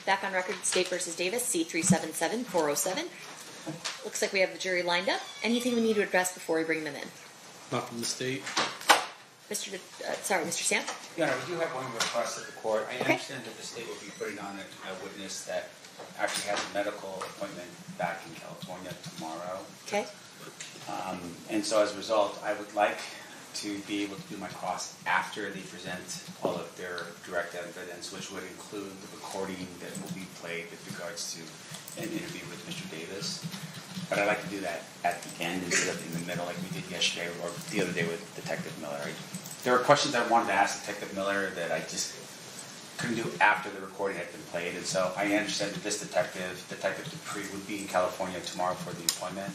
Back on record, State versus Davis, C-377-407. Looks like we have the jury lined up. Anything we need to address before we bring them in? Not from the state. Mr. Sam? Yeah, we do have one request of the court. I Okay. understand that the state will be putting on a witness that actually has a medical appointment back in California tomorrow. Okay. And so as a result, I would like to be able to do my cross after they present all of their direct evidence, which would include the recording that will be played with regards to an interview with Mr. Davis. But I'd like to do that at the end instead of in the middle like we did yesterday or the other day with Detective Miller. There were questions I wanted to ask Detective Miller that I just couldn't do after the recording had been played. And so I understand that this Detective Dupree, would be in California tomorrow for the appointment.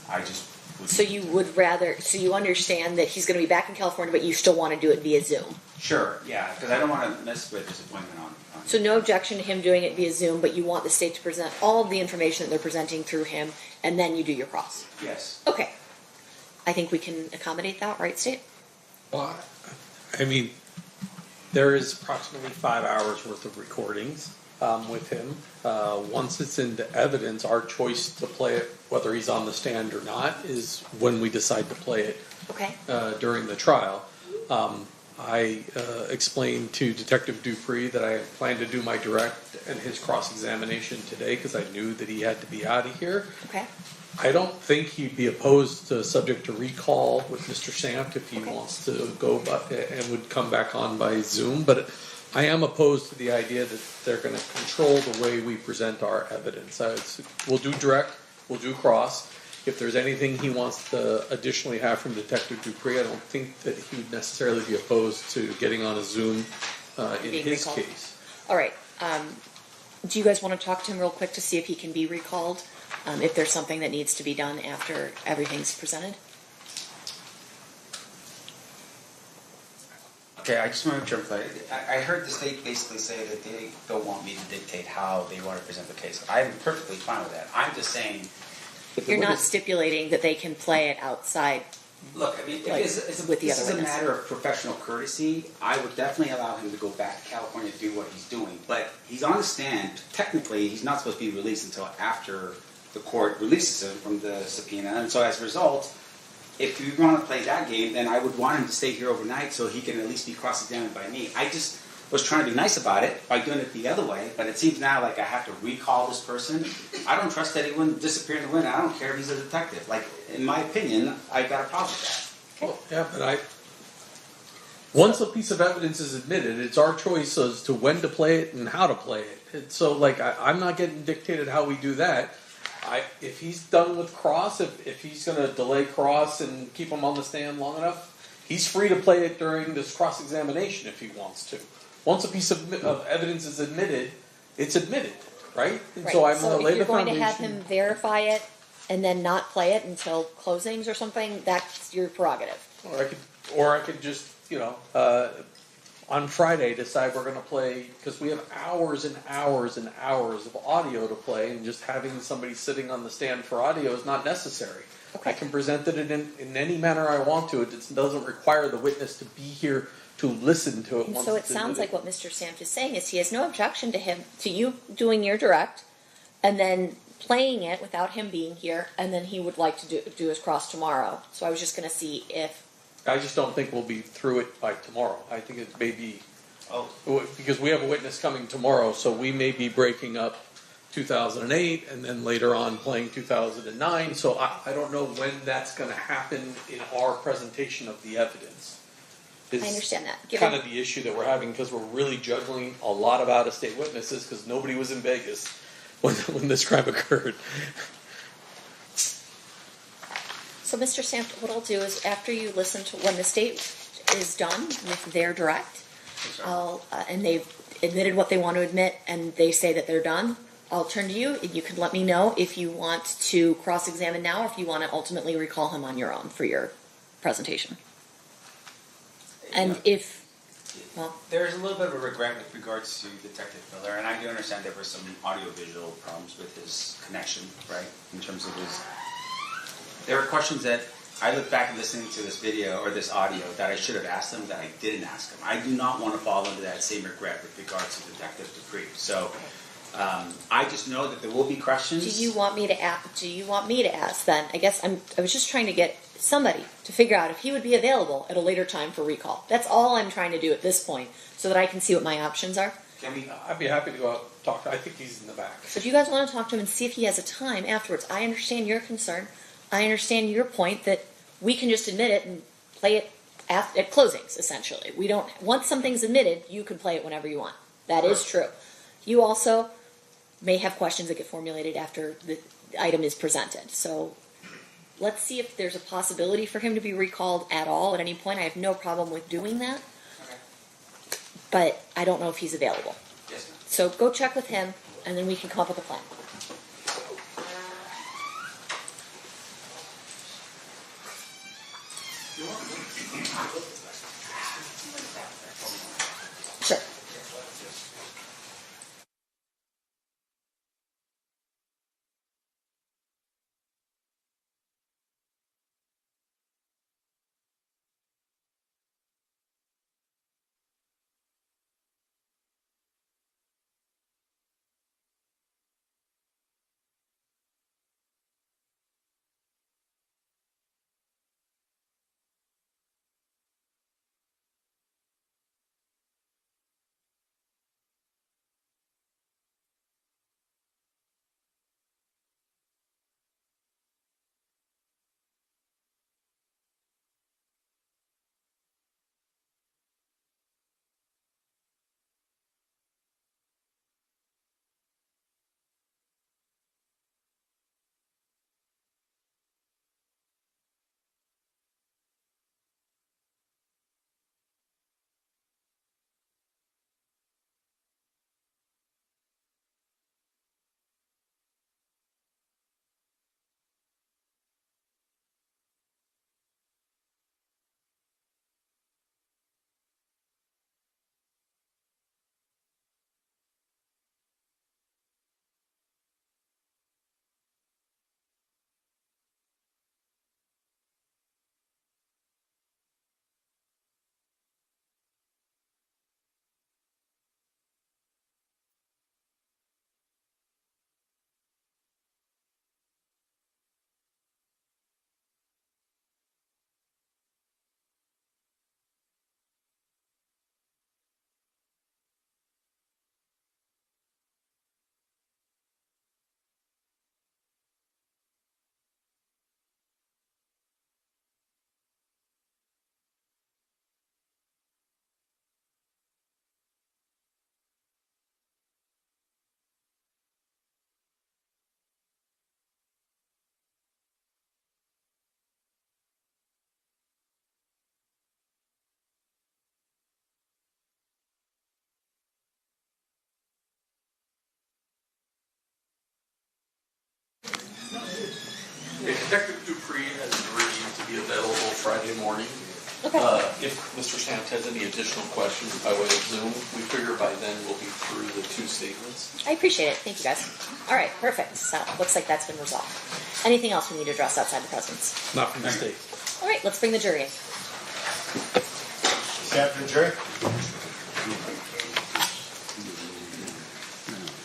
I just would... So you understand that he's going to be back in California, but you still want to do it via Zoom? Sure, yeah, because I don't want to miss with this appointment on... So no objection to him doing it via Zoom, but you want the state to present all of the information that they're presenting through him, and then you do your cross? Yes. Okay. I think we can accommodate that, right, State? Well, I mean, there is approximately 5 hours worth of recordings with him. Once it's into evidence, our choice to play it, whether he's on the stand or not, is when we decide to play it. Okay. During the trial. I explained to Detective Dupree that I planned to do my direct and his cross-examination today because I knew that he had to be out of here. Okay. I don't think he'd be opposed to subject to recall with Mr. Sant if he wants to go by, and would come back on by Zoom, but I am opposed to the idea that they're going to control the way we present our evidence. We'll do direct, we'll do cross. If there's anything he wants to additionally have from Detective Dupree, I don't think that he would necessarily be opposed to getting on a Zoom in his case. All right. Do you guys want to talk to him real quick to see if he can be recalled? If there's something that needs to be done after everything's presented? Okay, I just want to make sure I'm clear. I heard the state basically say that they don't want me to dictate how they want to present the case. I'm perfectly fine with that. I'm just saying... You're not stipulating that they can play it outside. Look, I mean, like, this with the is other a witness. matter of professional courtesy. I would definitely allow him to go back to California to do what he's doing. But he's on the stand. Technically, he's not supposed to be released until after the court releases him from the subpoena. And so as a result, if you want to play that game, then I would want him to stay here overnight so he can at least be cross-examined by me. I just was trying to be nice about it by doing it the other way, but it seems now like I have to recall this person. I don't trust that he wouldn't disappear in the wind. I don't care if he's a detective. Like, in my opinion, I've got a problem with that. Well, yeah, but once a piece of evidence is admitted, it's our choice as to when to play it and how to play it. And so, like, I'm not getting dictated how we do that. If he's done with cross, if he's going to delay cross and keep him on the stand long enough, he's free to play it during this cross-examination if he wants to. Once a piece of evidence is admitted, it's admitted, right? And Right. so I'm going to lay if you're the going foundation. to have him verify it and then not play it until closings or something, that's your prerogative. Or I could just, on Friday decide we're going to play, because we have hours and hours and hours of audio to play, and just having somebody sitting on the stand for audio is not necessary. Okay. I can present it in any manner I want to. It doesn't require the witness to be here to listen to it. And once so it it's sounds like admitted. what Mr. Samt is saying is he has no objection to you doing your direct and then playing it without him being here, and then he would like to do his cross tomorrow. So I was just going to see if... I just don't think we'll be through it by tomorrow. I think it may be... because we have a witness coming tomorrow, so we may be breaking up 2008 and then later on playing 2009. So I don't know when that's going to happen in our presentation of the evidence. I understand that. Kind of the issue that we're having, because we're really juggling a lot of out-of-state witnesses because nobody was in Vegas when this crime occurred. So, Mr. Samt, what I'll do is after you listen to when the state is done with their direct, and they've admitted what they want to admit and they say that they're done, I'll turn to you and you can let me know if you want to cross-examine now or if you want to ultimately recall him on your own for your presentation. And if, well... There's a little bit of a regret with regards to Detective Miller, and I do understand there were some audio-visual problems with his connection, right, in terms of his... There were questions that I look back and listening to this video or this audio that I should have asked him that I didn't ask him. I do not want to fall into that same regret with regards to Detective Dupree. So I just know that there will be questions. Do you want me to ask then? I was just trying to get somebody to figure out if he would be available at a later time for recall. That's all I'm trying to do at this point, so that I can see what my options are. I'd be happy to go out and talk. I think he's in the back. So if you guys want to talk to him and see if he has a time afterwards, I understand your concern. I understand your point that we can just admit it and play it at closings, essentially. We don't, once something's admitted, you can play it whenever you want. That is true. You also may have questions that get formulated after the item is presented. So let's see if there's a possibility for him to be recalled at all at any point. I have no problem with doing that. Okay. But I don't know if he's available. Yes, ma'am. So go check with him, and then we can come up with a plan. Sure. Detective Dupree has agreed to be available Friday morning. Okay. If Mr. Sant has any additional questions by way of Zoom, we figure by then we'll be through the two statements. I appreciate it. Thank you, guys. All right, perfect. So looks like that's been resolved. Anything else we need to address outside the presence? Not from the state. All right, let's bring the jury in. Captain Jury.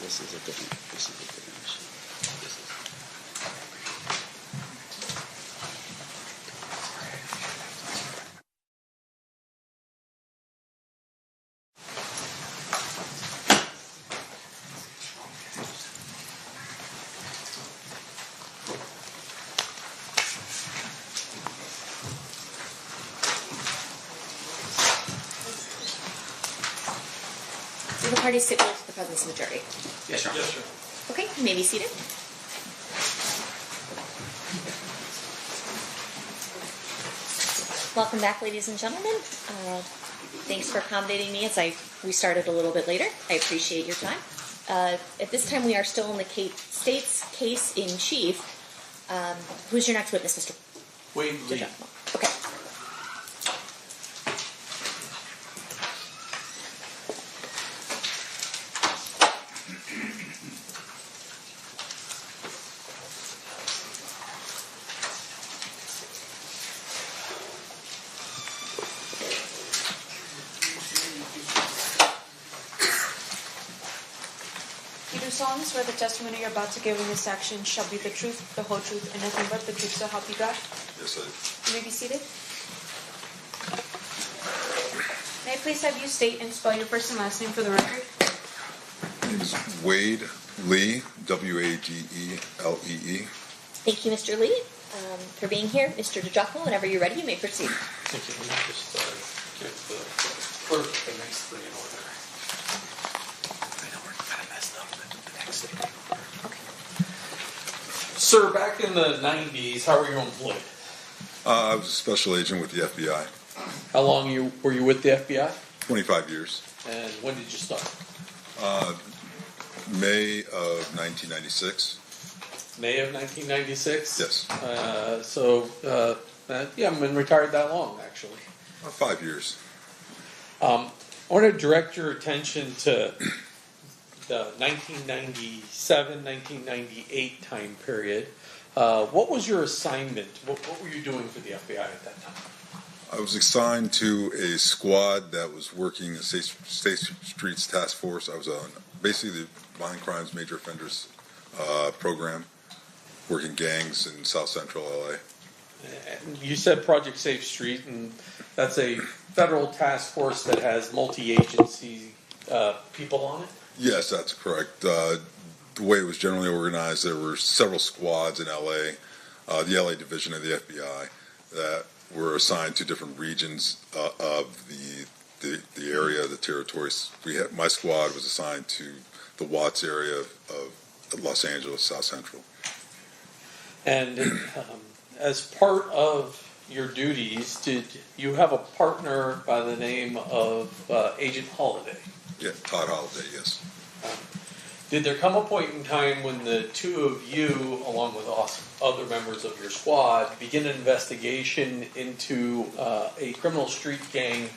This is a different issue. Do the parties sit with the presence of the jury? Yes, Your Honor. Yes, sir. Okay, you may be seated. Welcome back, ladies and gentlemen. Thanks for accommodating me as we started a little bit later. I appreciate your time. At this time, we are still in the state's case in chief. Who's your next witness, Mr. Wade Lee. Judge? Okay. solemnly swear the testimony you're about to give in this section shall be the truth, the whole truth, and nothing but the truth, so help you God? Yes, I do. You may be seated. May I please have you state and spell your first and last name for the record? My name is Wade Lee, Wadelee. Thank you, Mr. Lee, for being here. Mr. DiGiacomo, whenever you're ready, you may proceed. Thank you. Let me just give the clerk the next three in order. I know we're kind of messed up, but the next thing. Okay. Sir, back in the 90s, how were you employed? I was a special agent with the FBI. How long were you with the FBI? 25 years. And when did you start? May of 1996. May of 1996? Yes. You haven't been retired that long, actually. 5 years. I want to direct your attention to the 1997, 1998 time period. What was your assignment? What were you doing for the FBI at that time? I was assigned to a squad that was working a State Streets Task Force. I was on basically the Violent Crimes Major Offenders program, working gangs in South Central LA. And you said Project Safe Street, and that's a federal task force that has multi-agency people on it? Yes, that's correct. The way it was generally organized, there were several squads in LA, the LA division of the FBI, that were assigned to different regions of the area, the territories. My squad was assigned to the Watts area of Los Angeles, South Central. And as part of your duties, did you have a partner by the name of Agent Holiday? Yeah, Todd Holiday, yes. Did there come a point in time when the two of you, along with other members of your squad, begin an investigation into a criminal street gang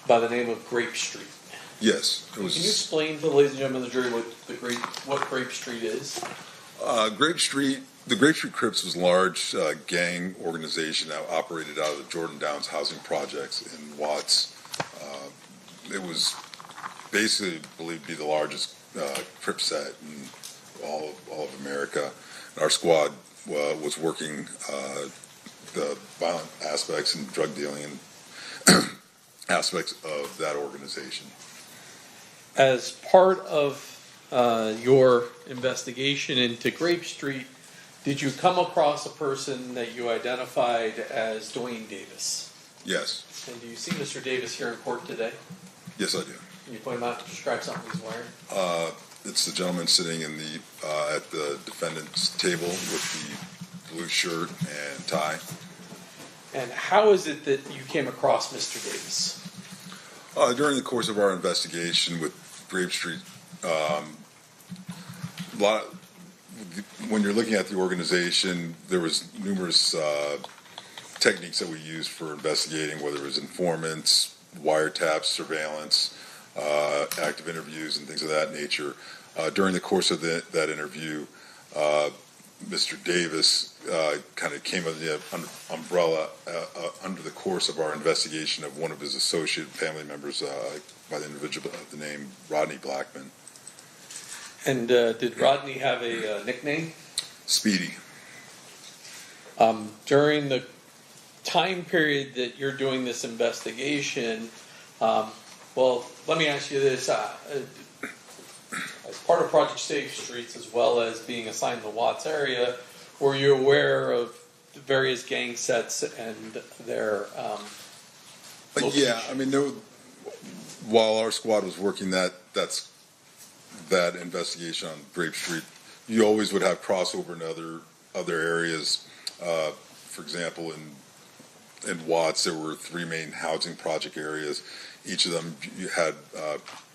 by the name of Grape Street? Yes, it was. Can you explain to the ladies and gentlemen of the jury what Grape Street is? Grape Street. The Grape Street Crips was a large gang organization that operated out of the Jordan Downs housing projects in Watts. It was basically believed to be the largest Crip set in all of America. And our squad was working the violent aspects and drug dealing aspects of that organization. As part of your investigation into Grape Street, did you come across a person that you identified as Duane Davis? Yes. And do you see Mr. Davis here in court today? Yes, I do. Can you point him out to describe something he's wearing? It's the gentleman sitting in at the defendant's table with the blue shirt and tie. And how is it that you came across Mr. Davis? During the course of our investigation with Grape Street, when you're looking at the organization, there was numerous techniques that we used for investigating, whether it was informants, wiretaps, surveillance, active interviews, and things of that nature. During the course of that interview, Mr. Davis kind of came under the umbrella under the course of our investigation of one of his associate family members by the individual of the name Rodney Blackman. And did Rodney have a nickname? Speedy. During the time period that you're doing this investigation, well, let me ask you this. As part of Project Safe Streets, as well as being assigned to the Watts area, were you aware of the various gang sets and their location? Yeah, I mean, while our squad was working that investigation on Grape Street, you always would have crossover in other areas. For example, in Watts, there were 3 main housing project areas. Each of them you had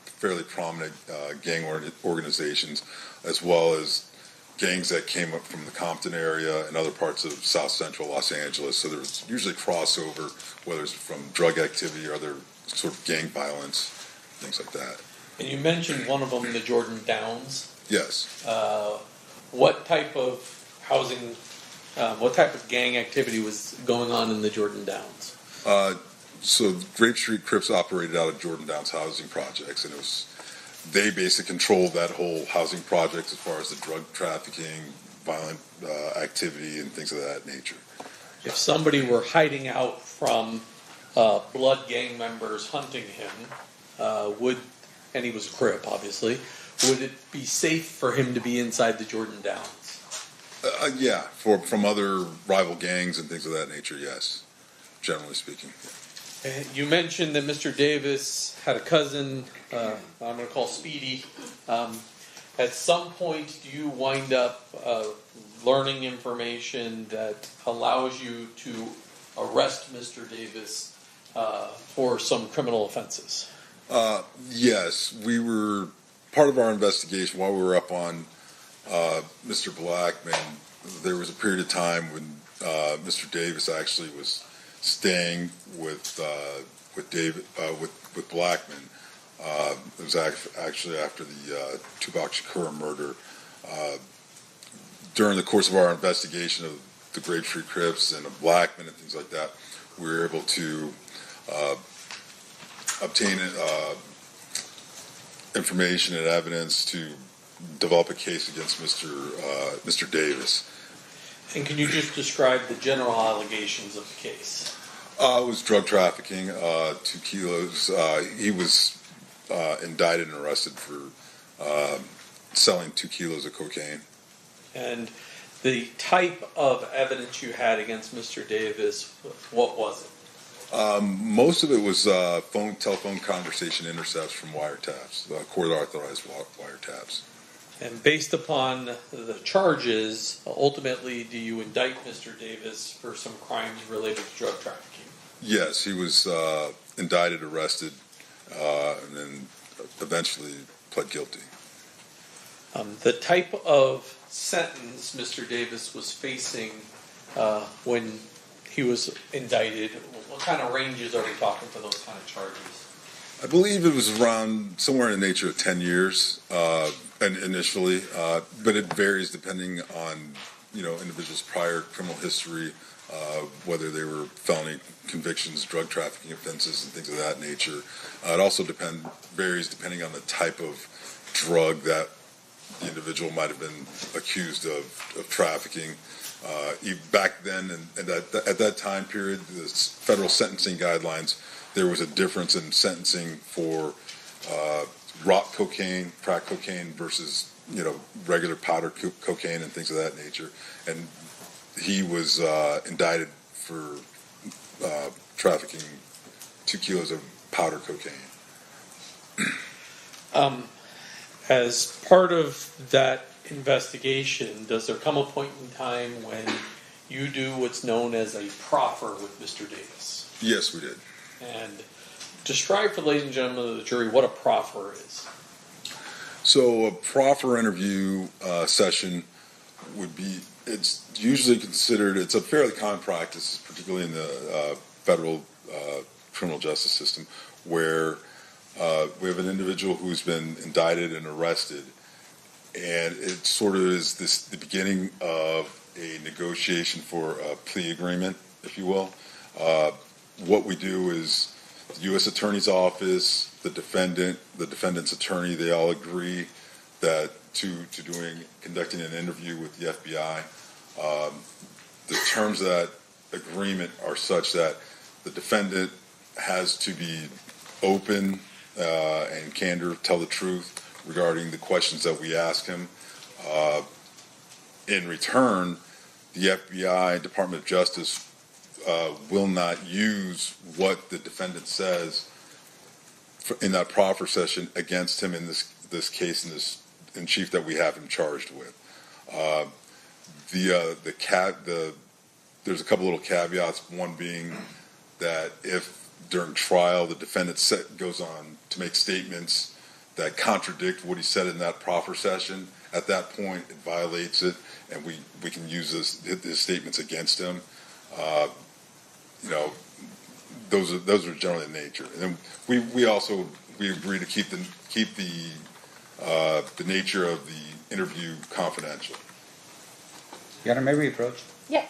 fairly prominent gang organizations, as well as gangs that came up from the Compton area and other parts of South Central Los Angeles. So there was usually crossover, whether it's from drug activity or other sort of gang violence, things like that. And you mentioned one of them, the Jordan Downs. Yes. What type of housing, what type of gang activity was going on in the Jordan Downs? So Grape Street Crips operated out of Jordan Downs housing projects, and it was they basically control that whole housing project as far as the drug trafficking, violent activity, and things of that nature. If somebody were hiding out from blood gang members hunting him, and he was a Crip, obviously, would it be safe for him to be inside the Jordan Downs? Yeah, from other rival gangs and things of that nature, yes, generally speaking. You mentioned that Mr. Davis had a cousin, I'm going to call Speedy. At some point, do you wind up learning information that allows you to arrest Mr. Davis for some criminal offenses? Yes, we were part of our investigation while we were up on Mr. Blackman. There was a period of time when Mr. Davis actually was staying with Blackman. It was actually after the Tupac Shakur murder. During the course of our investigation of the Grape Street Crips and of Blackman and things like that, we were able to obtain information and evidence to develop a case against Mr. Davis. And can you just describe the general allegations of the case? It was drug trafficking, 2 kilos. He was indicted and arrested for selling 2 kilos of cocaine. And the type of evidence you had against Mr. Davis, what was it? Most of it was telephone conversation intercepts from wiretaps, court-authorized wiretaps. And based upon the charges, ultimately, do you indict Mr. Davis for some crimes related to drug trafficking? Yes, he was indicted, arrested, and then eventually pled guilty. The type of sentence Mr. Davis was facing when he was indicted, what kind of ranges are we talking for those kind of charges? I believe it was around somewhere in the nature of 10 years initially, but it varies depending on individuals' prior criminal history, whether they were felony convictions, drug trafficking offenses, and things of that nature. It also varies depending on the type of drug that the individual might have been accused of trafficking. Back then, and at that time period, the federal sentencing guidelines, there was a difference in sentencing for rock cocaine, crack cocaine versus regular powder cocaine and things of that nature. And he was indicted for trafficking 2 kilos of powder cocaine. As part of that investigation, does there come a point in time when you do what's known as a proffer with Mr. Davis? Yes, we did. And describe for the ladies and gentlemen of the jury what a proffer is. So a proffer interview session would be, it's usually considered, it's a fairly common practice, particularly in the federal criminal justice system, where we have an individual who's been indicted and arrested, and it sort of is the beginning of a negotiation for a plea agreement, if you will. What we do is the U.S. Attorney's Office, the defendant's attorney, they all agree that conducting an interview with the FBI. The terms of that agreement are such that the defendant has to be open and candor, tell the truth regarding the questions that we ask him. In return, the FBI, Department of Justice, will not use what the defendant says in that proffer session against him in this case in chief that we have him charged with. There's a couple little caveats. One being that if during trial the defendant goes on to make statements that contradict what he said in that proffer session, at that point it violates it, and we can use his statements against him. Those are generally in nature. And then we agree to keep the nature of the interview confidential. Your Honor, may we approach? Yeah.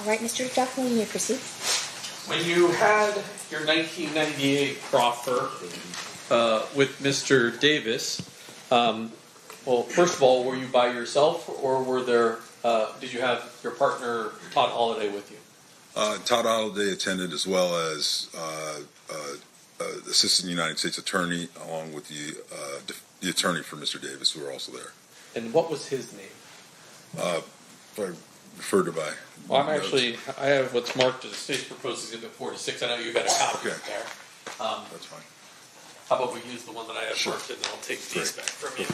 All right, Mr. Duffman, you may proceed. When you had your 1998 proffer with Mr. Davis, well, first of all, were you by yourself, or were there? Did you have your partner Todd Holliday with you? Todd Holliday attended, as well as Assistant United States Attorney, along with the attorney for Mr. Davis, who were also there. And what was his name? If I refer to by. Well, notes. I have what's marked as State's Proposed Exhibit 46. I know you got a copy Okay. there. That's fine. How about we use the one that I have Sure. marked, and then I'll take these Great. back from you.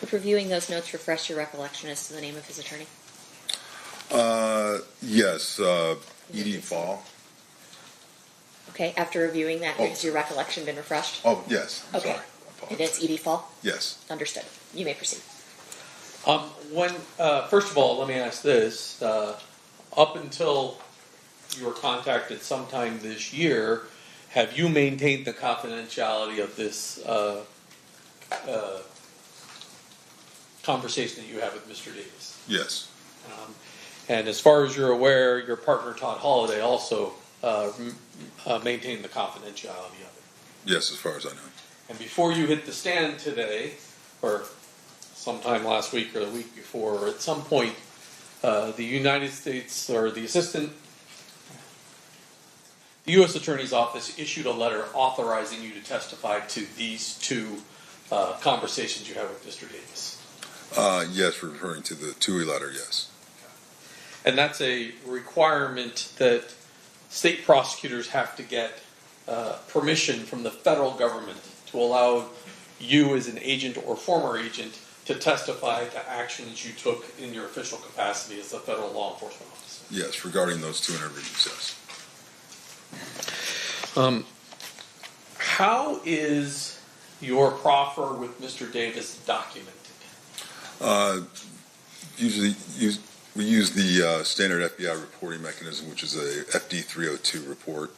Would reviewing those notes refresh your recollection as to the name of his attorney? Yes, Edie Fall. Okay, after reviewing that, Oh. has your recollection been refreshed? Oh, yes. I'm Okay. sorry. I And apologize. it's Edie Fall? Yes. Understood. You may proceed. First of all, let me ask this. Up until you were contacted sometime this year, have you maintained the confidentiality of this conversation that you have with Mr. Davis? Yes. And as far as you're aware, your partner Todd Holliday also maintained the confidentiality of it. Yes, as far as I know. And before you hit the stand today, or sometime last week or the week before, or at some point, the United States or the U.S. Attorney's Office issued a letter authorizing you to testify to these two conversations you had with Mr. Davis. Yes, referring to the TUI letter, yes. And that's a requirement that state prosecutors have to get permission from the federal government to allow you as an agent or former agent to testify to actions you took in your official capacity as a federal law enforcement officer. Yes, regarding those two interviews, yes. How is your proffer with Mr. Davis documented? Usually, we use the standard FBI reporting mechanism, which is a FD 302 report.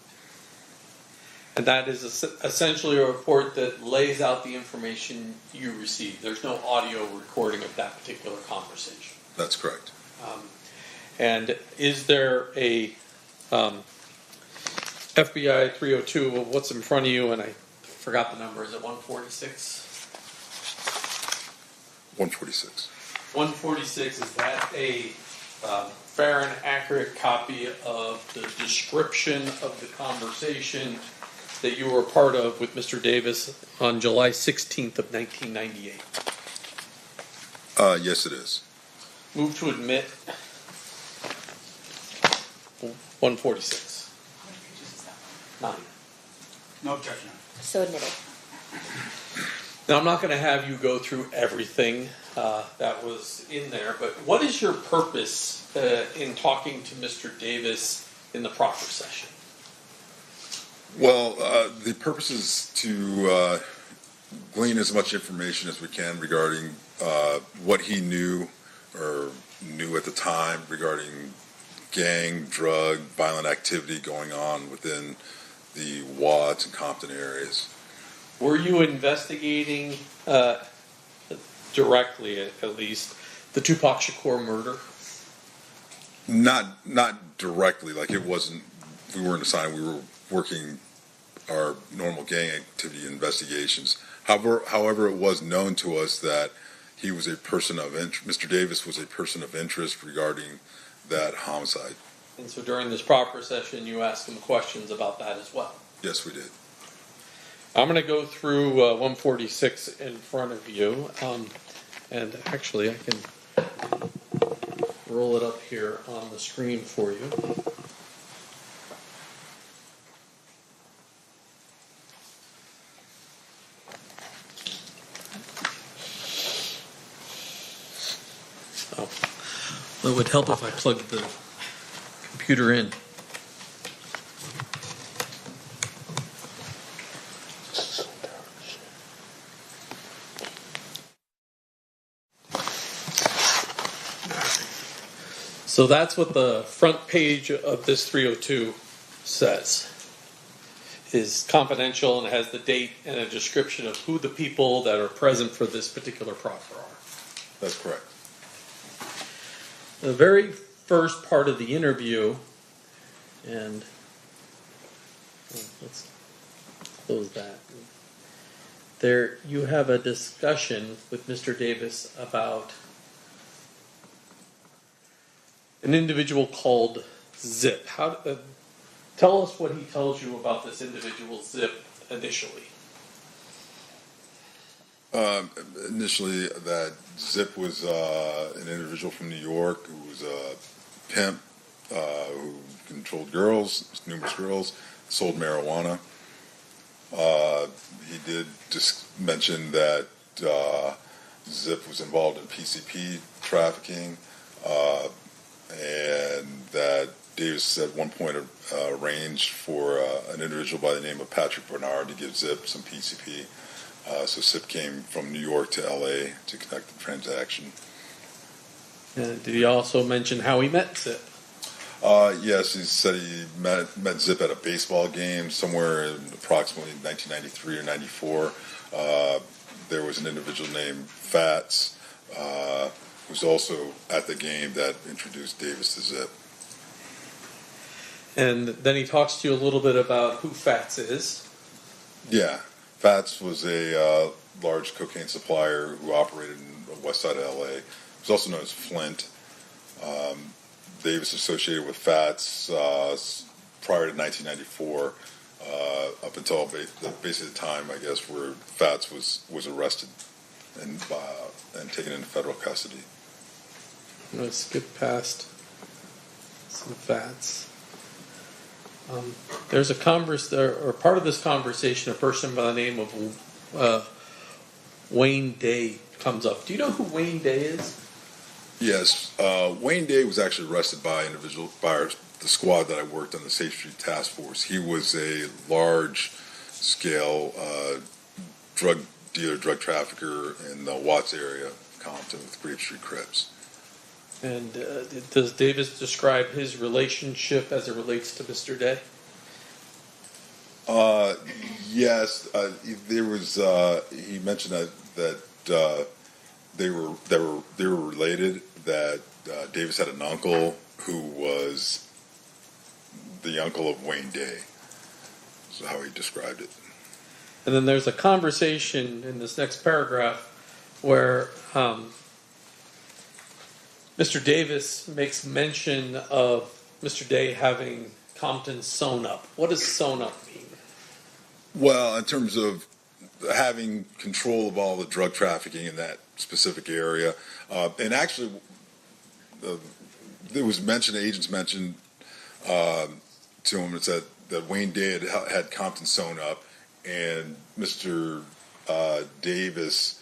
And that is essentially a report that lays out the information you receive. There's no audio recording of that particular conversation. That's correct. And is there a FBI 302? Well, what's in front of you? And I forgot the number. Is it 146? 146. 146, is that a fair and accurate copy of the description of the conversation that you were a part of with Mr. Davis on July 16th of 1998? Yes, it is. Move to admit 146. How many pages is that? 9. No objection. So admitted. Now, I'm not going to have you go through everything that was in there, but what is your purpose in talking to Mr. Davis in the proffer session? Well, the purpose is to glean as much information as we can regarding what he knew or knew at the time regarding gang, drug, violent activity going on within the Watts and Compton areas. Were you investigating directly, at least, the Tupac Shakur murder? Not directly, like it wasn't, we weren't assigned, we were working our normal gang activity investigations. However, it was known to us that he was a person of interest, Mr. Davis was a person of interest regarding that homicide. And so during this proffer session, you asked him questions about that as well. Yes, we did. I'm going to go through 146 in front of you, and actually I can roll it up here on the screen for you. Oh, well, it would help if I plugged the computer in. So that's what the front page of this 302 says. Is confidential and has the date and a description of who the people that are present for this particular proffer are. That's correct. the very first part of the interview, and let's close that. There, you have a discussion with Mr. Davis about an individual called Zip. Tell us what he tells you about this individual Zip initially. Initially, that Zip was an individual from New York who was a pimp who controlled girls, numerous girls, sold marijuana. He did just mention that Zip was involved in PCP trafficking, and that Davis at one point arranged for an individual by the name of Patrick Bernard to give Zip some PCP. So Zip came from New York to LA to conduct the transaction. And did he also mention how he met Zip? Yes, he said he met Zip at a baseball game somewhere in approximately 1993 or 94. There was an individual named Fats who was also at the game that introduced Davis to Zip. And then he talks to you a little bit about who Fats is. Yeah, Fats was a large cocaine supplier who operated in the west side of LA. He was also known as Flint. Davis associated with Fats prior to 1994, up until basically the time, I guess, where Fats was arrested and taken into federal custody. I'm going to skip past some Fats. There's a part of this conversation, a person by the name of Wayne Day comes up. Do you know who Wayne Day is? Yes, Wayne Day was actually arrested by the squad that I worked on, the Safe Street Task Force. He was a large-scale drug dealer, drug trafficker in the Watts area of Compton with Grape Street Crips. And does Davis describe his relationship as it relates to Mr. Day? Yes, there was. He mentioned that they were related. That Davis had an uncle who was the uncle of Wayne Day. That's how he described it. And then there's a conversation in this next paragraph where Mr. Davis makes mention of Mr. Day having Compton sewn up. What does sewn up mean? Well, in terms of having control of all the drug trafficking in that specific area, and actually, there was agents mentioned to him that Wayne Day had Compton sewn up, and Mr. Davis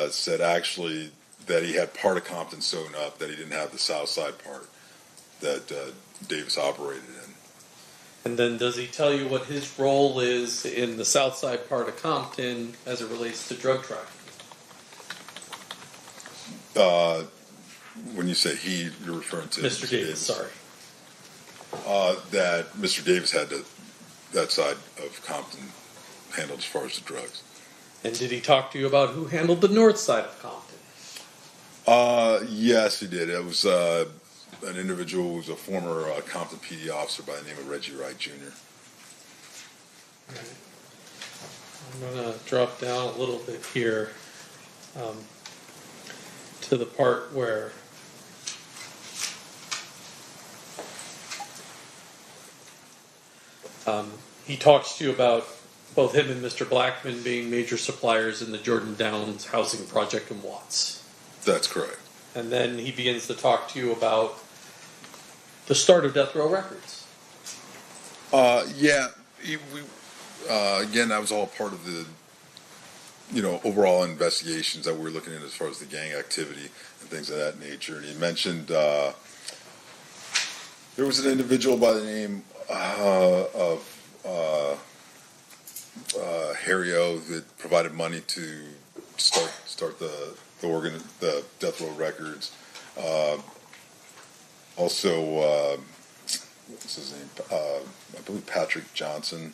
said actually that he had part of Compton sewn up, that he didn't have the south side part that Davis operated in. And then does he tell you what his role is in the south side part of Compton as it relates to drug trafficking? When you say he, you're referring to Mr. Davis, sorry. That Mr. Davis had that side of Compton handled as far as the drugs. And did he talk to you about who handled the north side of Compton? Yes, he did. It was an individual who was a former Compton PD officer by the name of Reggie Wright Jr. Right. I'm going to drop down a little bit here to the part where he talks to you about both him and Mr. Blackman being major suppliers in the Jordan Downs housing project in Watts. That's correct. And then he begins to talk to you about the start of Death Row Records. Yeah. Again, that was all part of the, overall investigations that we were looking at as far as the gang activity and things of that nature. And he mentioned there was an individual by the name of Harry O that provided money to start the Death Row Records. Also, what's his name? I believe Patrick Johnson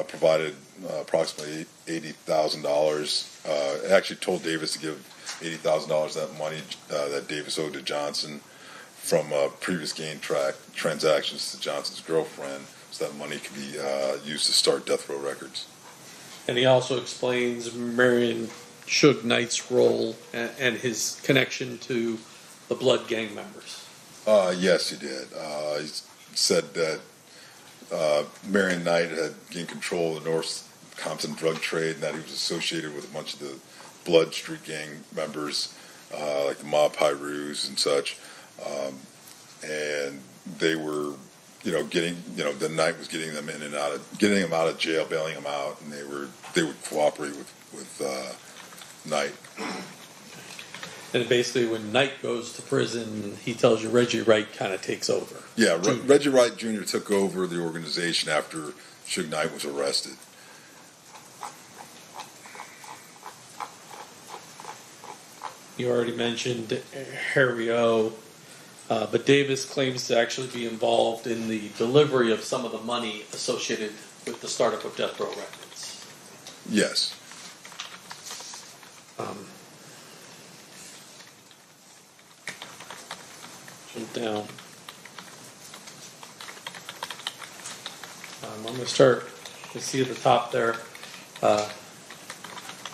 provided approximately $80,000. Actually told Davis to give $80,000 of that money that Davis owed to Johnson. from previous transactions to Johnson's girlfriend, so that money can be used to start Death Row Records. And he also explains Marion Suge Knight's role and his connection to the Blood gang members. Yes, he did. He said that Marion Knight had gained control of the North Compton drug trade, and that he was associated with a bunch of the Blood Street gang members, like the Mob Pyrus and such. And they were, the Knight was getting them in and out of, getting them out of jail, bailing them out, and they would cooperate with Knight. And basically, when Knight goes to prison, he tells you Reggie Wright kind of takes over. Yeah, Reggie Wright Jr. took over the organization after Suge Knight was arrested. You already mentioned Harry O. But Davis claims to actually be involved in the delivery of some of the money associated with the startup of Death Row Records. Yes. Jump down. I'm going to start. You see at the top there.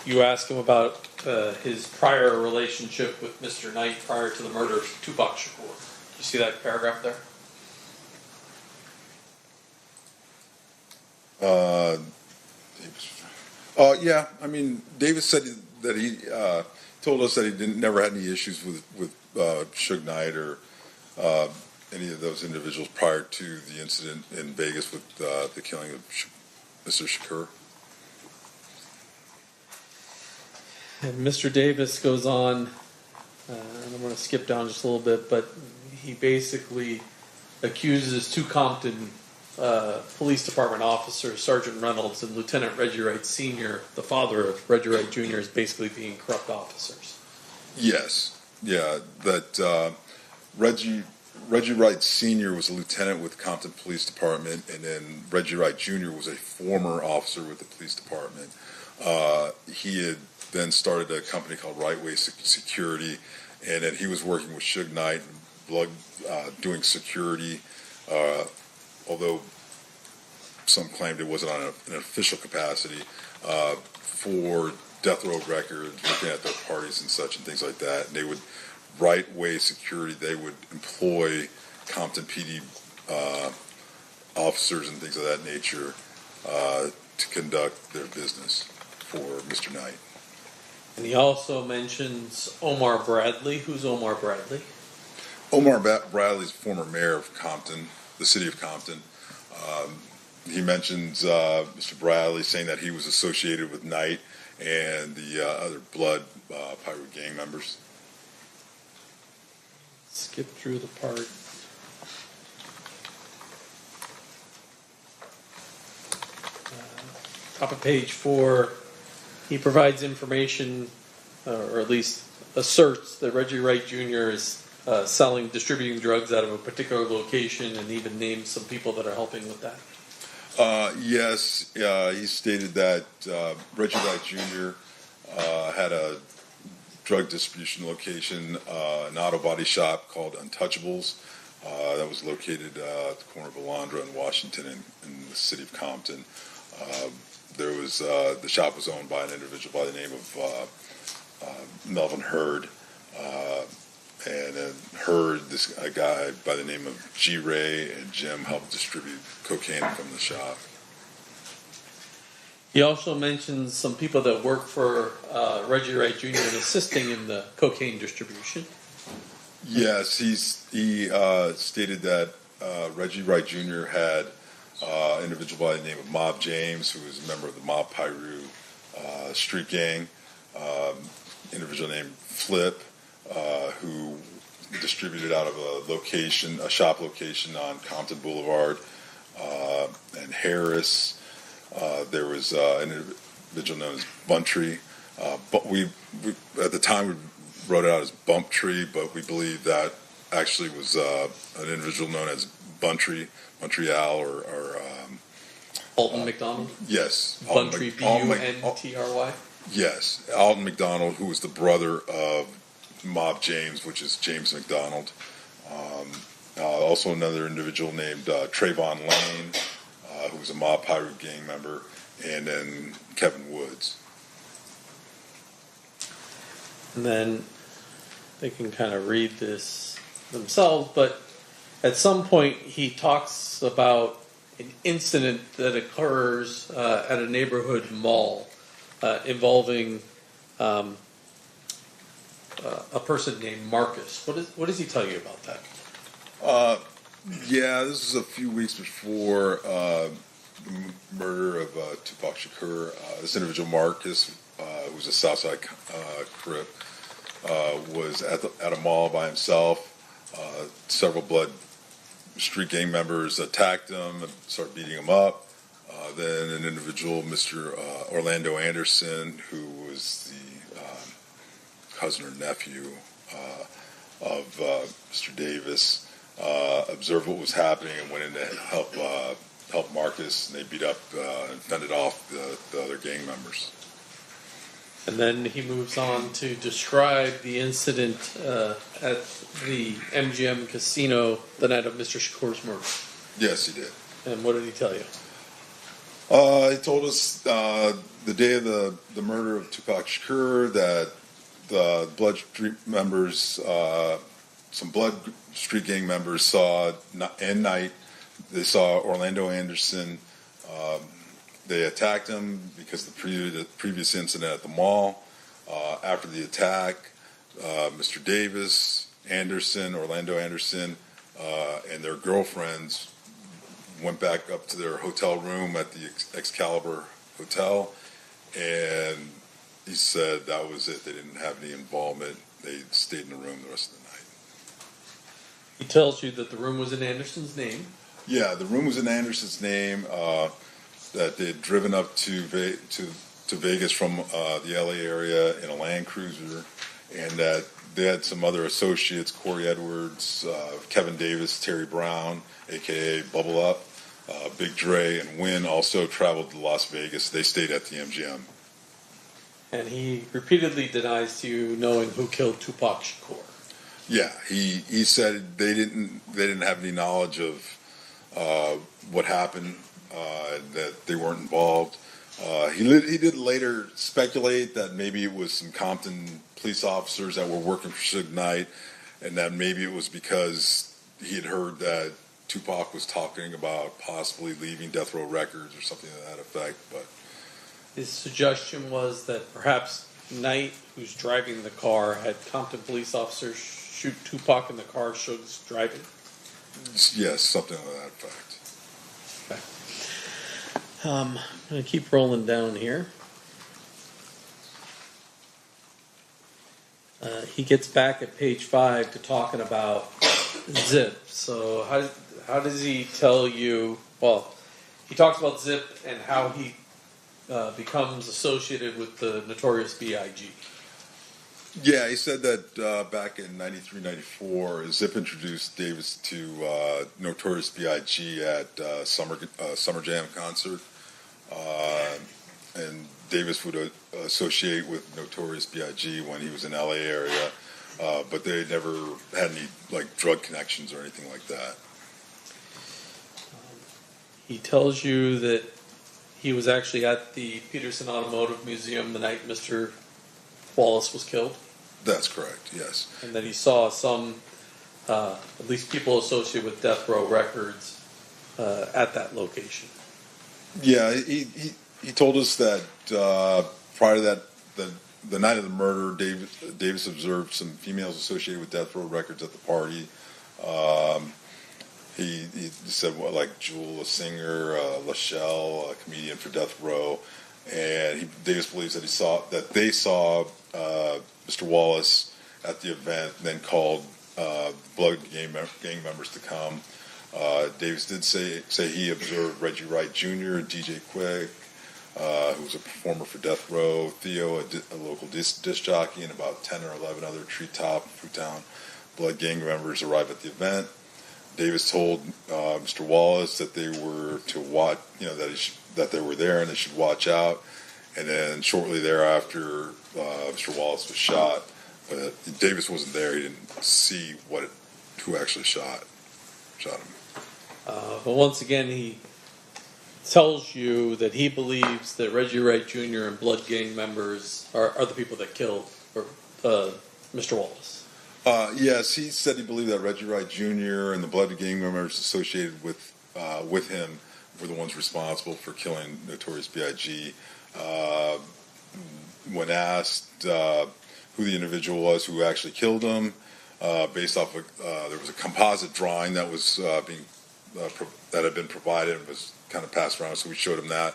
You ask him about his prior relationship with Mr. Knight prior to the murder of Tupac Shakur. You see that paragraph there? Yeah. I mean, Davis said that he told us that he never had any issues with Suge Knight or any of those individuals prior to the incident in Vegas with the killing of Mr. Shakur. And Mr. Davis goes on, and I'm going to skip down just a little bit, but he basically accuses two Compton Police Department officers, Sergeant Reynolds and Lieutenant Reggie Wright Sr., the father of Reggie Wright Jr., as basically being corrupt officers. Yes. Yeah, that Reggie Wright Sr. was a lieutenant with Compton Police Department, and then Reggie Wright Jr. was a former officer with the police department. He had then started a company called Rightway Security, and then he was working with Suge Knight and Blood, doing security, although some claimed it wasn't on an official capacity, for Death Row Records, looking at their parties and such and things like that. And they would, Rightway Security, they would employ Compton PD officers and things of that nature to conduct their business for Mr. Knight. And he also mentions Omar Bradley. Who's Omar Bradley? Omar Bradley's former mayor of Compton, the city of Compton. He mentions Mr. Bradley saying that he was associated with Knight and the other Blood Pyro gang members. Skip through the part. Top of page 4, he provides information, or at least asserts that Reggie Wright Jr. is distributing drugs out of a particular location, and even names some people that are helping with that. Yes, he stated that Reggie Wright Jr. Had a drug distribution location, an auto body shop called Untouchables, that was located at the corner of Alondra and Washington in the city of Compton. There was the shop was owned by an individual by the name of Melvin Hurd, and Hurd, a guy by the name of G. Ray and Jim helped distribute cocaine from the shop. He also mentions some people that work for Reggie Wright Jr. and assisting in the cocaine distribution. Yes, he stated that Reggie Wright Jr. had an individual by the name of Mob James, who was a member of the Mob Pyru street gang, individual named Flip, who distributed out of a shop location on Compton Boulevard, and Harris. There was an individual known as Buntree, but we at the time we wrote it out as Bumptree, but we believe that actually was an individual known as Montreal or Alton McDonald? Yes. Buntry, Buntry. Yes, Alton McDonald, who was the brother of Mob James, which is James McDonald. Also another individual named Trayvon Lane, who was a Mob Pirate gang member, and then Kevin Woods. And then they can kind of read this themselves, but at some point he talks about an incident that occurs at a neighborhood mall involving a person named Marcus. What does he tell you about that? Yeah, this is a few weeks before the murder of Tupac Shakur. This individual, Marcus, who was a Southside Crip, was at a mall by himself. Several Blood Street gang members attacked him and started beating him up. Then an individual, Mr. Orlando Anderson, who was the cousin or nephew of Mr. Davis, observed what was happening and went in to help Marcus, and they beat up and fended off the other gang members. And then he moves on to describe the incident at the MGM casino the night of Mr. Shakur's murder. Yes, he did. And what did he tell you? He told us the day of the murder of Tupac Shakur that the Blood Street members, some Blood Street gang members saw at night. They saw Orlando Anderson. They attacked him because of the previous incident at the mall. After the attack, Mr. Davis, Anderson, Orlando Anderson, and their girlfriends went back up to their hotel room at the Excalibur Hotel, and he said that was it. They didn't have any involvement. They stayed in the room the rest of the night. He tells you that the room was in Anderson's name. Yeah, the room was in Anderson's name. That they had driven up to Vegas from the LA area in a Land Cruiser, and that they had some other associates, Corey Edwards, Kevin Davis, Terry Brown, aka Bubble Up, Big Dre, and Wynn also traveled to Las Vegas. They stayed at the MGM. And he repeatedly denies to you knowing who killed Tupac Shakur. Yeah, he said they didn't have any knowledge of what happened. That they weren't involved. He did later speculate that maybe it was some Compton police officers that were working for Suge Knight, and that maybe it was because he had heard that Tupac was talking about possibly leaving Death Row Records or something to that effect. But his suggestion was that perhaps Knight, who's driving the car, had Compton police officers shoot Tupac in the car Suge's driving. yes, something to that effect. I'm going to keep rolling down here. He gets back at page 5 to talking about Zip. So how does he tell you? Well, he talks about Zip and how he becomes associated with the Notorious B.I.G. Yeah, he said that back in 93, 94, Zip introduced Davis to Notorious B.I.G. at Summer Jam concert. And Davis would associate with Notorious B.I.G. when he was in LA area, but they never had any like drug connections or anything like that. He tells you that he was actually at the Peterson Automotive Museum the night Mr. Wallace was killed. That's correct, yes. And that he saw some, at least people associated with Death Row Records at that location. Yeah, he told us that prior to that, the night of the murder, Davis observed some females associated with Death Row Records at the party. He said, like Jewel, a singer, Lachelle, a comedian for Death Row, and Davis believes that they saw Mr. Wallace at the event, and then called Blood gang members to come. Davis did say he observed Reggie Wright Jr., DJ Quick, who was a performer for Death Row, Theo, a local disc jockey, and about 10 or 11 other Treetop, Fruitown Blood gang members arrived at the event. Davis told Mr. Wallace that they were to watch, that they were there and they should watch out. And then shortly thereafter, Mr. Wallace was shot. But Davis wasn't there. He didn't see what who actually shot him. But once again, he tells you that he believes that Reggie Wright Jr. and Blood Gang members are the people that killed Mr. Wallace. Yes, he said he believed that Reggie Wright Jr. and the Blood Gang members associated with him were the ones responsible for killing Notorious B.I.G. When asked who the individual was who actually killed him, based off of there was a composite drawing that was that had been provided and was kind of passed around, so we showed him that.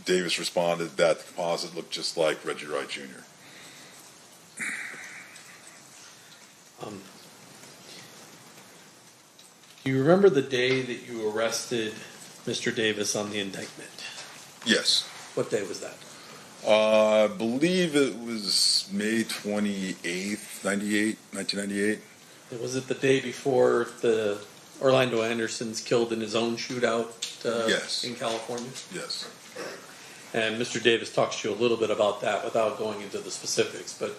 Davis responded that the composite looked just like Reggie Wright Jr. Do you remember the day that you arrested Mr. Davis on the indictment? Yes. What day was that? I believe it was May 28th, 1998. Was it the day before the Orlando Anderson's killed in his own shootout Yes. in California? Yes. And Mr. Davis talks to you a little bit about that without going into the specifics, but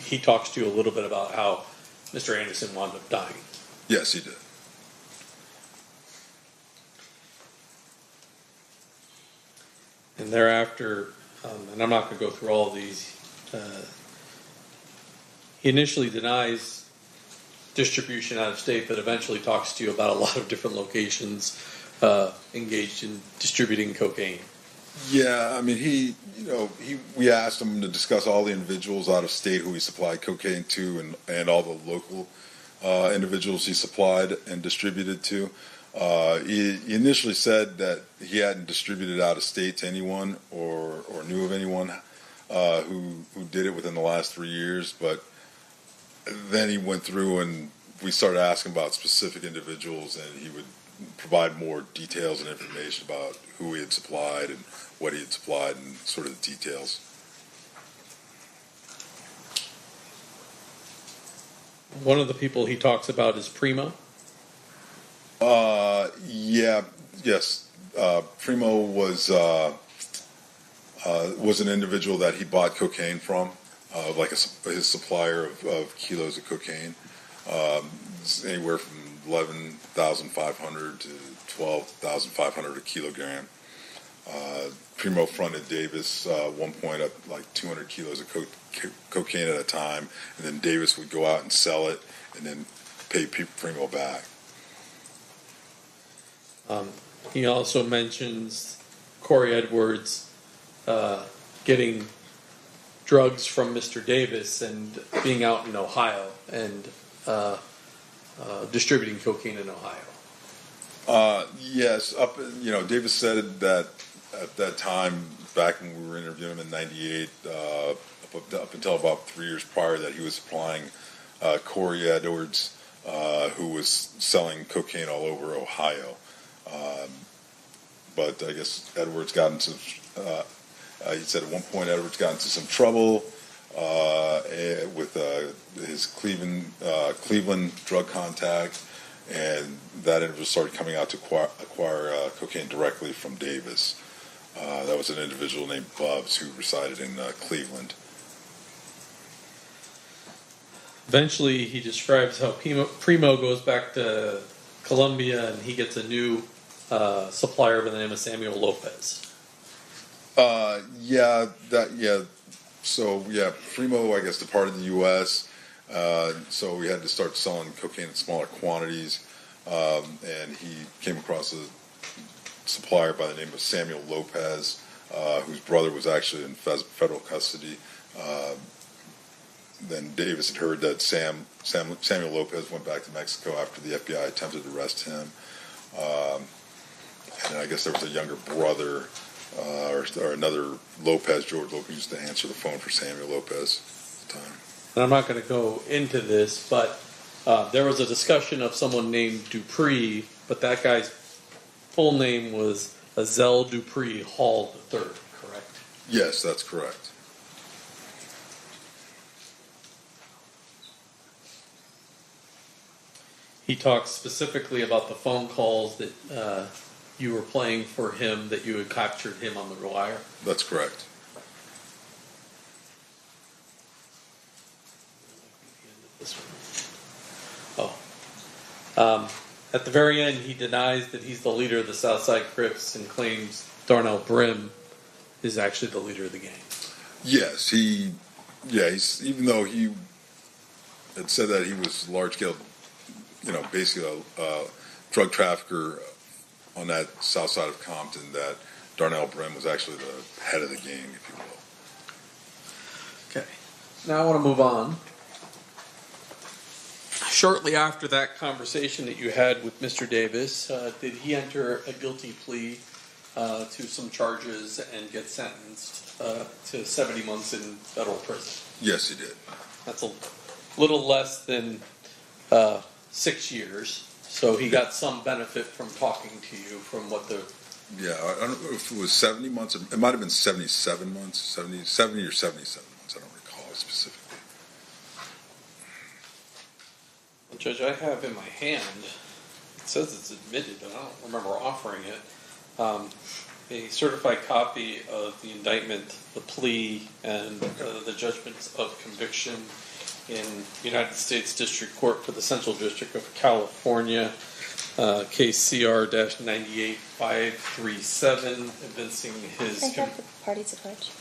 he talks to you a little bit about how Mr. Anderson wound up dying. Yes, he did. And thereafter, and I'm not going to go through all of these, he initially denies distribution out of state, but eventually talks to you about a lot of different locations engaged in distributing cocaine. Yeah, I mean, we asked him to discuss all the individuals out of state who he supplied cocaine to and all the local individuals he supplied and distributed to. He initially said that he hadn't distributed out of state to anyone or knew of anyone who did it within the last 3 years, but then he went through and we started asking about specific individuals, and he would provide more details and information about who he had supplied and what he had supplied and sort of the details. One of the people he talks about is Primo. Yes. Primo was an individual that he bought cocaine from, his supplier of kilos of cocaine. Anywhere from 11,500 to 12,500 a kilogram. Primo fronted Davis one point at like 200 kilos of cocaine at a time, and then Davis would go out and sell it and then pay Primo back. He also mentions Corey Edwards getting drugs from Mr. Davis and being out in Ohio and distributing cocaine in Ohio. Yes, Davis said that at that time, back when we were interviewing him in '98, up until about 3 years prior, that he was supplying Corey Edwards, who was selling cocaine all over Ohio. But I guess Edwards got into, he said at one point Edwards got into some trouble with his Cleveland drug contact, and that individual started coming out to acquire cocaine directly from Davis. That was an individual named Bubs who resided in Cleveland. Eventually, he describes how Primo goes back to Colombia and he gets a new supplier by the name of Samuel Lopez. Primo, I guess, departed the U.S., so we had to start selling cocaine in smaller quantities, and he came across a supplier by the name of Samuel Lopez, whose brother was actually in federal custody. Then Davis had heard that Samuel Lopez went back to Mexico after the FBI attempted to arrest him. And I guess there was a younger brother, or another Lopez, George Lopez, used to answer the phone for Samuel Lopez at the time. And I'm not going to go into this, but there was a discussion of someone named Dupree, but that guy's full name was Azel Dupree Hall III, correct? Yes, that's correct. He talks specifically about the phone calls that you were playing for him, that you had captured him on the wire. That's correct. This one. At the very end, he denies that he's the leader of the Southside Crips and claims Darnell Brim is actually the leader of the gang. Yes, he's even though he had said that he was large scale, basically a drug trafficker on that south side of Compton, that Darnell Brim was actually the head of the gang, if you will. Okay. Now I want to move on. Shortly after that conversation that you had with Mr. Davis, did he enter a guilty plea to some charges and get sentenced to 70 months in federal prison? Yes, he did. That's a little less than 6 years. So he got some benefit from talking to you from what the... Yeah, I don't know if it was 70 months. It might have been 77 months, 70 or 77 months. I don't recall specifically. Well, Judge, I have in my hand, it says it's admitted, but I don't remember offering it, a certified copy of the indictment, the plea, and the judgments of conviction in United States District Court for the Central District of California, case CR-98537, evincing his... I have the party to pledge.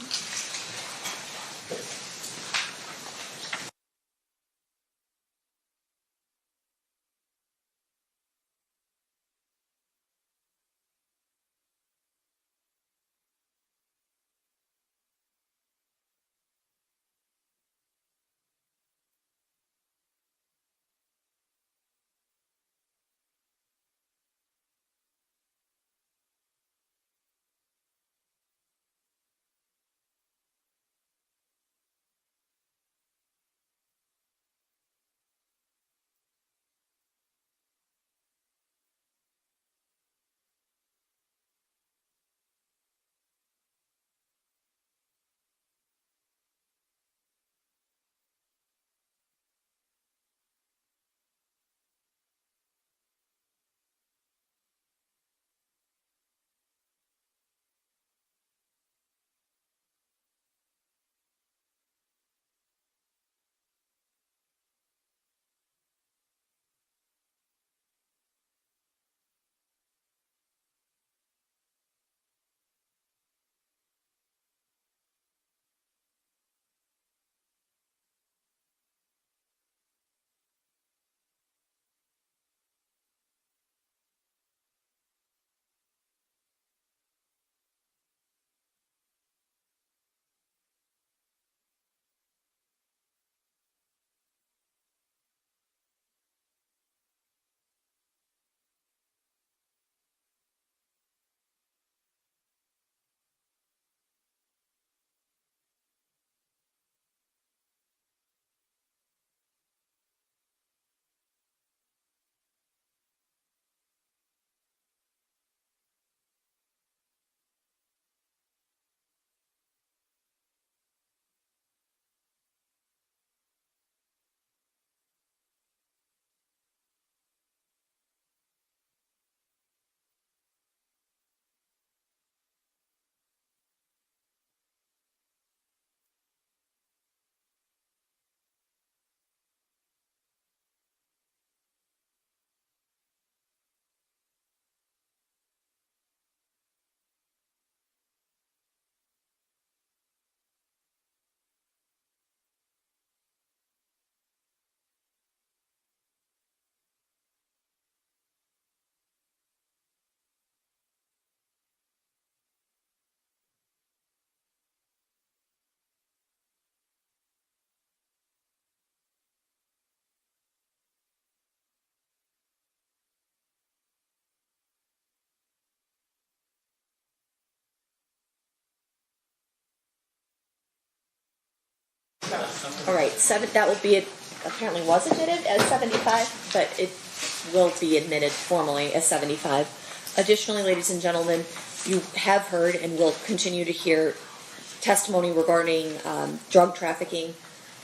All right, that will be, apparently was admitted as 75, but it will be admitted formally as 75. Additionally, ladies and gentlemen, you have heard and will continue to hear testimony regarding drug trafficking,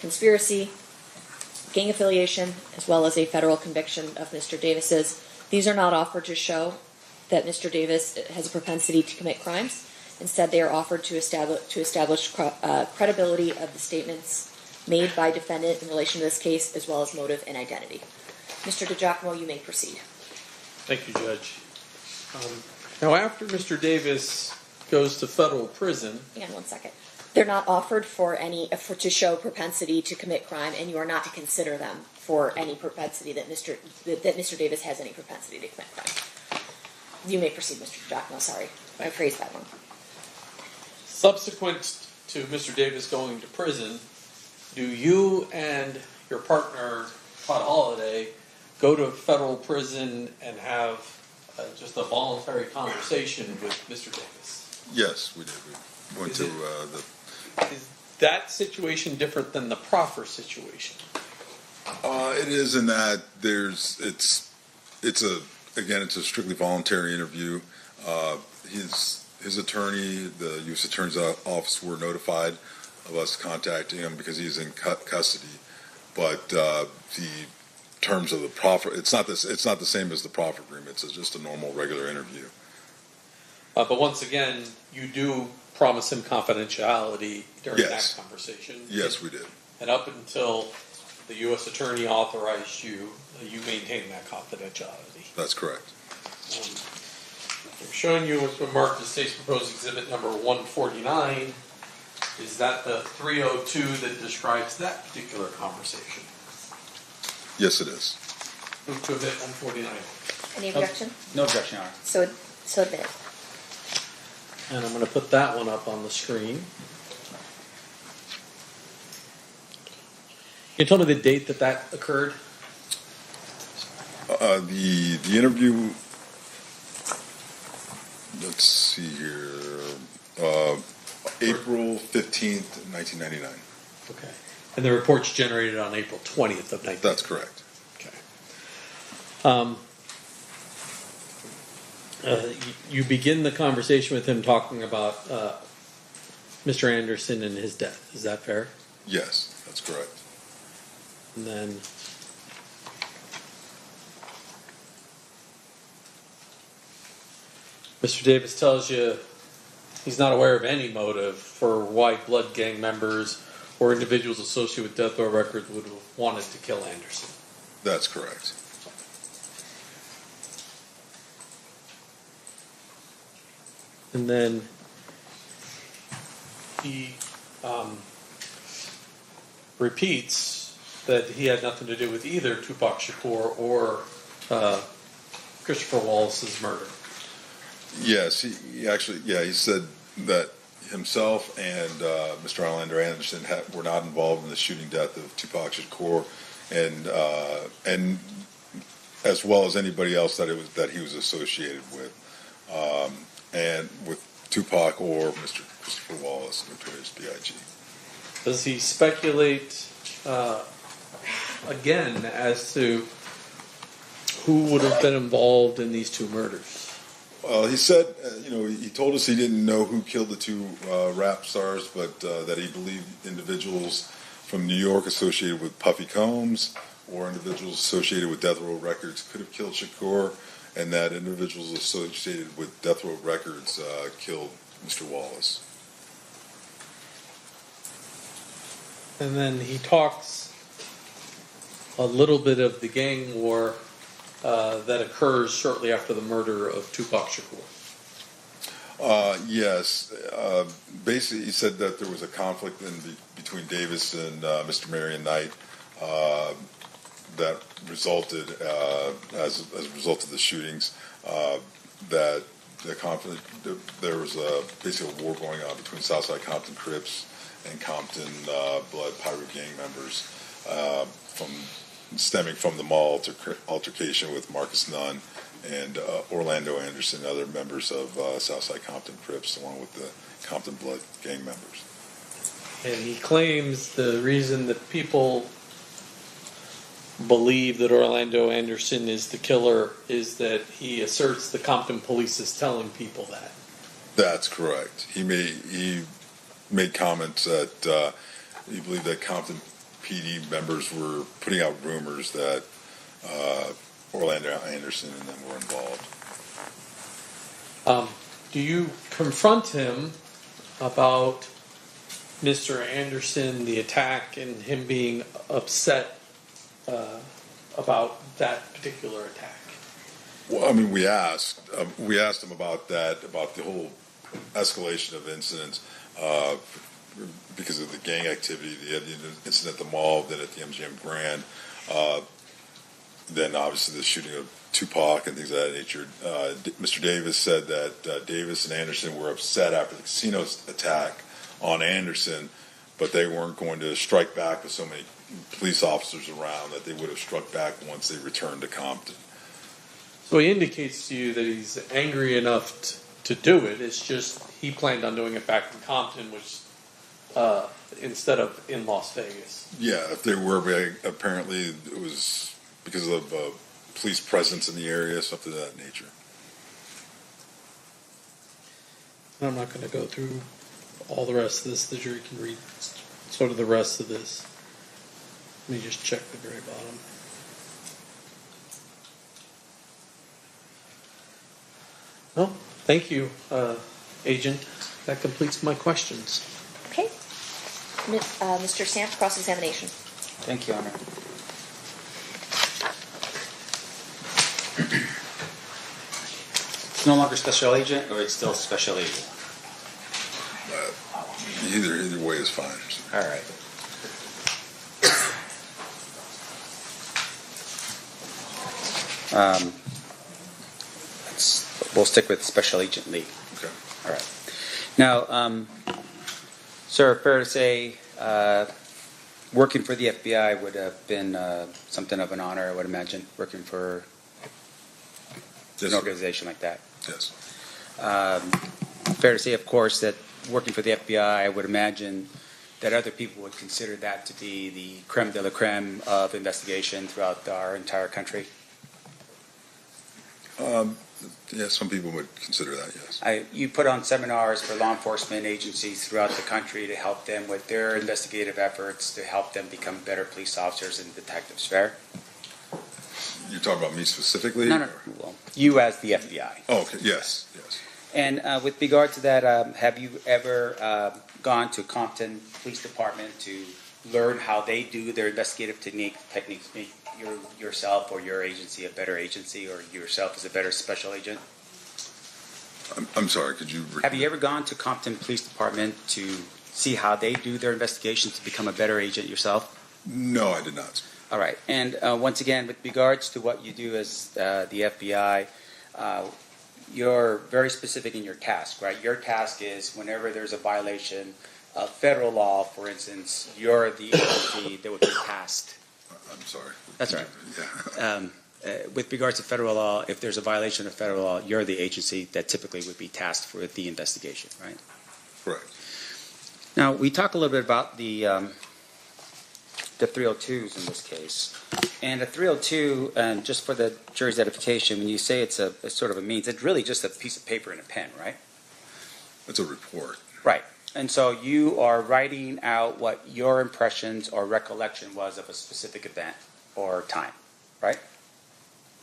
conspiracy, gang affiliation, as well as a federal conviction of Mr. Davis's. These are not offered to show that Mr. Davis has a propensity to commit crimes. Instead, they are offered to establish credibility of the statements made by defendant in relation to this case, as well as motive and identity. Mr. DiGiacomo, you may proceed. Thank you, Judge. Now, after Mr. Davis goes to federal prison, Hang on one second. They're not offered to show propensity to commit crime, and you are not to consider them for any propensity that Mr. Davis has any propensity to commit crime. You may proceed, Mr. DiGiacomo. Sorry, I phrased that wrong. subsequent to Mr. Davis going to prison, do you and your partner, Todd Holliday, go to federal prison and have just a voluntary conversation with Mr. Davis? Yes, we did. We went to Is that situation different than the proffer situation? It is in that it's a strictly voluntary interview. His attorney, the U.S. Attorney's Office, were notified of us contacting him because he's in custody. But the terms of the proffer, it's not the same as the proffer agreement. It's just a normal, regular interview. But once again, you do promise him confidentiality during Yes. that conversation. Yes, we did. And up until the U.S. Attorney authorized you, you maintain that confidentiality. That's correct. I'm showing you what's been marked as State's Proposed Exhibit number 149. Is that the 302 that describes that particular conversation? Yes, it is. Move to Exhibit 149. Any objection? No objection, Your Honor. So admitted. And I'm going to put that one up on the screen. Can you tell me the date that occurred? The interview. Let's see here. April 15th, 1999. Okay. And the report's generated on April 20th of 19. That's correct. Okay. You begin the conversation with him talking about Mr. Anderson and his death. Is that fair? Yes, that's correct. And then Mr. Davis tells you he's not aware of any motive for why blood gang members or individuals associated with death row records would have wanted to kill Anderson. That's correct. And then he repeats that he had nothing to do with either Tupac Shakur or Christopher Wallace's murder. Yes, he said that himself and Mr. Orlando Anderson were not involved in the shooting death of Tupac Shakur, and as well as anybody else that he was associated with, and with Tupac or Mr. Christopher Wallace, Notorious B.I.G. Does he speculate again as to who would have been involved in these two murders? He said, he told us he didn't know who killed the two rap stars, but that he believed individuals from New York associated with Puffy Combs or individuals associated with Death Row Records could have killed Shakur, and that individuals associated with Death Row Records killed Mr. Wallace. And then he talks a little bit of the gang war that occurs shortly after the murder of Tupac Shakur. Yes. Basically, he said that there was a conflict between Davis and Mr. Marion Knight that resulted, as a result of the shootings, that the conflict, there was basically a war going on between Southside Compton Crips and Compton Blood Pirate gang members, stemming from the mall altercation with Marcus Nunn and Orlando Anderson and other members of Southside Compton Crips, along with the Compton Blood gang members. And he claims the reason that people believe that Orlando Anderson is the killer is that he asserts the Compton police is telling people that. That's correct. He made comments that he believed that Compton PD members were putting out rumors that Orlando Anderson and them were involved. Do you confront him about Mr. Anderson, the attack, and him being upset about that particular attack? Well, I mean, we asked him about that, about the whole escalation of incidents because of the gang activity, the incident at the mall, then at the MGM Grand, then obviously the shooting of Tupac and things of that nature. Mr. Davis said that Davis and Anderson were upset after the casino attack on Anderson, but they weren't going to strike back with so many police officers around that they would have struck back once they returned to Compton. So he indicates to you that he's angry enough to do it. It's just he planned on doing it back in Compton, which instead of in Las Vegas. Yeah, if they were, apparently it was because of police presence in the area, something of that nature. I'm not going to go through all the rest of this. The jury can read sort of the rest of this. Let me just check the very bottom. Well, thank you, Agent. That completes my questions. Okay. Mr. Samp, cross-examination. Thank you, Honor. It's no longer special agent, or it's still special agent? Either way is fine. All right. We'll stick with Special Agent Lee. Okay. All right. Now, sir, fair to say, working for the FBI would have been something of an honor, I would imagine, working for Yes, an organization like that. Yes. Fair to say, of course, that working for the FBI, I would imagine that other people would consider that to be the creme de la creme of investigation throughout our entire country. Yeah, some people would consider that, yes. You put on seminars for law enforcement agencies throughout the country to help them with their investigative efforts, to help them become better police officers and detectives, fair? You're talking about me specifically? No. Well, you as the FBI. Oh, okay, yes, yes. And with regard to that, have you ever gone to Compton Police Department to learn how they do their investigative techniques, make yourself or your agency a better agency, or yourself as a better special agent? I'm sorry, could you repeat? Have you ever gone to Compton Police Department to see how they do their investigations to become a better agent yourself? No, I did not. All right. And once again, with regards to what you do as the FBI, you're very specific in your task, right? Your task is whenever there's a violation of federal law, for instance, you're the agency that would be tasked. I'm sorry. That's right. Yeah. With regards to federal law, if there's a violation of federal law, you're the agency that typically would be tasked for the investigation, right? Correct. Now, we talk a little bit about the 302s in this case. And a 302, just for the jury's edification, when you say it's a sort of a means, it's really just a piece of paper and a pen, right? It's a report. Right. And so you are writing out what your impressions or recollection was of a specific event or time, right?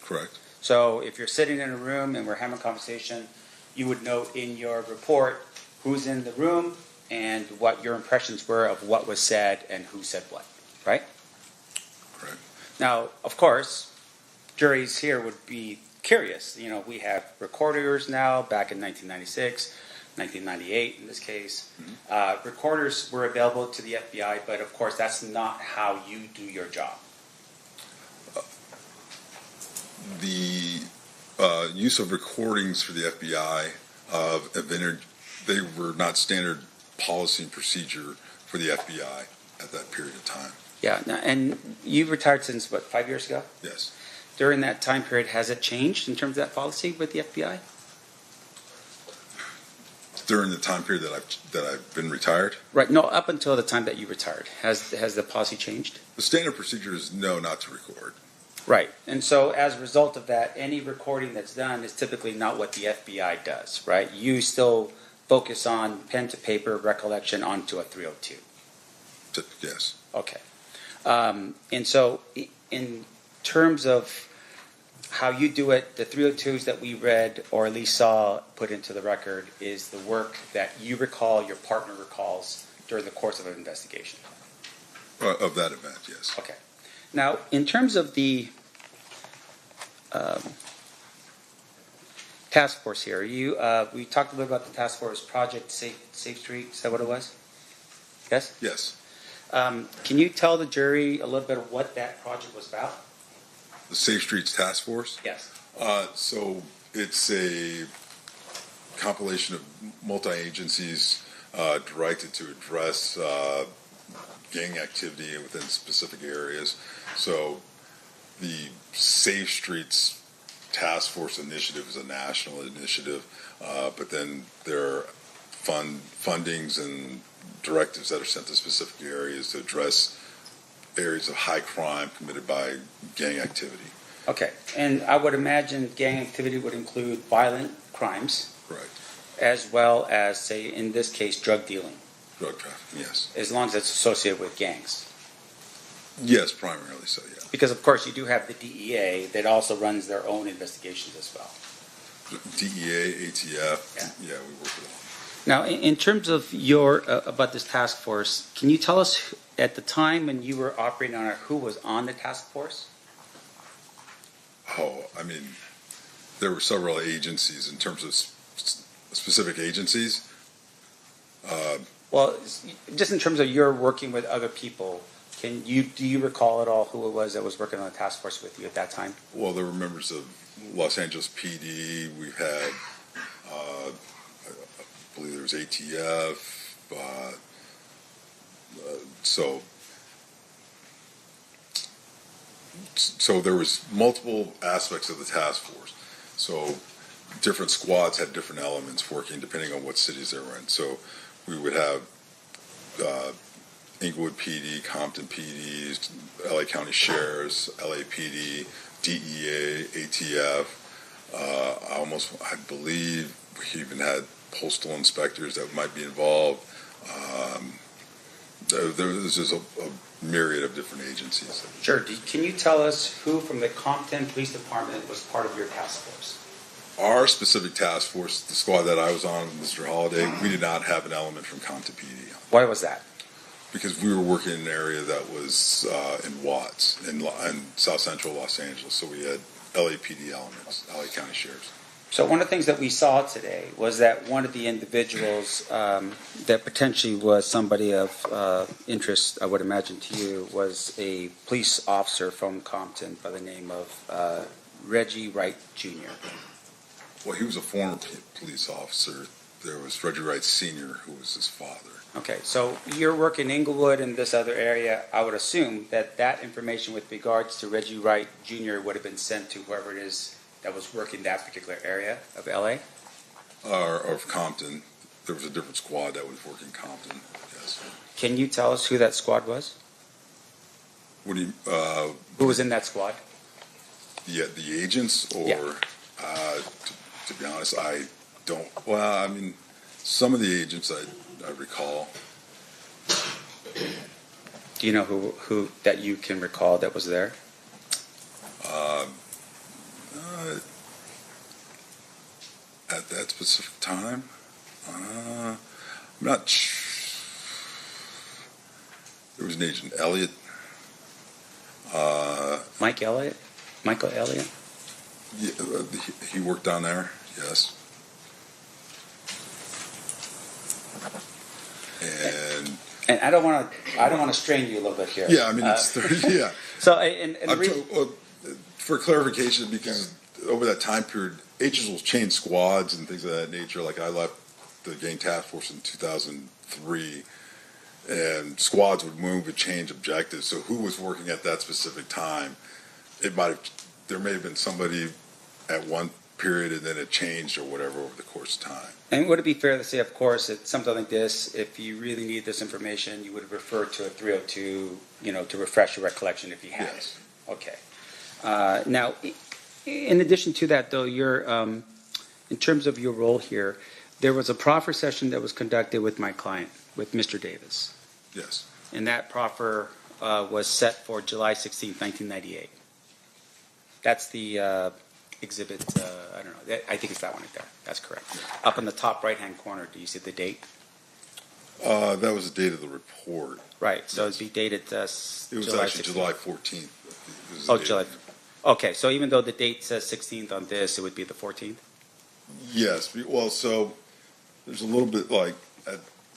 Correct. So if you're sitting in a room and we're having a conversation, you would note in your report who's in the room and what your impressions were of what was said and who said what, right? Correct. Now, of course, juries here would be curious. You know, we have recorders now, back in 1996, 1998 in this case. Mm-hmm. Recorders were available to the FBI, but of course that's not how you do your job. The use of recordings for the FBI they were not standard policy and procedure for the FBI at that period of time. Yeah, and you retired since, what, 5 years ago? Yes. During that time period, has it changed in terms of that policy with the FBI? During the time period that I've been retired? Right, no, up until the time that you retired. Has the policy changed? The standard procedure is no, not to record. Right, and so as a result of that, any recording that's done is typically not what the FBI does, right? You still focus on pen to paper recollection onto a 302. Yes. Okay. And so in terms of how you do it, the 302s that we read or at least saw put into the record is the work that you recall, your partner recalls during the course of an investigation. Of that event, yes. Okay. Now, in terms of the task force here. We talked a little about the task force project, Safe Street. Is that what it was? Yes. Yes. Can you tell the jury a little bit of what that project was about? The Safe Streets Task Force. Yes. So it's a compilation of multi-agencies directed to address gang activity within specific areas. So the Safe Streets Task Force initiative is a national initiative, but then there are fundings and directives that are sent to specific areas to address areas of high crime committed by gang activity. Okay. And I would imagine gang activity would include violent crimes, Correct. as well as, say, in this case, drug dealing, Drug trafficking, yes. as long as it's associated with gangs. Yes, primarily so, yeah. Because, of course, you do have the DEA that also runs their own investigations as well. DEA, ATF, Yeah. we work with all. Now, in terms of your, about this task force, can you tell us at the time when you were operating on it, who was on the task force? Oh, I mean, there were several agencies in terms of specific agencies. Well, just in terms of your working with other people, do you recall at all who it was that was working on the task force with you at that time? Well, there were members of Los Angeles PD. We've had, I believe there was ATF. So there was multiple aspects of the task force. So different squads had different elements working depending on what cities they were in. So we would have Inglewood PD, Compton PD, LA County Sheriffs, LAPD, DEA, ATF. I believe we even had postal inspectors that might be involved. There was just a myriad of different agencies. Sure. Can you tell us who from the Compton Police Department was part of your task force? Our specific task force, the squad that I was on, Mr. Holliday, we did not have an element from Compton PD. Why was that? Because we were working in an area that was in Watts, in South Central Los Angeles, so we had LAPD elements, LA County Sheriffs. So one of the things that we saw today was that one of the individuals that potentially was somebody of interest, I would imagine to you, was a police officer from Compton by the name of Reggie Wright Jr. Well, he was a former police officer. There was Reggie Wright Sr., who was his father. Okay, so your work in Inglewood and this other area, I would assume that information with regards to Reggie Wright Jr. would have been sent to whoever it is that was working that particular area of LA? Or of Compton. There was a different squad that was working Compton, yes. Can you tell us who that squad was? What do you, Who was in that squad? the agents, or, Yeah. to be honest, I don't, well, I mean, some of the agents I recall. Do you know who that you can recall that was there? At that specific time, I'm not there was an agent, Elliott. Michael Elliott? Yeah, he worked down there, yes. And I don't want to strain you a little bit here. Yeah, I mean, it's yeah. So and the reason, For clarification, because over that time period, agents will change squads and things of that nature. Like I left the gang task force in 2003, and squads would move and change objectives. So who was working at that specific time? There may have been somebody at one period and then it changed or whatever over the course of time. and would it be fair to say, of course, that something like this, if you really need this information, you would refer to a 302, to refresh your recollection if you had Yes. it. Okay. Now, in addition to that, though, in terms of your role here, there was a proffer session that was conducted with my client, with Mr. Davis. Yes. And that proffer was set for July 16, 1998. That's the exhibit, I don't know, I think it's that one right there. That's correct. Up in the top right-hand corner, do you see the date? That was the date of the report. Right, so it'd be dated It was July actually 16th. July 14th. Oh, July. Okay, so even though the date says 16th on this, it would be the 14th? Yes, well, so there's a little bit like,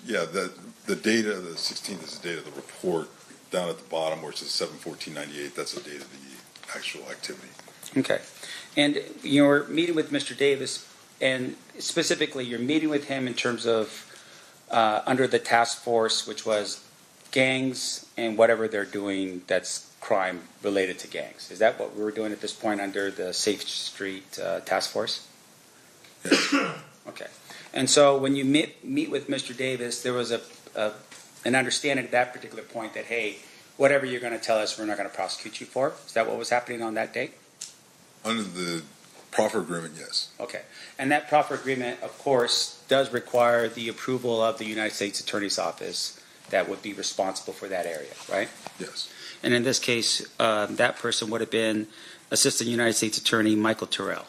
the date of the 16th is the date of the report. Down at the bottom where it says 7/14/98, that's the date of the actual activity. Okay. And you're meeting with Mr. Davis, and specifically, you're meeting with him in terms of under the task force, which was gangs and whatever they're doing that's crime related to gangs. Is that what we were doing at this point under the Safe Street task force? Okay. And so when you meet with Mr. Davis, there was an understanding at that particular point that, hey, whatever you're going to tell us, we're not going to prosecute you for. Is that what was happening on that date? Under the proffer agreement, yes. Okay. And that proffer agreement, of course, does require the approval of the United States Attorney's Office that would be responsible for that area, right? Yes. And in this case, that person would have been Assistant United States Attorney Michael Terrell.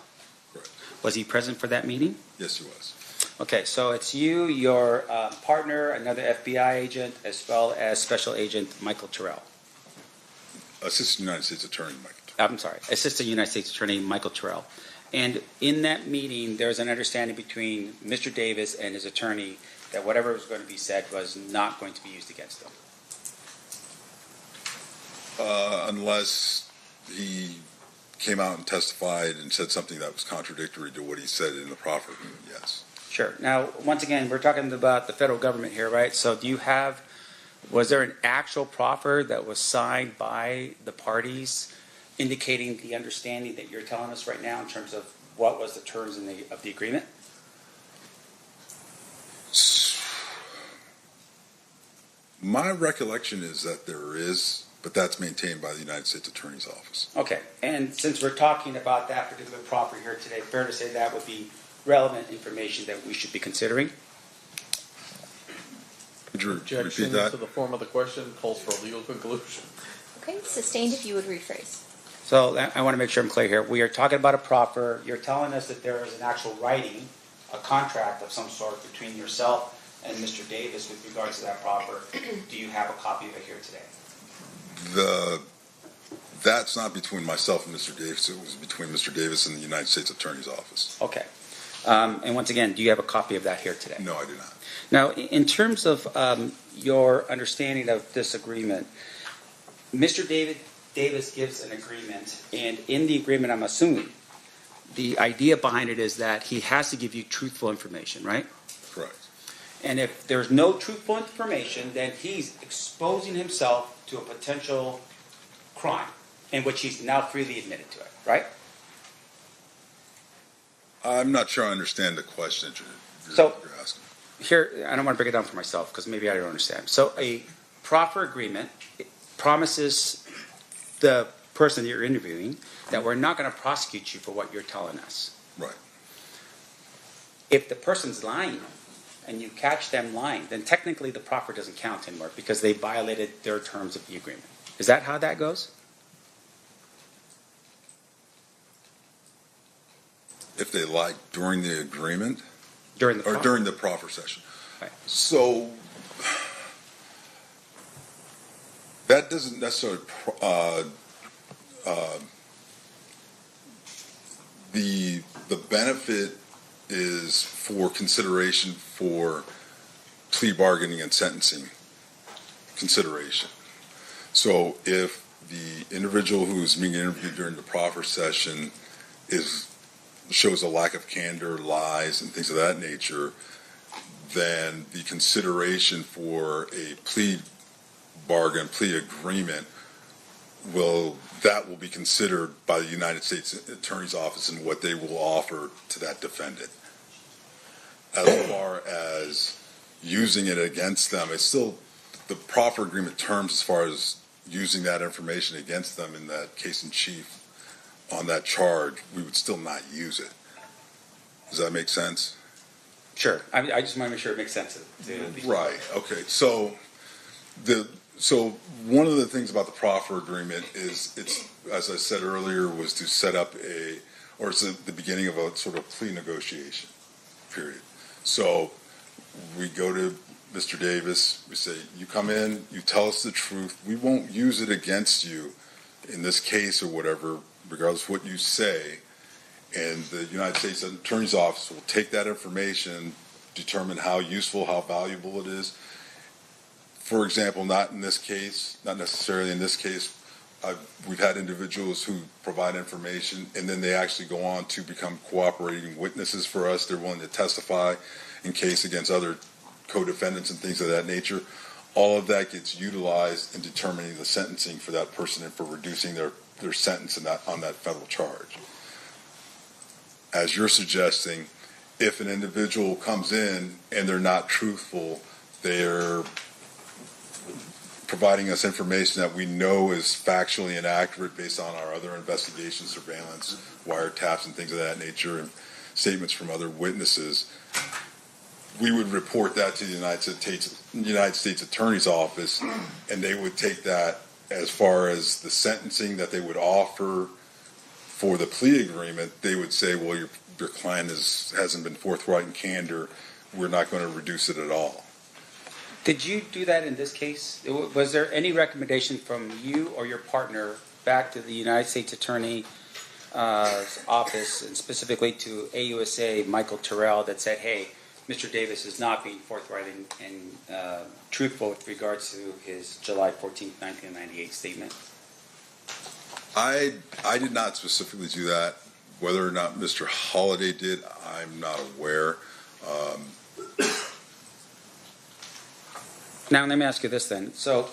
Correct. Was he present for that meeting? Yes, he was. Okay, so it's you, your partner, another FBI agent, as well as Special Agent Michael Terrell. Assistant United States Attorney Michael. I'm sorry, Assistant United States Attorney Michael Terrell. And in that meeting, there was an understanding between Mr. Davis and his attorney that whatever was going to be said was not going to be used against them. Unless he came out and testified and said something that was contradictory to what he said in the proffer agreement, yes. Sure. Now, once again, we're talking about the federal government here, right? So was there an actual proffer that was signed by the parties indicating the understanding that you're telling us right now in terms of what was the terms of the agreement? My recollection is that there is, but that's maintained by the United States Attorney's Office. Okay. And since we're talking about that particular proffer here today, fair to say that would be relevant information that we should be considering? Would you Objection repeat that? to the form of the question calls for a legal conclusion. Okay, sustained if you would rephrase. So I want to make sure I'm clear here. We are talking about a proffer. You're telling us that there is an actual writing, a contract of some sort between yourself and Mr. Davis with regards to that proffer. Do you have a copy of it here today? That's not between myself and Mr. Davis. It was between Mr. Davis and the United States Attorney's Office. Okay. And once again, do you have a copy of that here today? No, I do not. Now, in terms of your understanding of this agreement, Mr. Davis gives an agreement, and in the agreement, I'm assuming, the idea behind it is that he has to give you truthful information, right? Correct. And if there's no truthful information, then he's exposing himself to a potential crime in which he's now freely admitted to it, right? I'm not sure I understand the question that So- you're asking. Here, I don't want to break it down for myself because maybe I don't understand. So a proffer agreement promises the person that you're interviewing that we're not going to prosecute you for what you're telling us. Right. If the person's lying and you catch them lying, then technically the proffer doesn't count anymore because they violated their terms of the agreement. Is that how that goes? If they lied during the agreement During the or proffer? during the proffer session. Right. So that doesn't necessarily the benefit is for consideration for plea bargaining and sentencing consideration. So if the individual who's being interviewed during the proffer session shows a lack of candor, lies, and things of that nature, then the consideration for a plea bargain, plea agreement, will be considered by the United States Attorney's Office and what they will offer to that defendant. As far as using it against them, it's still the proffer agreement terms as far as using that information against them in that case in chief on that charge, we would still not use it. Does that make sense? Sure. I just want to make sure it makes sense. Right. Okay. So one of the things about the proffer agreement is it's, as I said earlier, was to set up it's the beginning of a sort of plea negotiation period. So we go to Mr. Davis, we say, you come in, you tell us the truth. We won't use it against you in this case or whatever, regardless of what you say, and the United States Attorney's Office will take that information, determine how useful, how valuable it is. For example, not necessarily in this case, we've had individuals who provide information and then they actually go on to become cooperating witnesses for us. They're willing to testify in case against other co-defendants and things of that nature. All of that gets utilized in determining the sentencing for that person and for reducing their sentence on that federal charge. As you're suggesting, if an individual comes in and they're not truthful, they're providing us information that we know is factually inaccurate based on our other investigations, surveillance, wiretaps, and things of that nature, and statements from other witnesses, we would report that to the United States Attorney's Office, and they would take that as far as the sentencing that they would offer for the plea agreement. They would say, well, your client hasn't been forthright in candor. We're not going to reduce it at all. Did you do that in this case? Was there any recommendation from you or your partner back to the United States Attorney's office, and specifically to AUSA Michael Terrell, that said, hey, Mr. Davis is not being forthright and truthful with regards to his July 14, 1998 statement? I did not specifically do that. Whether or not Mr. Holliday did, I'm not aware. Now, let me ask you this then. So,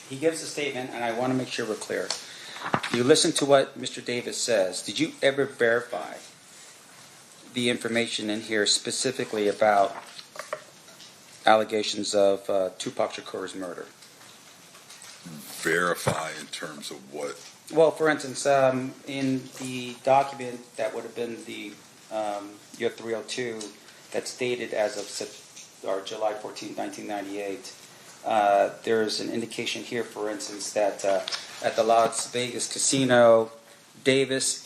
he gives a statement, and I want to make sure we're clear. You listen to what Mr. Davis says. Did you ever verify the information in here specifically about allegations of Tupac Shakur's murder? Verify in terms of what? Well, for instance, in the document that would have been the year 302 that's dated as of July 14, 1998, there's an indication here, for instance, that at the Las Vegas casino, Davis's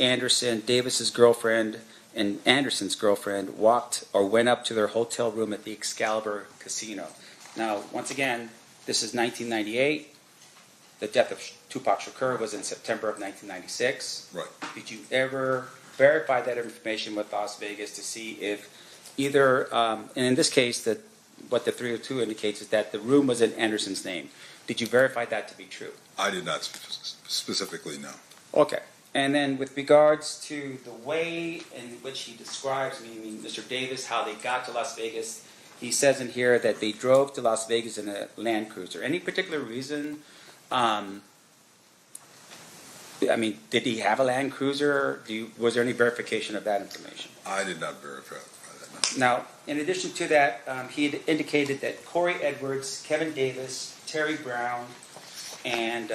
girlfriend, and Anderson's girlfriend went up to their hotel room at the Excalibur Casino. Now, once again, this is 1998. The death of Tupac Shakur was in September of 1996. Right. Did you ever verify that information with Las Vegas to see if either, and in this case, what the 302 indicates is that the room was in Anderson's name. Did you verify that to be true? I did not specifically, no. Okay. And then with regards to the way in which he describes, meaning Mr. Davis, how they got to Las Vegas, he says in here that they drove to Las Vegas in a Land Cruiser. Any particular reason? Did he have a Land Cruiser? Was there any verification of that information? I did not verify that. No. Now, in addition to that, he had indicated that Corey Edwards, Kevin Davis, Terry Brown, and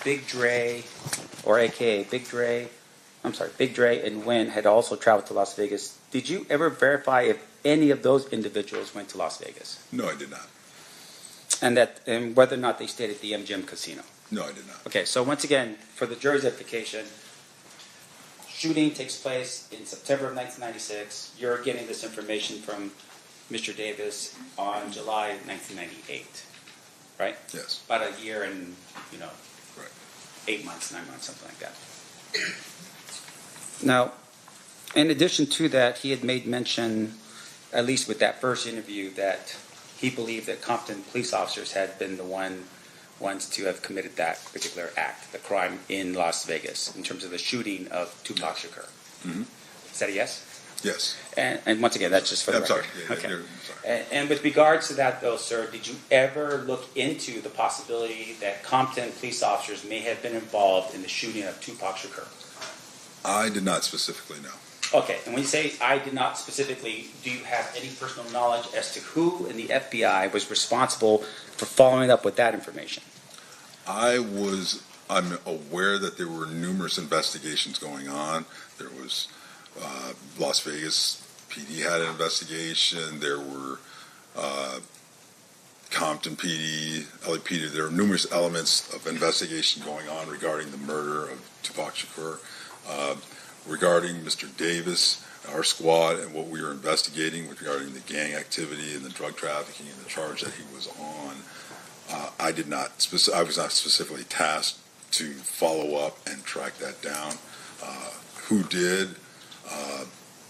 Big Dre, or AKA Big Dre and Wynn had also traveled to Las Vegas. Did you ever verify if any of those individuals went to Las Vegas? No, I did not. And whether or not they stayed at the MGM Casino? No, I did not. Okay, so once again, for the jury's edification, shooting takes place in September of 1996. You're getting this information from Mr. Davis on July 1998, right? Yes. About a year and, Right. 8 months, 9 months, something like that. Now, in addition to that, he had made mention, at least with that first interview, that he believed that Compton police officers had been the ones to have committed that particular act, the crime in Las Vegas, in terms of the shooting of Tupac Shakur. Mm-hmm. Is that a yes? Yes. And once again, that's just for the I'm record. sorry. Okay. I'm sorry. And with regards to that, though, sir, did you ever look into the possibility that Compton police officers may have been involved in the shooting of Tupac Shakur? I did not specifically know. Okay, and when you say I did not specifically, do you have any personal knowledge as to who in the FBI was responsible for following up with that information? I'm aware that there were numerous investigations going on. There was Las Vegas PD had an investigation. There were Compton PD, LAPD. There were numerous elements of investigation going on regarding the murder of Tupac Shakur. Regarding Mr. Davis, our squad, and what we were investigating regarding the gang activity and the drug trafficking and the charge that he was on, I was not specifically tasked to follow up and track that down. Who did?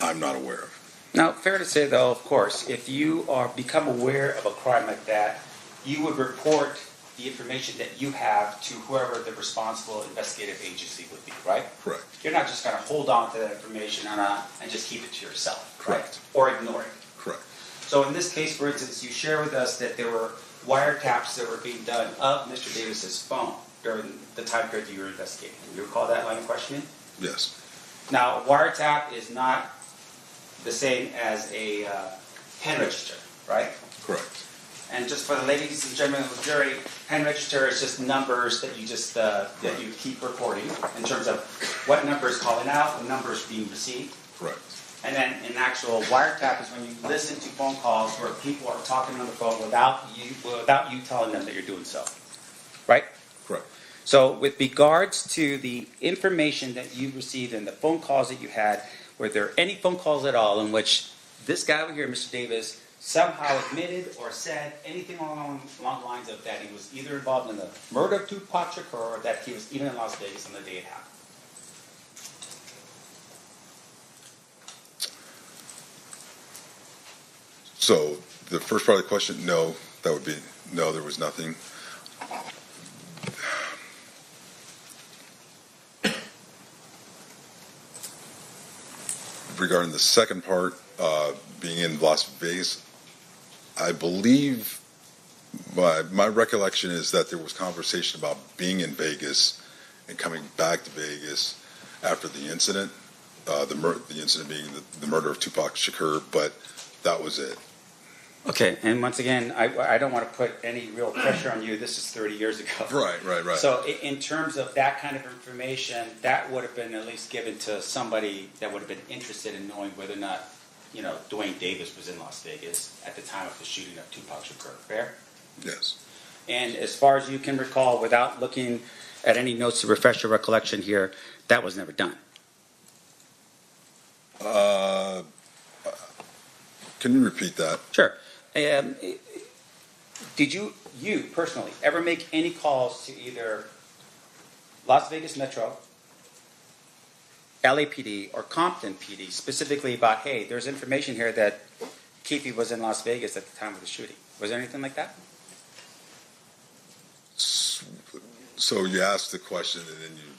I'm not aware of. Now, fair to say, though, of course, if you are become aware of a crime like that, you would report the information that you have to whoever the responsible investigative agency would be, right? Correct. You're not just going to hold on to that information and just keep it to yourself, Correct. right? Or ignore it. Correct. So in this case, for instance, you share with us that there were wiretaps that were being done of Mr. Davis's phone during the time period that you were investigating. Do you recall that line of questioning? Yes. Now, a wiretap is not the same as a pen register, right? Correct. And just for the ladies and gentlemen of the jury, pen register is just numbers that you just that you keep recording in terms of what number is calling out, what number is being received. Correct. And then an actual wiretap is when you listen to phone calls where people are talking on the phone without you telling them that you're doing so, right? Correct. So with regards to the information that you received and the phone calls that you had, were there any phone calls at all in which this guy over here, Mr. Davis, somehow admitted or said anything along the lines of that he was either involved in the murder of Tupac Shakur or that he was even in Las Vegas on the day it happened? So the first part of the question, no, that would be no. There was nothing. Regarding the second part, being in Las Vegas, I believe my recollection is that there was conversation about being in Vegas and coming back to Vegas after the incident, the incident being the murder of Tupac Shakur, but that was it. Okay, and once again, I don't want to put any real pressure on you. This is 30 years ago. Right. So in terms of that kind of information, that would have been at least given to somebody that would have been interested in knowing whether or not, Duane Davis was in Las Vegas at the time of the shooting of Tupac Shakur. Fair? Yes. And as far as you can recall, without looking at any notes to refresh your recollection here, that was never done. Can you repeat that? Sure. Did you personally ever make any calls to either Las Vegas Metro, LAPD, or Compton PD specifically about, hey, there's information here that Keffe was in Las Vegas at the time of the shooting? Was there anything like that? So you asked the question and then you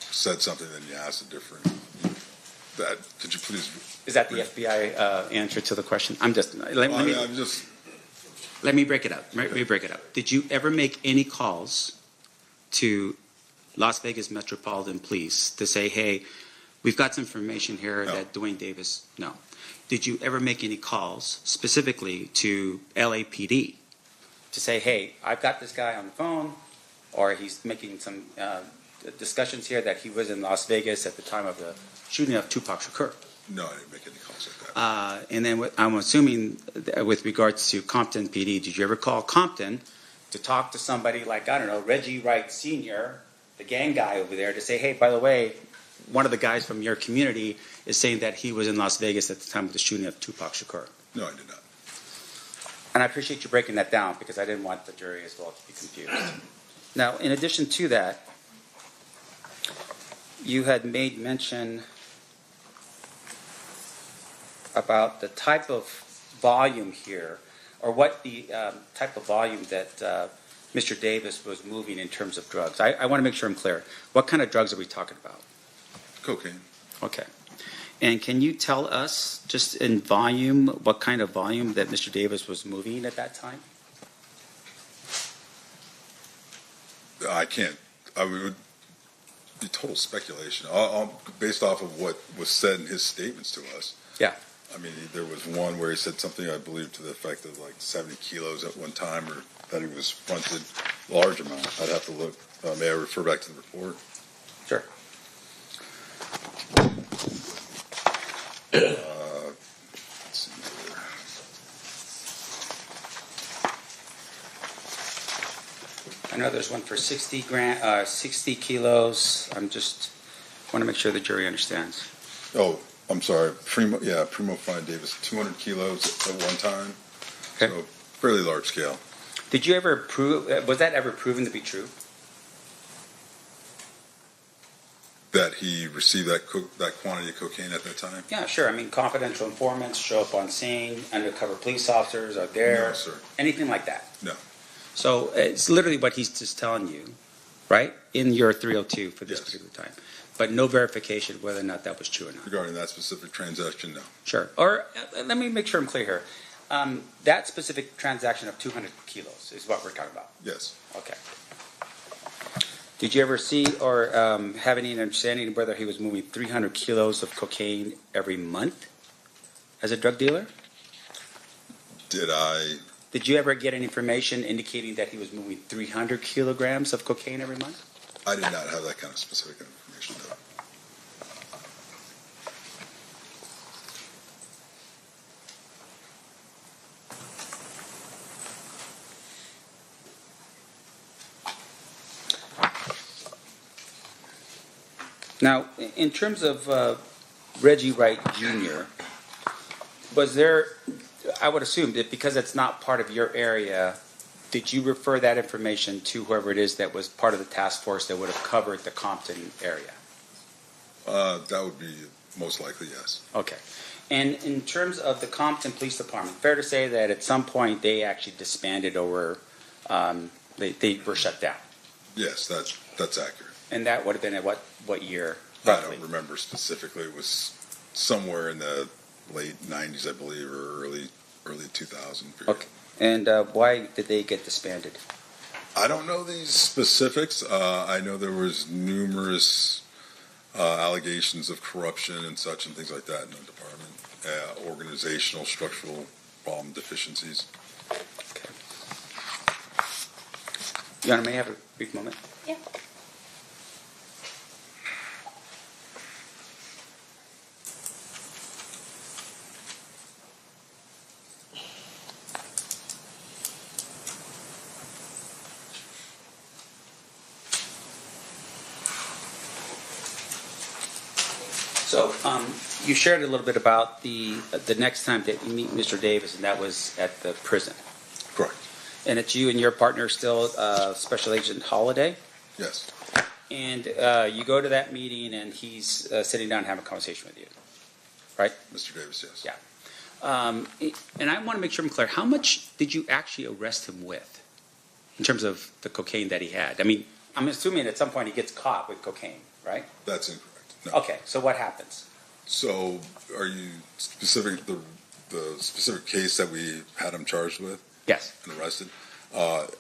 said something, then you asked a different. Could you please? Is that the FBI answer to the question? Let me break it up. Let me break it up. Did you ever make any calls to Las Vegas Metropolitan Police to say, hey, we've got some information here that Duane Davis? No. Did you ever make any calls specifically to LAPD to say, hey, I've got this guy on the phone, or he's making some discussions here that he was in Las Vegas at the time of the shooting of Tupac Shakur? No, I didn't make any calls like that. And then I'm assuming with regards to Compton PD, did you ever call Compton to talk to somebody like, I don't know, Reggie Wright Sr., the gang guy over there, to say, hey, by the way, one of the guys from your community is saying that he was in Las Vegas at the time of the shooting of Tupac Shakur? No, I did not. And I appreciate you breaking that down because I didn't want the jury as well to be confused. Now, in addition to that, you had made mention about the type of volume here, or what the type of volume that Mr. Davis was moving in terms of drugs. I want to make sure I'm clear. What kind of drugs are we talking about? Cocaine. Okay. And can you tell us, just in volume, what kind of volume that Mr. Davis was moving at that time? I can't. I would be total speculation. Based off of what was said in his statements to us. Yeah. I mean, there was one where he said something, I believe, to the effect of like 70 kilos at one time, or that he was fronted large amount. I'd have to look. May I refer back to the report? Sure. Let's see here. I know there's one for 60 kilos. I'm just want to make sure the jury understands. Oh, I'm sorry. Primo Fine Davis, 200 kilos at one time. Okay. So fairly large scale. Did you ever prove? Was that ever proven to be true? that he received that quantity of cocaine at that time? Yeah, sure. I mean, confidential informants show up on scene, undercover police officers are there. No, sir. Anything like that. No. So it's literally what he's just telling you, right? In your 302 for this Yes. particular time. But no verification whether or not that was true or not. Regarding that specific transaction, no. Sure. Or let me make sure I'm clear here. That specific transaction of 200 kilos is what we're talking about. Yes. Okay. Did you ever see or have any understanding of whether he was moving 300 kilos of cocaine every month as a drug dealer? Did you ever get any information indicating that he was moving 300 kilograms of cocaine every month? I did not have that kind of specific information, though. Now, in terms of Reggie Wright Jr., was there, I would assume that because it's not part of your area, did you refer that information to whoever it is that was part of the task force that would have covered the Compton area? That would be most likely, yes. Okay. And in terms of the Compton Police Department, fair to say that at some point they actually disbanded or were, they were shut down? Yes, that's accurate. And that would have been at what year, I roughly? don't remember specifically. It was somewhere in the late 90s, I believe, or early 2000 period. Okay. And why did they get disbanded? I don't know these specifics. I know there was numerous allegations of corruption and such and things like that in the department. Organizational, structural problem deficiencies. Okay. Your Honor, may I have a brief moment? Yeah. So you shared a little bit about the next time that you meet Mr. Davis, and that was at the prison. Correct. And it's you and your partner still, Special Agent Holiday? Yes. And you go to that meeting, and he's sitting down and having a conversation with you, right? Mr. Davis, yes. Yeah. And I want to make sure I'm clear. How much did you actually arrest him with in terms of the cocaine that he had? I mean, I'm assuming at some point he gets caught with cocaine, right? That's incorrect. No. Okay, so what happens? So, are you specific the specific case that we had him charged with Yes. and arrested?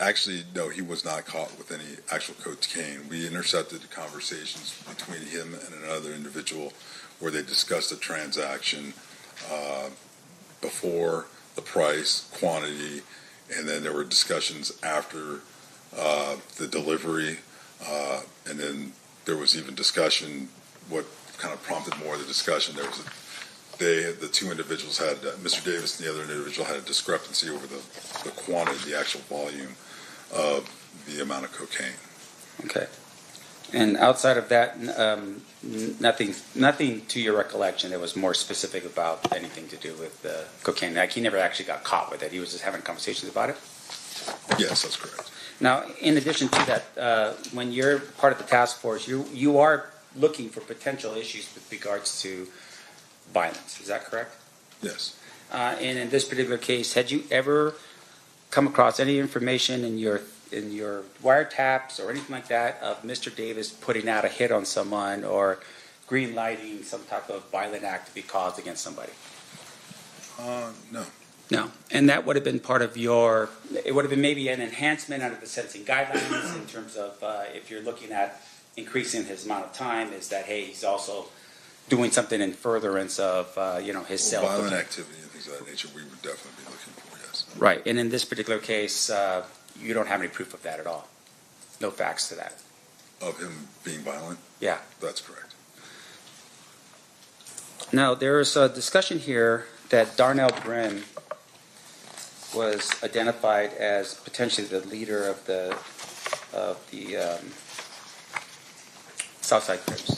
Actually, no, he was not caught with any actual cocaine. We intercepted conversations between him and another individual where they discussed a transaction before, the price, quantity, and then there were discussions after the delivery, and then there was even discussion. What kind of prompted more of the discussion? There was the two individuals had Mr. Davis and the other individual had a discrepancy over the quantity, the actual volume of the amount of cocaine. Okay. And outside of that, nothing to your recollection that was more specific about anything to do with the cocaine. Like he never actually got caught with it. He was just having conversations about it. Yes, that's correct. Now, in addition to that, when you're part of the task force, you are looking for potential issues with regards to violence. Is that correct? Yes. And in this particular case, had you ever come across any information in your wiretaps or anything like that of Mr. Davis putting out a hit on someone or green lighting some type of violent act to be caused against somebody? No. No. And that would have been part of it would have been maybe an enhancement under the sentencing guidelines in terms of if you're looking at increasing his amount of time, is that, hey, he's also doing something in furtherance of, his self. Violent activity and things of that nature we would definitely be looking for, yes. Right. And in this particular case, you don't have any proof of that at all. No facts to that. Of him being violent? Yeah. That's correct. Now, there's a discussion here that Darnell Brin was identified as potentially the leader of the Southside Crips.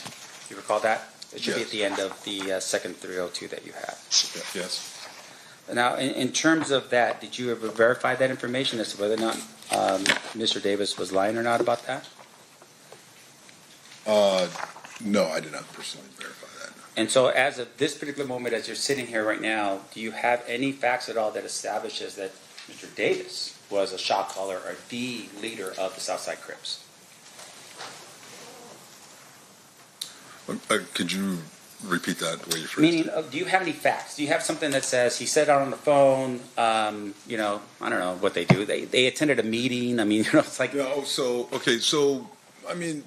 You recall that? It should be Yes. at the end of the second 302 that you have. Yes. Now, in terms of that, did you ever verify that information as to whether or not Mr. Davis was lying or not about that? No, I did not personally verify that. No. And so as of this particular moment, as you're sitting here right now, do you have any facts at all that establishes that Mr. Davis was a shot caller or the leader of the Southside Crips? Could you repeat that the way you phrased Meaning, it? do you have any facts? Do you have something that says he said out on the phone, you know, I don't know what they do. They attended a meeting. I mean, you know, it's like. No, I mean,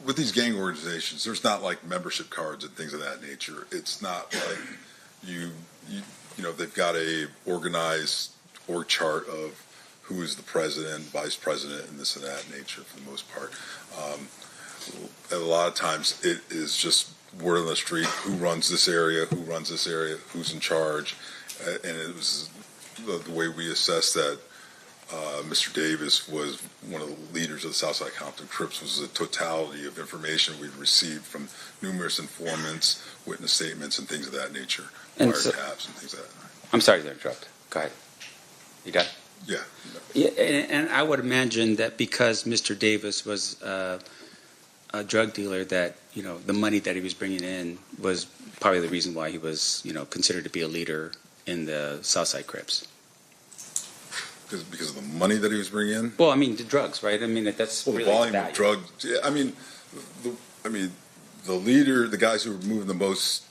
with these gang organizations, there's not like membership cards and things of that nature. It's not like you know, they've got a organized org chart of who is the president, vice president, and this and that nature for the most part. A lot of times it is just word on the street, who runs this area, who's in charge. And it was the way we assessed that Mr. Davis was one of the leaders of the Southside Compton Crips was the totality of information we'd received from numerous informants, witness statements, and things of that nature, And wiretaps and things like that. I'm sorry to interrupt. Go ahead. You done? Yeah. Yeah, and I would imagine that because Mr. Davis was a drug dealer, that you know the money that he was bringing in was probably the reason why he was considered to be a leader in the Southside Crips. Because of the money that he was bringing in. Well, I mean the drugs, right? I mean that's Well, really the volume value. of drugs. Yeah, I mean, the leader, the guys who are moving the most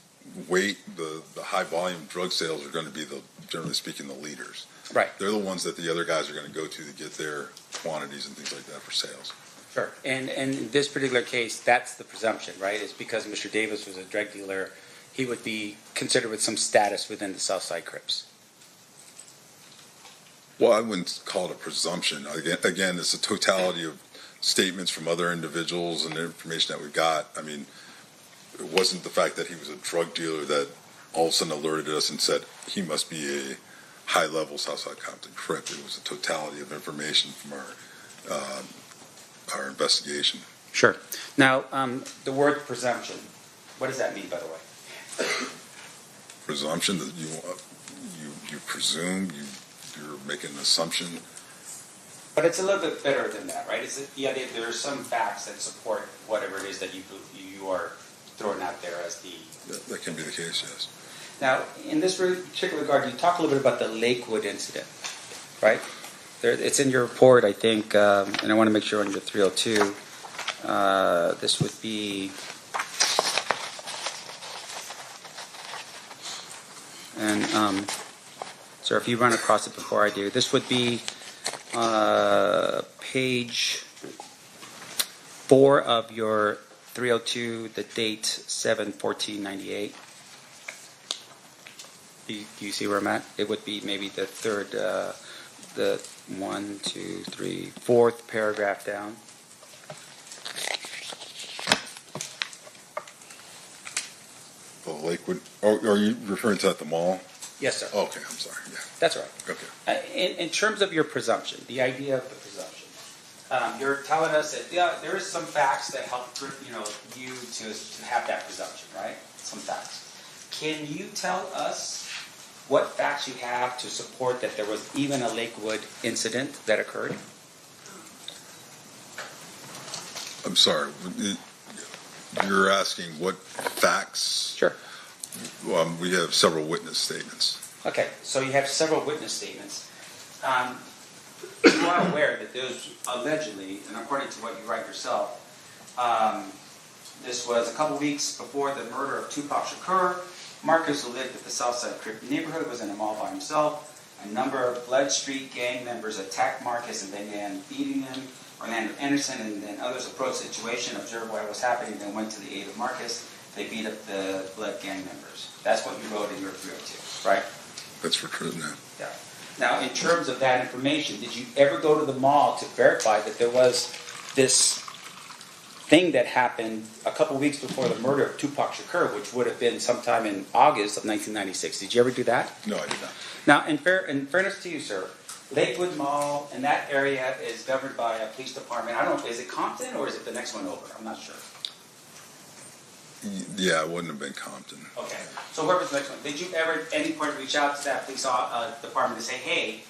weight, the high volume drug sales are going to be generally speaking, the leaders. Right. They're the ones that the other guys are going to go to get their quantities and things like that for sales. Sure. And in this particular case, that's the presumption, right? Is because Mr. Davis was a drug dealer, he would be considered with some status within the Southside Crips. Well, I wouldn't call it a presumption. Again, it's a totality of statements from other individuals and the information that we got. I mean, it wasn't the fact that he was a drug dealer that all of a sudden alerted us and said he must be a high-level Southside Compton Crip. It was a totality of information from our investigation. Sure. Now, the word presumption, what does that mean, by the way? Presumption that you presume, you're making an assumption. But it's a little bit better than that, right? There are some facts that support whatever it is that you are throwing out there as the... That can be the case, yes. Now, in this particular regard, you talk a little bit about the Lakewood incident, right? It's in your report, I think, and I want to make sure on your 302, this would be... And, sir, if you run across it before I do, this would be page 4 of your 302, the date 7/14/98. Do you see where I'm at? It would be maybe the third, the 1, 2, 3, 4th paragraph down. The Lakewood, are you referring to at the mall? Yes, sir. Okay, I'm sorry, yeah. That's right. Okay. In terms of your presumption, the idea of the presumption, you're telling us that there is some facts that help you to have that presumption, right? Some facts. Can you tell us what facts you have to support that there was even a Lakewood incident that occurred? I'm sorry. You're asking what facts? Sure. We have several witness statements. Okay, so you have several witness statements. You are aware that there's allegedly, and according to what you write yourself, this was a couple weeks before the murder of Tupac Shakur. Marcus, who lived at the Southside Crip neighborhood, was in a mall by himself. A number of Blood Street gang members attacked Marcus and began beating him. Orlando Anderson and then others approached the situation, observed what was happening, then went to the aid of Marcus. They beat up the Blood gang members. That's what you wrote in your 302, right? That's for true now. Yeah. Now, in terms of that information, did you ever go to the mall to verify that there was this thing that happened a couple weeks before the murder of Tupac Shakur, which would have been sometime in August of 1996? Did you ever do that? No, I did not. Now, in fairness to you, sir, Lakewood Mall and that area is governed by a police department. I don't know, is it Compton or is it the next one over? I'm not sure. Yeah, it wouldn't have been Compton. Okay. So whoever's the next one, did you ever at any point reach out to that police department to say, hey,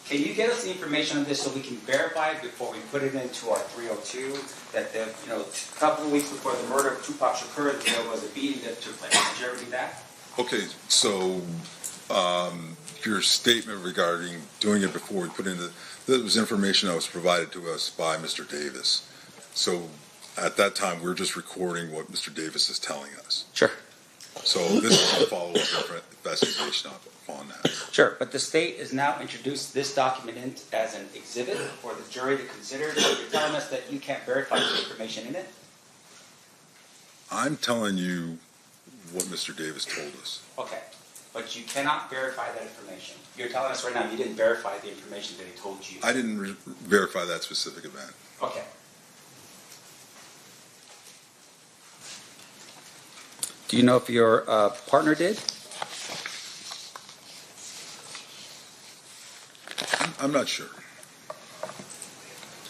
Can you get us the information on this so we can verify it before we put it into our 302 that the, a couple of weeks before the murder of Tupac Shakur, there was a beating that took place? Did you ever do that? Okay, so your statement regarding doing it before we put in that was information that was provided to us by Mr. Davis. So at that time, we're just recording what Mr. Davis is telling us. Sure. So this is a follow-up investigation upon that. Sure, but the state has now introduced this document in as an exhibit for the jury to consider. So you're telling us that you can't verify the information in it? I'm telling you what Mr. Davis told us. Okay, but you cannot verify that information. You're telling us right now you didn't verify the information that he told you. I didn't verify that specific event. Okay. Do you know if your partner did? I'm not sure.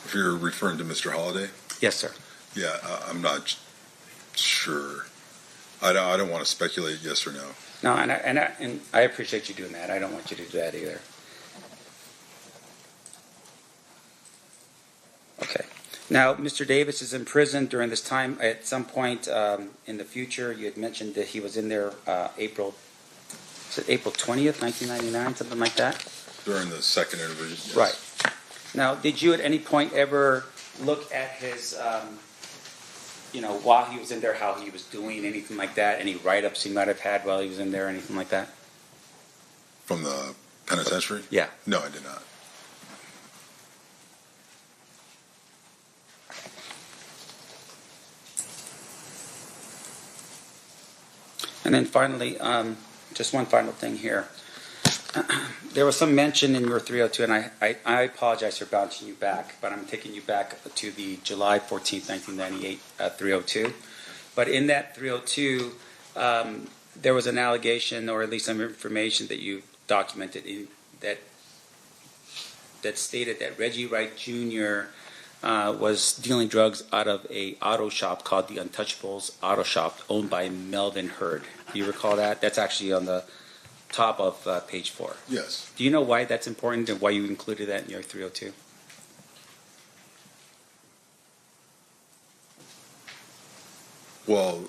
If you're referring to Mr. Holliday? Yes, sir. Yeah, I'm not sure. I don't want to speculate yes or no. No, and I appreciate you doing that. I don't want you to do that either. Okay. Now, Mr. Davis is in prison during this time. At some point in the future, you had mentioned that he was in there April 20th, 1999, something like that? During the second interview, yes. Right. Now, did you at any point ever look at his, while he was in there, how he was doing, anything like that? Any write-ups he might have had while he was in there, anything like that? From the penitentiary? Yeah. No, I did not. And then finally, just one final thing here. There was some mention in your 302, and I apologize for bouncing you back, but I'm taking you back to the July 14th, 1998 302. But in that 302, there was an allegation, or at least some information that you documented that stated that Reggie Wright Jr. Was dealing drugs out of a auto shop called the Untouchables Auto Shop, owned by Melvin Hurd. Do you recall that? That's actually on the top of page 4. Yes. Do you know why that's important and why you included that in your 302? Well,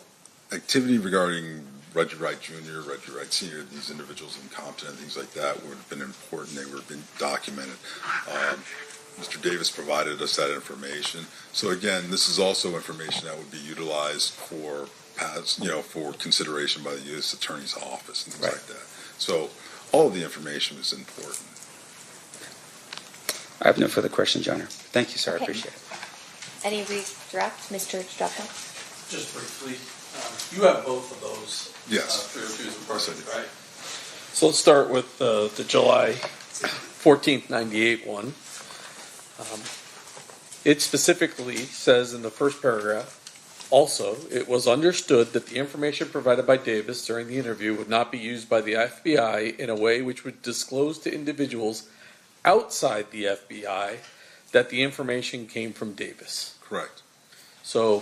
activity regarding Reggie Wright Jr., Reggie Wright Sr., these individuals incompetent, things like that would have been important. They would have been documented. Mr. Davis provided us that information. So again, this is also information that would be utilized for for consideration by the U.S. Attorney's Office and things Right. like that. So all of the information is important. I have no further questions, Your Honor. Thank you, sir. Okay. I appreciate it. Any redirect, Mr. Strappa? Just briefly, you have both of those. Yes. 302s in person, Yes, I do. right? So let's start with the July 14th, 98 one. It specifically says in the first paragraph, also, it was understood that the information provided by Davis during the interview would not be used by the FBI in a way which would disclose to individuals outside the FBI that the information came from Davis. Correct. So,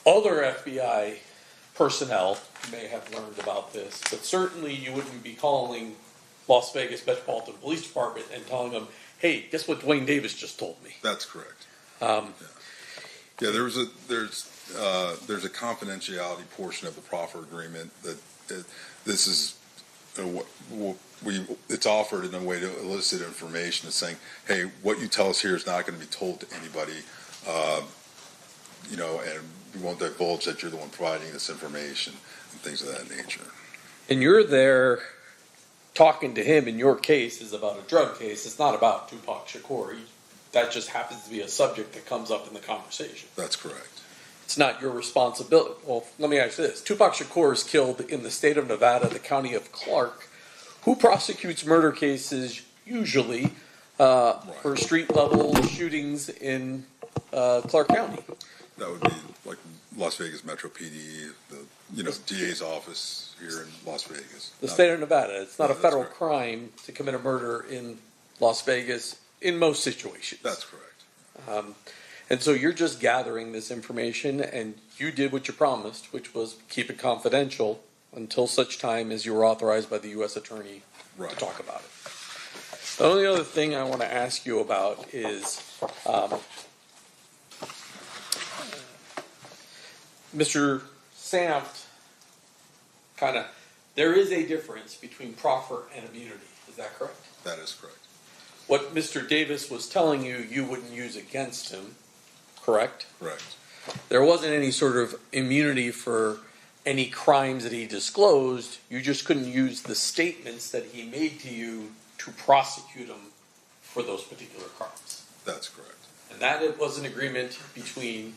other FBI personnel may have learned about this, but certainly you wouldn't be calling Las Vegas Metropolitan Police Department and telling them, hey, guess what Duane Davis just told me? That's correct. Yeah, there's a confidentiality portion of the proffer agreement that this is it's offered in a way to elicit information. It's saying, hey, what you tell us here is not going to be told to anybody, and we won't divulge that you're the one providing this information and things of that nature. And you're there talking to him, in your case, is about a drug case. It's not about Tupac Shakur. That just happens to be a subject that comes up in the conversation. That's correct. It's not your responsibility. Well, let me ask you this. Tupac Shakur is killed in the state of Nevada, the county of Clark. Who prosecutes murder cases usually for street-level shootings in Clark County? That would be like Las Vegas Metro PD, the DA's office here in Las Vegas. The state of Nevada. It's not No, a federal that's crime to commit a murder in Las Vegas in most situations. That's correct. And so you're just gathering this information, and you did what you promised, which was keep it confidential until such time as you were authorized by the U.S. Attorney Right. to talk about it. The only other thing I want to ask you about is, Mr. Sampt, there is a difference between proffer and immunity. Is that correct? That is correct. What Mr. Davis was telling you, you wouldn't use against him, correct? Correct. There wasn't any sort of immunity for any crimes that he disclosed. You just couldn't use the statements that he made to you to prosecute him for those particular crimes. That's correct. And that it was an agreement between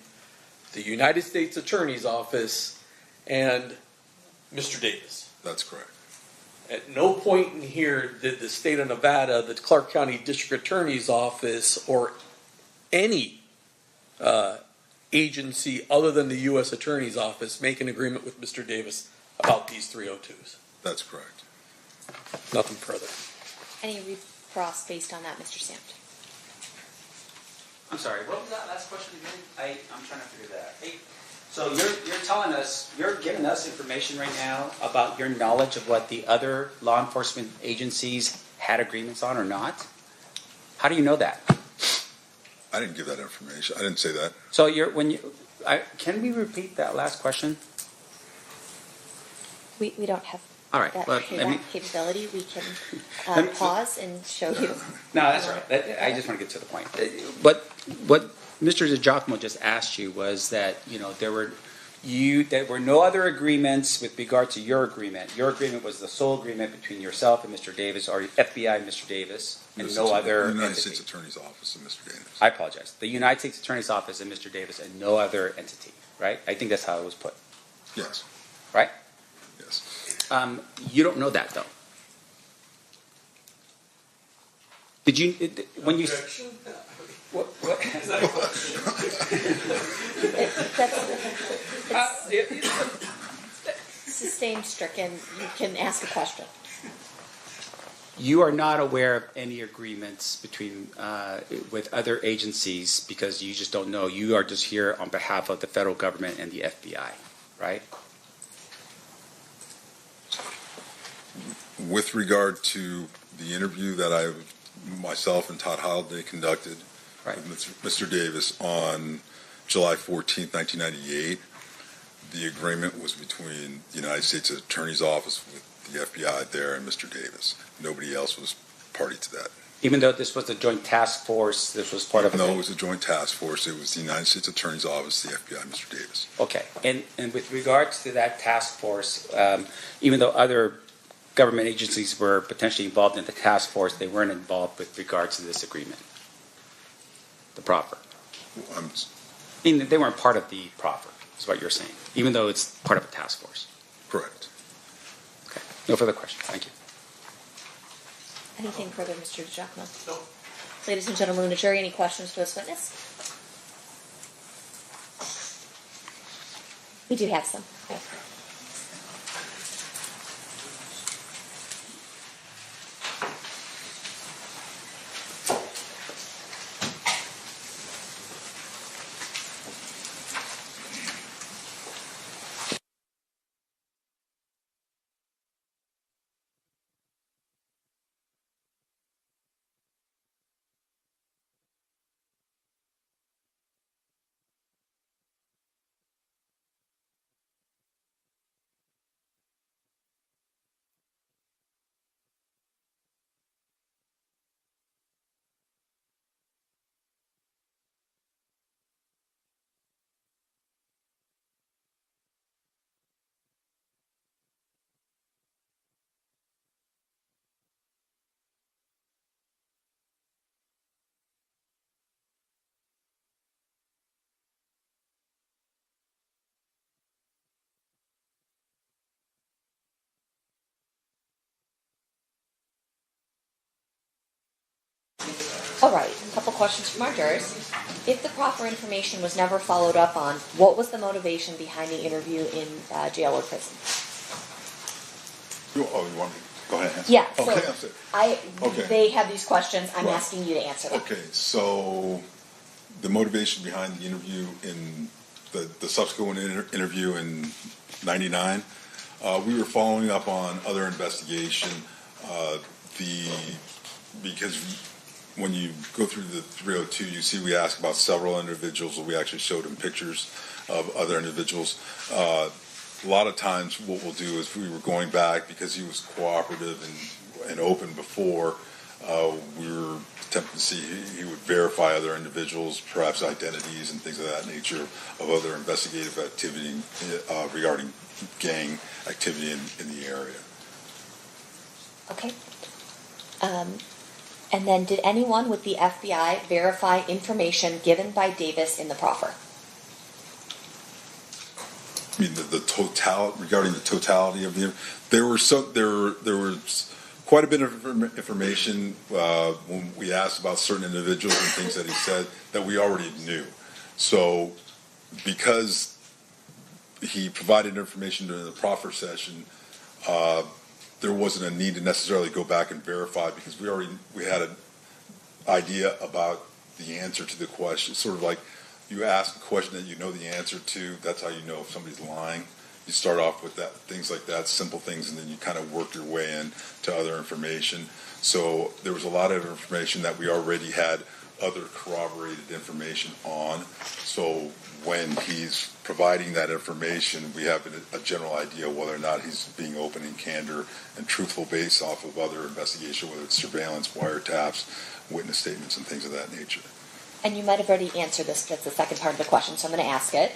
the United States Attorney's Office and Mr. Davis. That's correct. At no point in here did the state of Nevada, the Clark County District Attorney's Office, or any agency other than the U.S. Attorney's Office make an agreement with Mr. Davis about these 302s. That's correct. Nothing further. Any recross based on that, Mr. Sampt? I'm sorry, what was that last question again? I'm trying to figure that out. Hey, so you're telling us, you're giving us information right now about your knowledge of what the other law enforcement agencies had agreements on or not? How do you know that? I didn't give that information. I didn't say that. So can we repeat that last question? We don't have All right, that, well, capability. We can Let me- pause and show you. No, that's all right. I just want to get to the point. What Mr. Giacomo just asked you was that, there were no other agreements with regard to your agreement. Your agreement was the sole agreement between yourself and Mr. Davis, or FBI and Mr. Davis, and no other The United entity. States Attorney's Office and Mr. Davis. I apologize. The United States Attorney's Office and Mr. Davis, and no other entity, right? I think that's how it was put, Yes. right? Yes. You don't know that, though. Did you, when you... What? Is that a question? Sustained stricken. You can ask a question. You are not aware of any agreements between with other agencies because you just don't know. You are just here on behalf of the federal government and the FBI, right? With regard to the interview that myself and Todd Holiday conducted Right. with Mr. Davis on July 14th, 1998, the agreement was between the United States Attorney's Office with the FBI there and Mr. Davis. Nobody else was party to that. Even though this was a joint task force, this was part of No, it was a joint task force. It was the United States Attorney's Office, the FBI, Mr. Davis. Okay. And with regards to that task force, even though other government agencies were potentially involved in the task force, they weren't involved with regards to this agreement, the proffer. I'm, I mean, they weren't part of the proffer, is what you're saying, even though it's part of a task force. correct. Okay. No further questions. Thank you. Anything further, Mr. Giacomo? No. Ladies and gentlemen of the jury, any questions for this witness? We do have some. Okay. All right, a couple questions from our jurors. If the proper information was never followed up on, what was the motivation behind the interview in jail or prison? You want me to go ahead and answer? Yeah, Okay, so answer. Okay. they have these questions. I'm Right. asking you to answer them. Okay, so the motivation behind the interview in the subsequent interview in '99, we were following up on other investigation. The because when you go through the 302, you see we ask about several individuals, or we actually showed him pictures of other individuals. A lot of times what we'll do is we were going back because he was cooperative and open before, we were attempting to see he would verify other individuals, perhaps identities and things of that nature of other investigative activity regarding gang activity in the area. Okay. And then did anyone with the FBI verify information given by Davis in the proffer? I mean, the totality regarding the totality of the, there was quite a bit of information when we asked about certain individuals and things that he said that we already knew. So because he provided information during the proffer session, there wasn't a need to necessarily go back and verify because we had an idea about the answer to the question. Sort of like you ask a question that you know the answer to, that's how you know if somebody's lying. You start off with that, things like that, simple things, and then you kind of work your way in to other information. So there was a lot of information that we already had other corroborated information on. So when he's providing that information, we have a general idea whether or not he's being open and candor and truthful based off of other investigation, whether it's surveillance, wiretaps, witness statements, and things of that nature. And you might have already answered this, that's the second part of the question, so I'm going to ask it.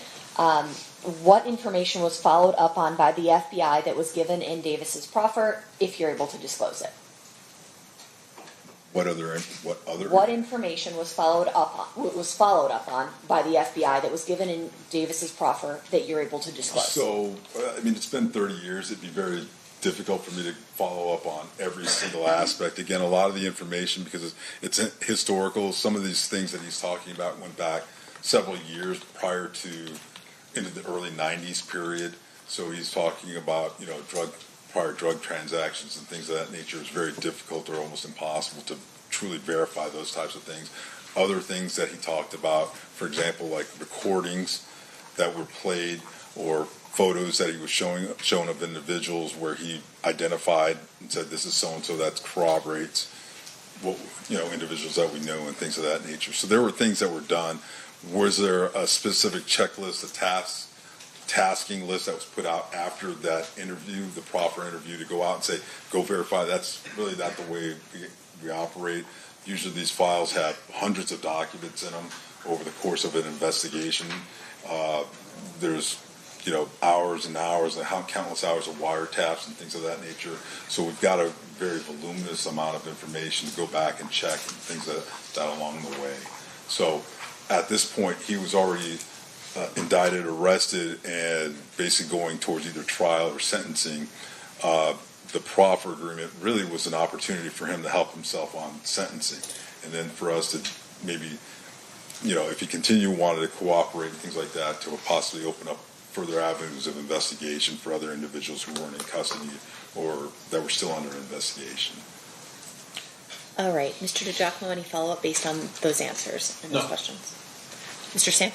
What information was followed up on by the FBI that was given in Davis's proffer, if you're able to disclose it? What information was followed up on by the FBI that was given in Davis's proffer that you're able to disclose? So, I mean, it's been 30 years. It'd be very difficult for me to follow up on every single aspect. Again, a lot of the information, because it's historical, some of these things that he's talking about went back several years prior to into the early 90s period. So he's talking about, prior drug transactions and things of that nature. It's very difficult or almost impossible to truly verify those types of things. Other things that he talked about, for example, like recordings that were played or photos that he was shown of individuals where he identified and said, this is so-and-so, that corroborates what, individuals that we know and things of that nature. So there were things that were done. Was there a specific checklist, a tasking list that was put out after that interview, the proffer interview, to go out and say, go verify? That's really not the way we operate. Usually these files have hundreds of documents in them over the course of an investigation. There's hours and hours and countless hours of wiretaps and things of that nature. So we've got a very voluminous amount of information to go back and check and things that along the way. So at this point, he was already indicted, arrested, and basically going towards either trial or sentencing. The proffer agreement really was an opportunity for him to help himself on sentencing. And then for us to maybe, if he wanted to cooperate and things like that, to possibly open up further avenues of investigation for other individuals who weren't in custody or that were still under investigation. All right. Mr. DiGiacomo, any follow-up based on those answers and those questions? Mr. Stamp?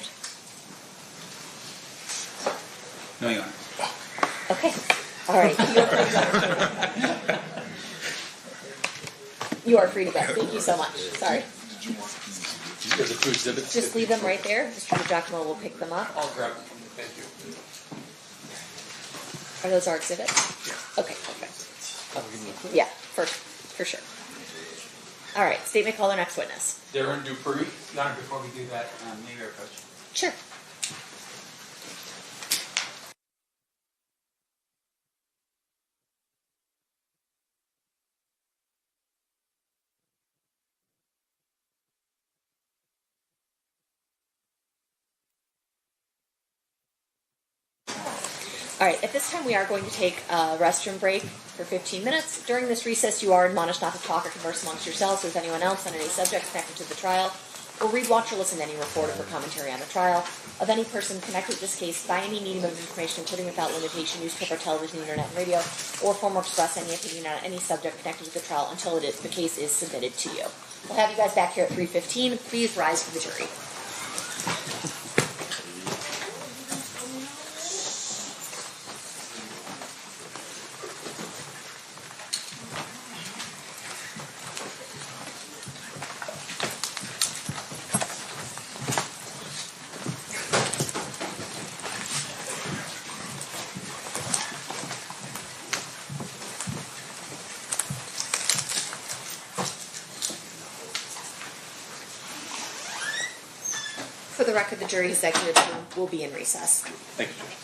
No, Your Honor. Okay. All right. You are free to go. Thank you so much. Sorry. There's the two exhibits. Just leave them right there. Mr. DiGiacomo will pick them up. I'll grab them from you. Thank you. Are those our exhibits? Yeah. Okay, perfect. Yeah, for sure. All right, statement call the next witness. Darren Dupree. Your Honor, before we do that, may we approach? Sure. All right, at this time we are going to take a restroom break for 15 minutes. During this recess, you are admonished not to talk or converse amongst yourselves with anyone else on any subject connected to the trial, or read, watch, or listen to any report or commentary on the trial of any person connected with this case by any medium of information, including without limitation, newspaper, television, internet, and radio, or form or express any opinion on any subject connected with the trial until the case is submitted to you. We'll have you guys back here at 3:15. Please rise for the jury. For the record, the jury executive room will be in recess. Thank you, Judge.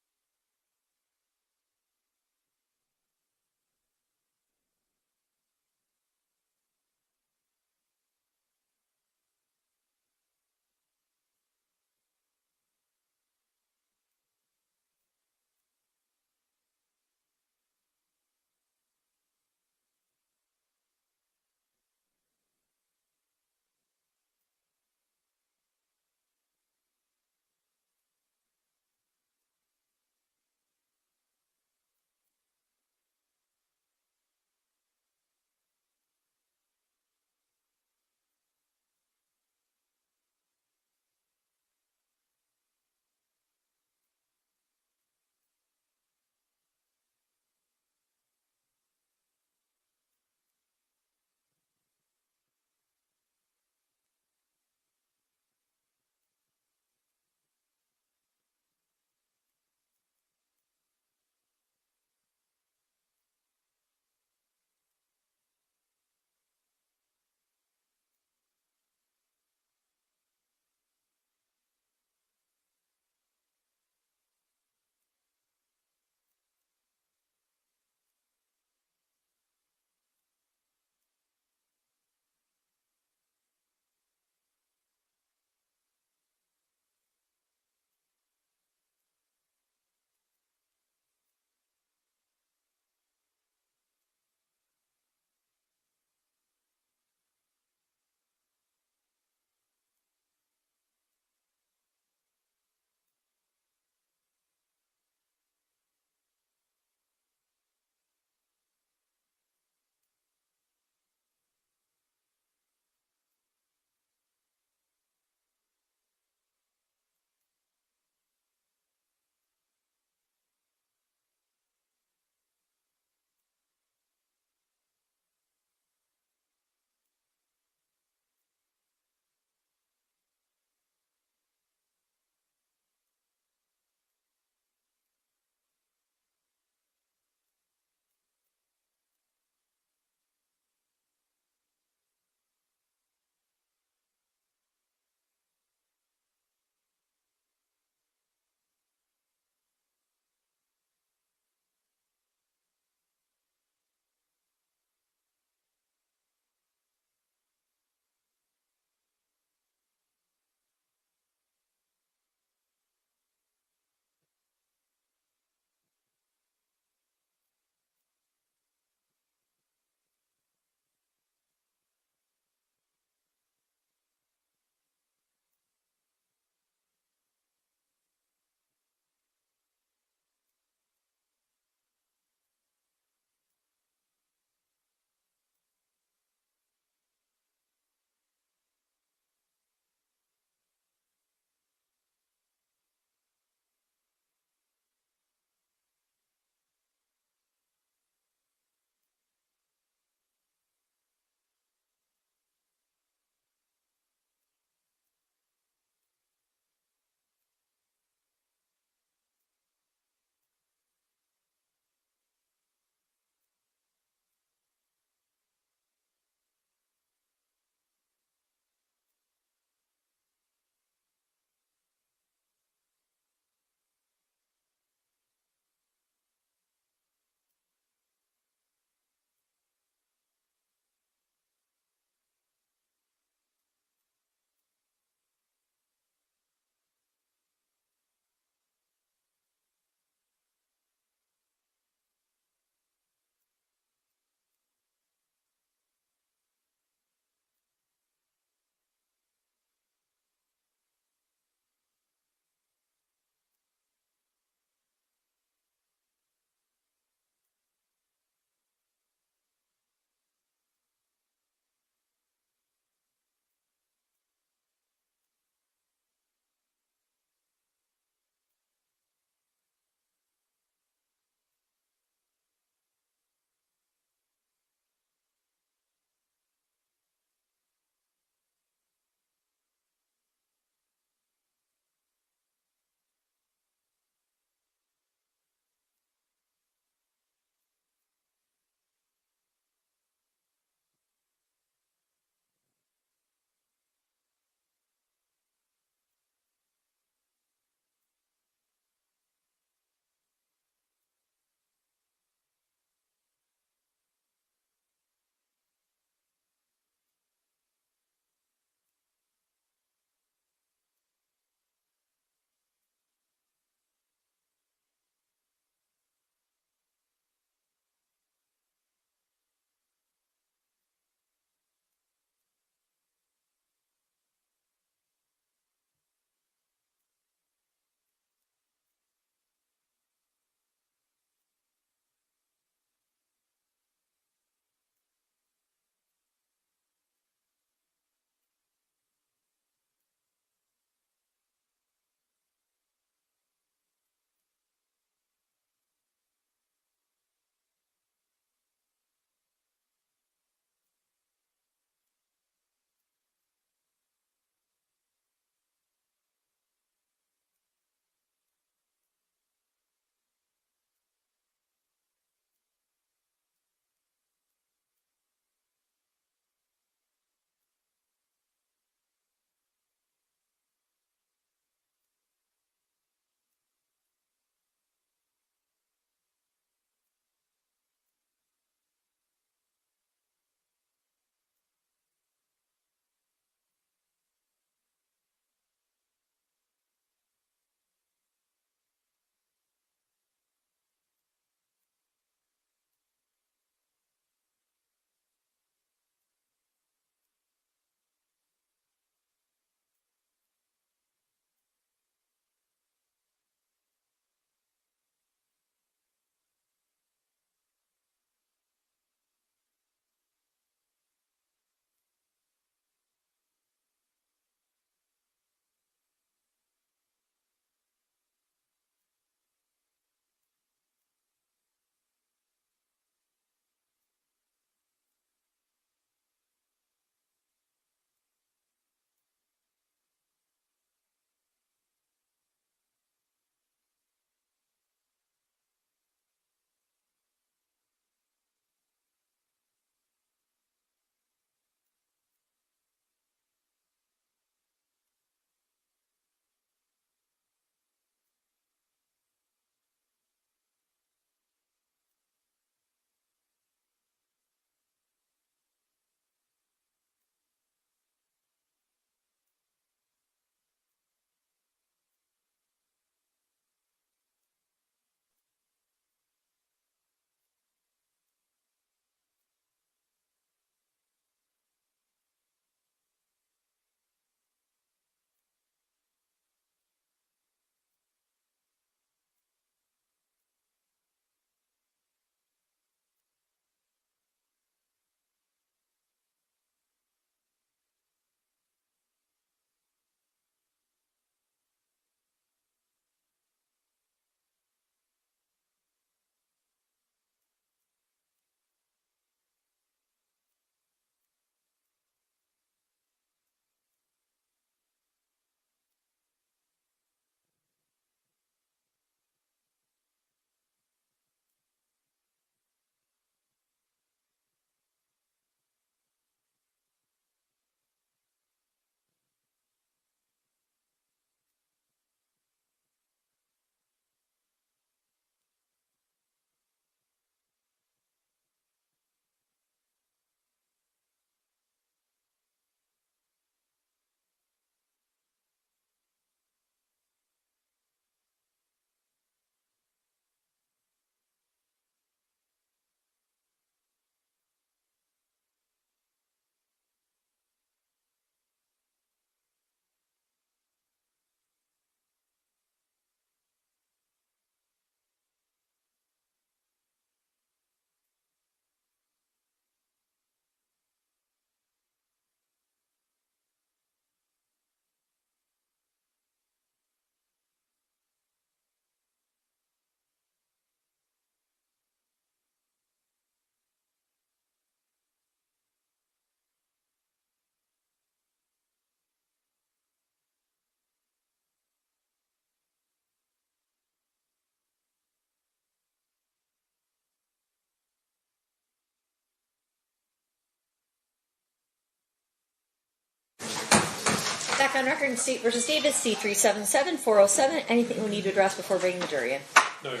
Back on record in State versus Davis, C-377-407. Anything we need to address before bringing the jury in? No, Your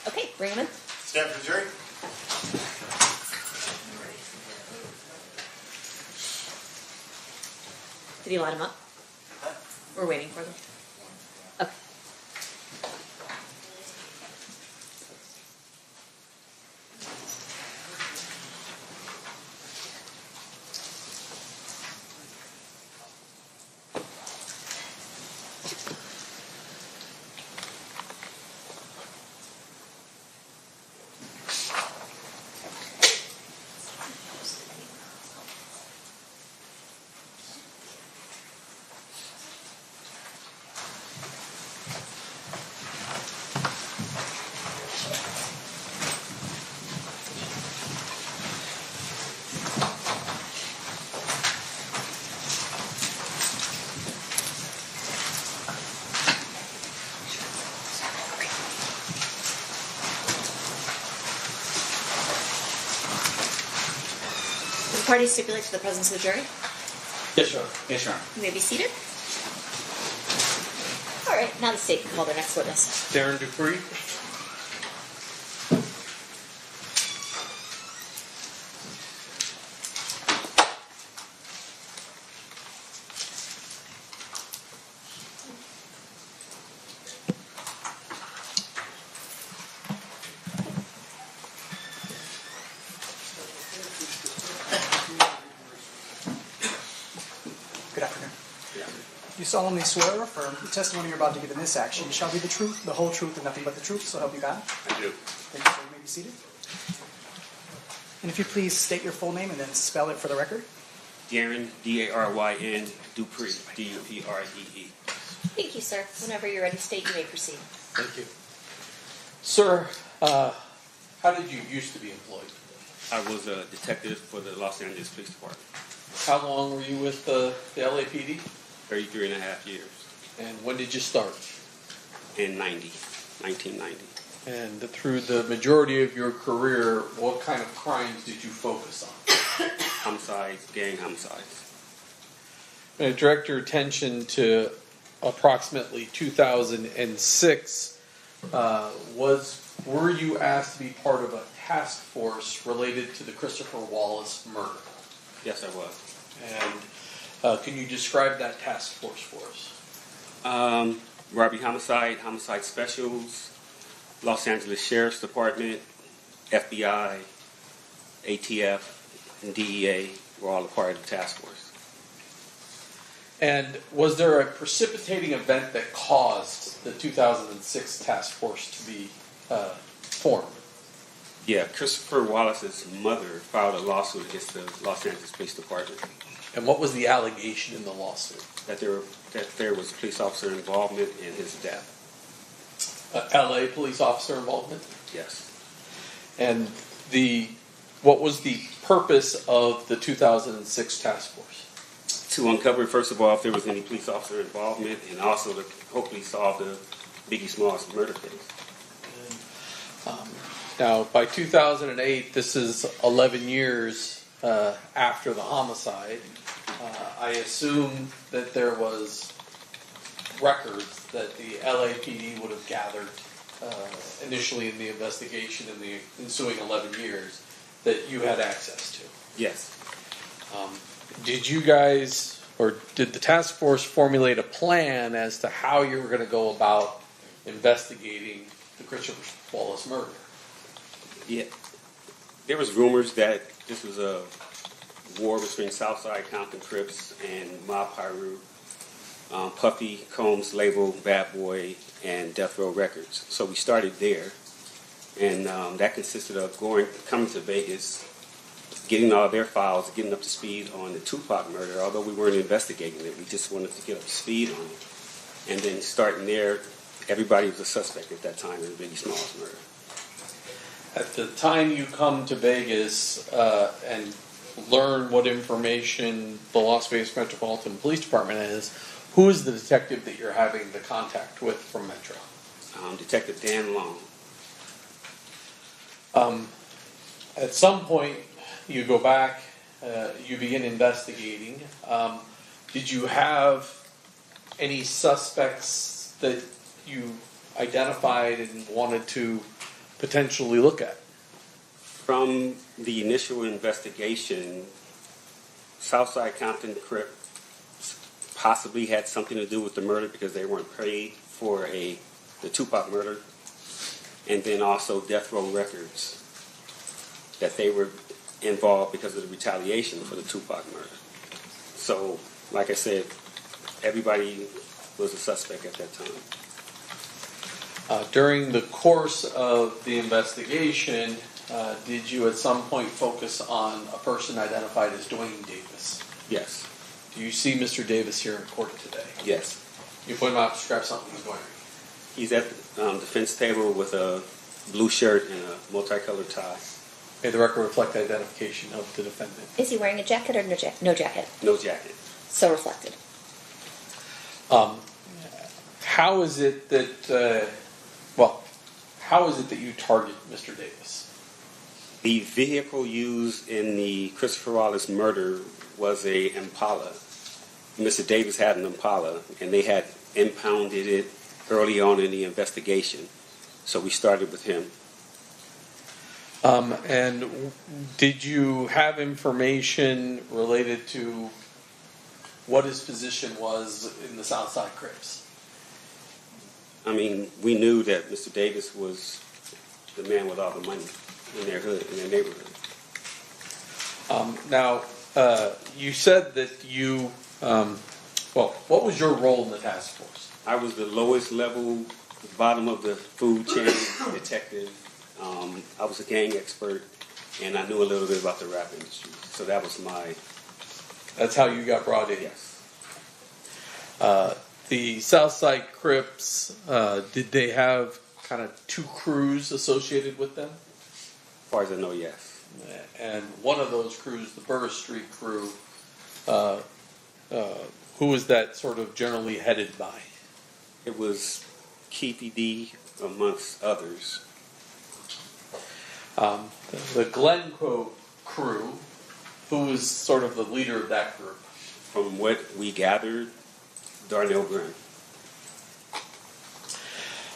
Okay, bring them in. Stand for the jury. Did you line them up? We're waiting for them. Okay. The party stipulates the presence of the jury. Yes, Your Honor. Yes, Your Honor. You may be seated. All right, now the state can call their next witness. Darren Dupree. Good afternoon. You solemnly swear or affirm the testimony you're about to give in this action shall be the truth, the whole truth, and nothing but the truth, so help you God? I do. Thank you, sir. You may be seated. And if you please state your full name and then spell it for the record. Darren, D-A-R-Y-N, Dupree, D-U-P-R-E-E. Thank you, sir. Whenever you're ready to state, you may proceed. Thank you. Sir, how did you used to be employed? I was a detective for the Los Angeles Police Department, How long were you with the LAPD? 33 and a half years, And when did you start? in 1990. And through the majority of your career, what kind of crimes did you focus on? Homicides, gang homicides. I direct your attention to approximately 2006. Were you asked to be part of a task force related to the Christopher Wallace murder? Yes, I was. And can you describe that task force for us? Robbery homicide, homicide specials, Los Angeles Sheriff's Department, FBI, ATF, and DEA were all a part of the task force. And was there a precipitating event that caused the 2006 task force to be formed? Yeah, Christopher Wallace's mother filed a lawsuit against the Los Angeles Police Department And what was the allegation in the lawsuit? that there was police officer involvement in his death. LA police officer involvement? Yes. And what was the purpose of the 2006 task force? To uncover, first of all, if there was any police officer involvement, and also to hopefully solve the Biggie Smalls murder case. Now, by 2008, this is 11 years after the homicide. I assume that there was records that the LAPD would have gathered initially in the investigation in the ensuing 11 years that you had access to. Yes. Did you guys, or did the task force formulate a plan as to how you were going to go about investigating the Christopher Wallace murder? Yeah. There was rumors that this was a war between Southside Compton Crips and Mob Piru, Puffy Combs label Bad Boy, and Death Row Records. So we started there, and that consisted of coming to Vegas, getting all their files, getting up to speed on the Tupac murder. Although we weren't investigating it, we just wanted to get up to speed on it. And then starting there, everybody was a suspect at that time in the Biggie Smalls murder. At the time you come to Vegas and learn what information the Las Vegas Metropolitan Police Department is, who is the detective that you're having the contact with from Metro? Detective Dan Long. At some point, you go back, you begin investigating. did you have any suspects that you identified and wanted to potentially look at? From the initial investigation, Southside Compton Crip possibly had something to do with the murder because they weren't paid for the Tupac murder, and then also Death Row Records, that they were involved because of the retaliation for the Tupac murder. So, like I said, everybody was a suspect at that time. During the course of the investigation, did you at some point focus on a person identified as Duane Davis? Yes. Do you see Mr. Davis here in court today? Yes. You point him out, describe something he's wearing. He's at the defense table with a blue shirt and a multicolored tie. May the record reflect identification of the defendant. Is he wearing a jacket or no jacket? No jacket. So reflected. How is it that you target Mr. Davis? The vehicle used in the Christopher Wallace murder was a Impala. Mr. Davis had an Impala, and they had impounded it early on in the investigation. So we started with him. And did you have information related to what his position was in the Southside Crips? I mean, we knew that Mr. Davis was the man with all the money in their hood, in their neighborhood. Now, you said that you, what was your role in the task force? I was the lowest level, bottom of the food chain detective. I was a gang expert, and I knew a little bit about the rap industry. So that was my... That's how you got brought in? Yes. The Southside Crips, did they have kind of two crews associated with them? As far as I know, yes. And one of those crews, the Burr Street crew, who was that sort of generally headed by? It was Keffe D, amongst others. The Glencoe crew, who was sort of the leader of that group? From what we gathered, Darnell Graham.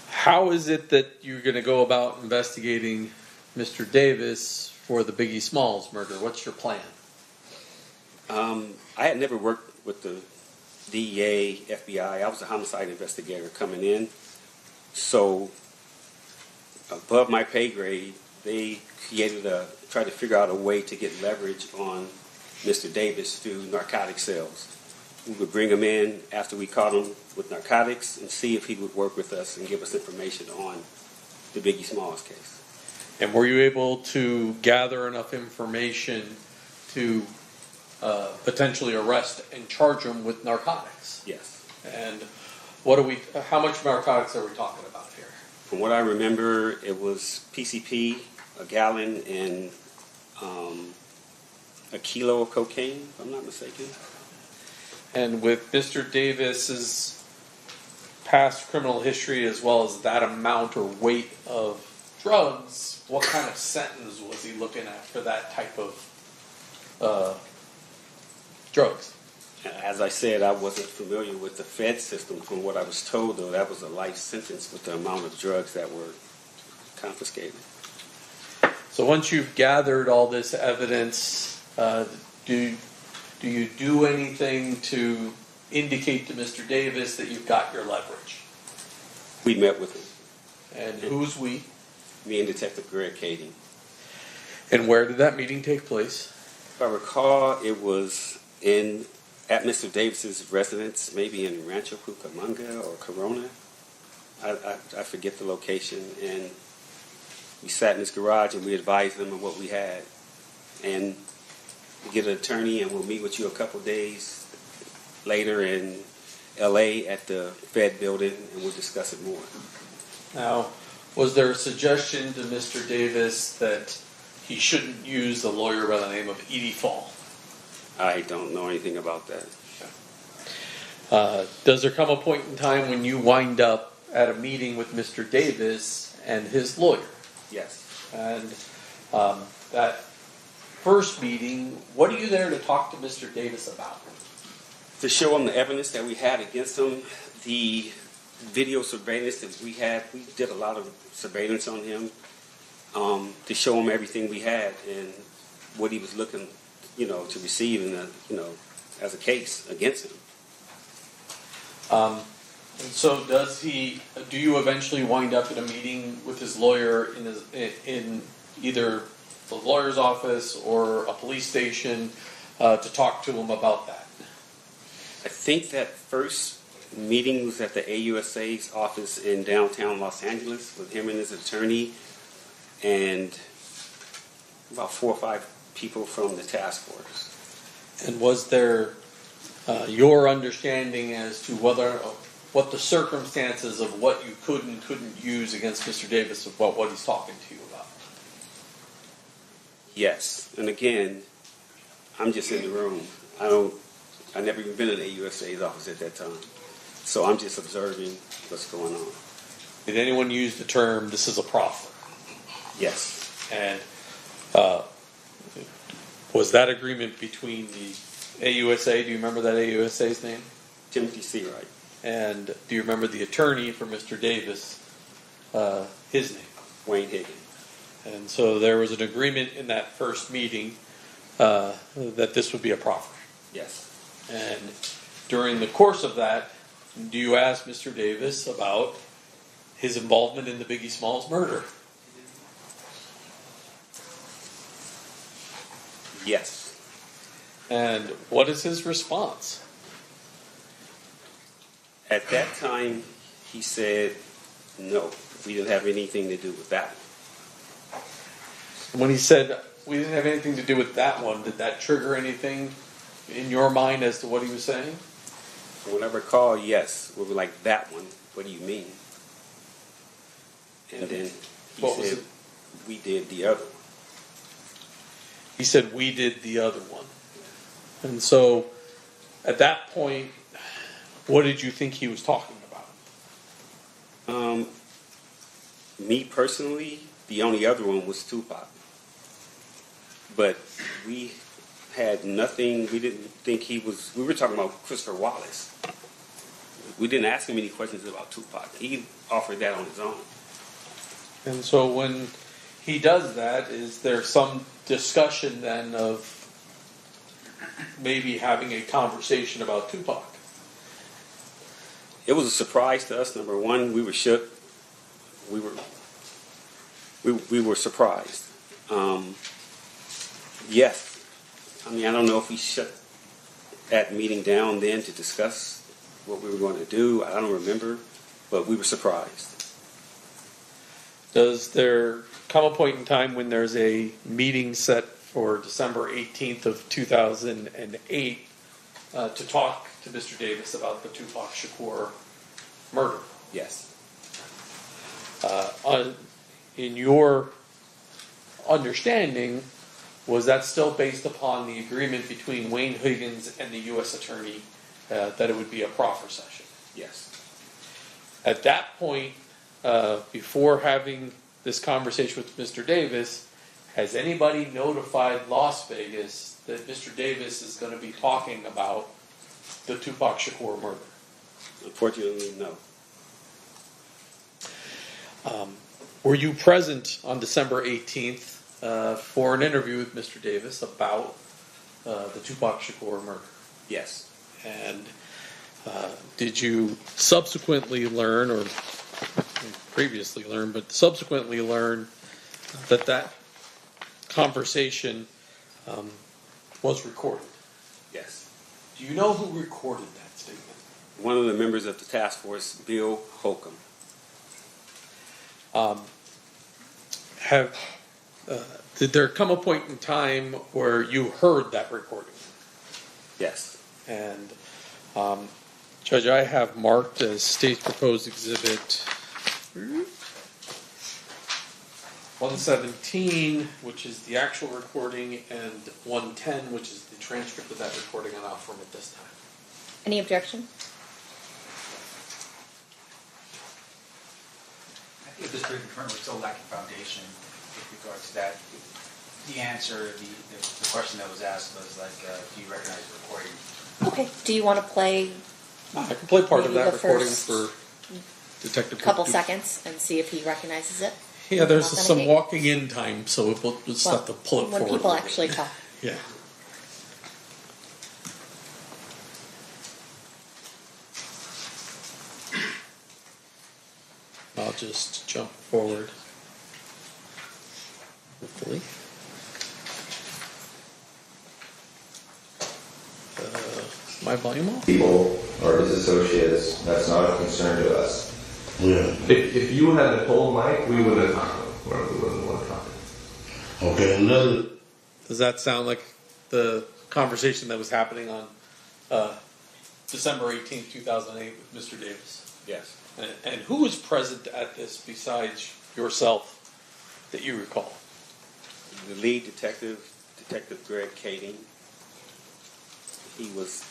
How is it that you're going to go about investigating Mr. Davis for the Biggie Smalls murder? What's your plan? I had never worked with the DEA, FBI. I was a homicide investigator coming in. So, above my pay grade, they tried to figure out a way to get leverage on Mr. Davis through narcotic sales. We would bring him in after we caught him with narcotics and see if he would work with us and give us information on the Biggie Smalls case. And were you able to gather enough information to potentially arrest and charge him with narcotics? Yes. And how much narcotics are we talking about here? From what I remember, it was PCP, a gallon, and a kilo of cocaine, if I'm not mistaken. And with Mr. Davis's past criminal history as well as that amount or weight of drugs, what kind of sentence was he looking at for that type of drugs? As I said, I wasn't familiar with the Fed system. From what I was told, though, that was a life sentence with the amount of drugs that were confiscated. So once you've gathered all this evidence, do you do anything to indicate to Mr. Davis that you've got your leverage? We met with him. And who's we? Me and Detective Greg Cady. And where did that meeting take place? If I recall, it was at Mr. Davis's residence, maybe in Rancho Cucamonga or Corona. I forget the location. And we sat in his garage and we advised him of what we had. And we get an attorney and we'll meet with you a couple days later in L.A. at the Fed building and we'll discuss it more. Now, was there a suggestion to Mr. Davis that he shouldn't use a lawyer by the name of Edie Fall? I don't know anything about that. Does there come a point in time when you wind up at a meeting with Mr. Davis and his lawyer? Yes. And that first meeting, what are you there to talk to Mr. Davis about? to show him the evidence that we had against him, the video surveillance that we had. We did a lot of surveillance on him to show him everything we had and what he was looking, to receive in as a case against him. And so do you eventually wind up in a meeting with his lawyer in either the lawyer's office or a police station to talk to him about that? I think that first meeting was at the AUSA's office in downtown Los Angeles with him and his attorney and about 4 or 5 people from the task force. And was there your understanding as to what the circumstances of what you could and couldn't use against Mr. Davis about what he's talking to you about? Yes, and again, I'm just in the room. I never even been in the AUSA's office at that time, so I'm just observing what's going on. Did anyone use the term "this is a proffer"? Yes. And was that agreement between the AUSA? Do you remember that AUSA's name? Timothy Seawright. And do you remember the attorney for Mr. Davis, his name? Wayne Higgins. And so there was an agreement in that first meeting that this would be a proffer. Yes. And during the course of that, do you ask Mr. Davis about his involvement in the Biggie Smalls murder? Yes. And what is his response? At that time, he said, no, we didn't have anything to do with that. When he said, we didn't have anything to do with that one, did that trigger anything in your mind as to what he was saying? When I recall, yes, we were like, that one, what do you mean? And then he said, we did the other one. He said, we did the other one. And so, at that point, what did you think he was talking about? Me personally, the only other one was Tupac. But we had nothing, we didn't think we were talking about Christopher Wallace. We didn't ask him any questions about Tupac. He offered that on his own. And so when he does that, is there some discussion then of maybe having a conversation about Tupac? It was a surprise to us. Number one, we were shook. We were surprised. Yes. I mean, I don't know if we shut that meeting down then to discuss what we were going to do. I don't remember, but we were surprised. Does there come a point in time when there's a meeting set for December 18th of 2008 to talk to Mr. Davis about the Tupac Shakur murder? Yes. In your understanding, was that still based upon the agreement between Wayne Higgins and the U.S. Attorney that it would be a proffer session? Yes. At that point, before having this conversation with Mr. Davis, has anybody notified Las Vegas that Mr. Davis is going to be talking about the Tupac Shakur murder? Unfortunately, no. Were you present on December 18th for an interview with Mr. Davis about the Tupac Shakur murder? Yes. And did you subsequently learn, or previously learn, but subsequently learn that conversation was recorded? Yes. Do you know who recorded that statement? One of the members of the task force, Bill Holcomb. Did there come a point in time where you heard that recording? Yes. And Judge, I have marked as State Proposed Exhibit 117, which is the actual recording, and 110, which is the transcript of that recording, and I'll form it this time. Any objection? I think at this particular point we're still lacking foundation with regard to that. The answer, the question that was asked was like, do you recognize the recording? Okay, do you want to play I can play part of Maybe that the recording first for Detective. couple seconds and see if he recognizes it? Yeah, there's Not gonna some hate- walking in time, so we'll just have to pull it when forward. people a little actually bit. talk. Yeah. I'll just jump forward. Hopefully. My volume off? People or his associates, that's not a concern to us. Yeah. If you hadn't told Mike, we wouldn't have talked to him. Or we wouldn't want to talk to him. Okay, another. Does that sound like the conversation that was happening on December 18th, 2008 with Mr. Davis? Yes. And who was present at this besides yourself that you recall? The lead detective, Detective Greg Kading, he was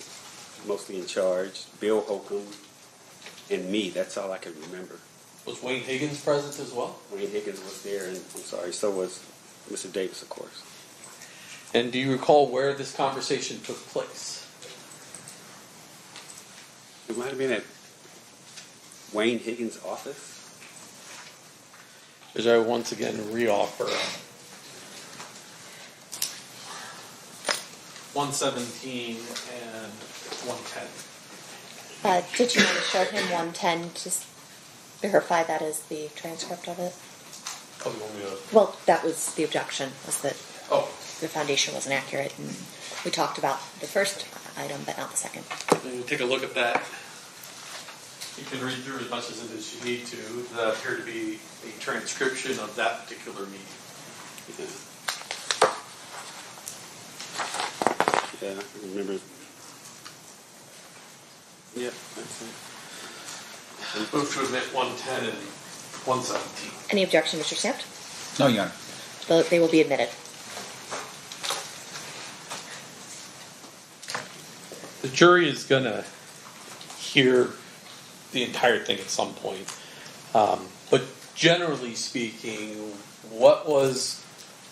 mostly in charge. Bill Holcomb and me. That's all I can remember. Was Wayne Higgins present as well? Wayne Higgins was there, and I'm sorry, so was Mr. Davis, of course. And do you recall where this conversation took place? It might have been at Wayne Higgins' office. As I once again re-offer 117 and 110. Did you want to show him 110 to verify that is the transcript of it? Oh, you want me to? Well, that was the objection, was that Oh, the foundation wasn't accurate, and we talked about the first item, but not the second. then you take a look at that. You can read through as much as it is you need to. That appeared to be a transcription of that particular meeting. Yeah, I remember. Yeah, that's it. Move to admit 110 and 117. Any objection, Mr. Stamp? No, Your Honor. They will be admitted. The jury is going to hear the entire thing at some point. But generally speaking, what was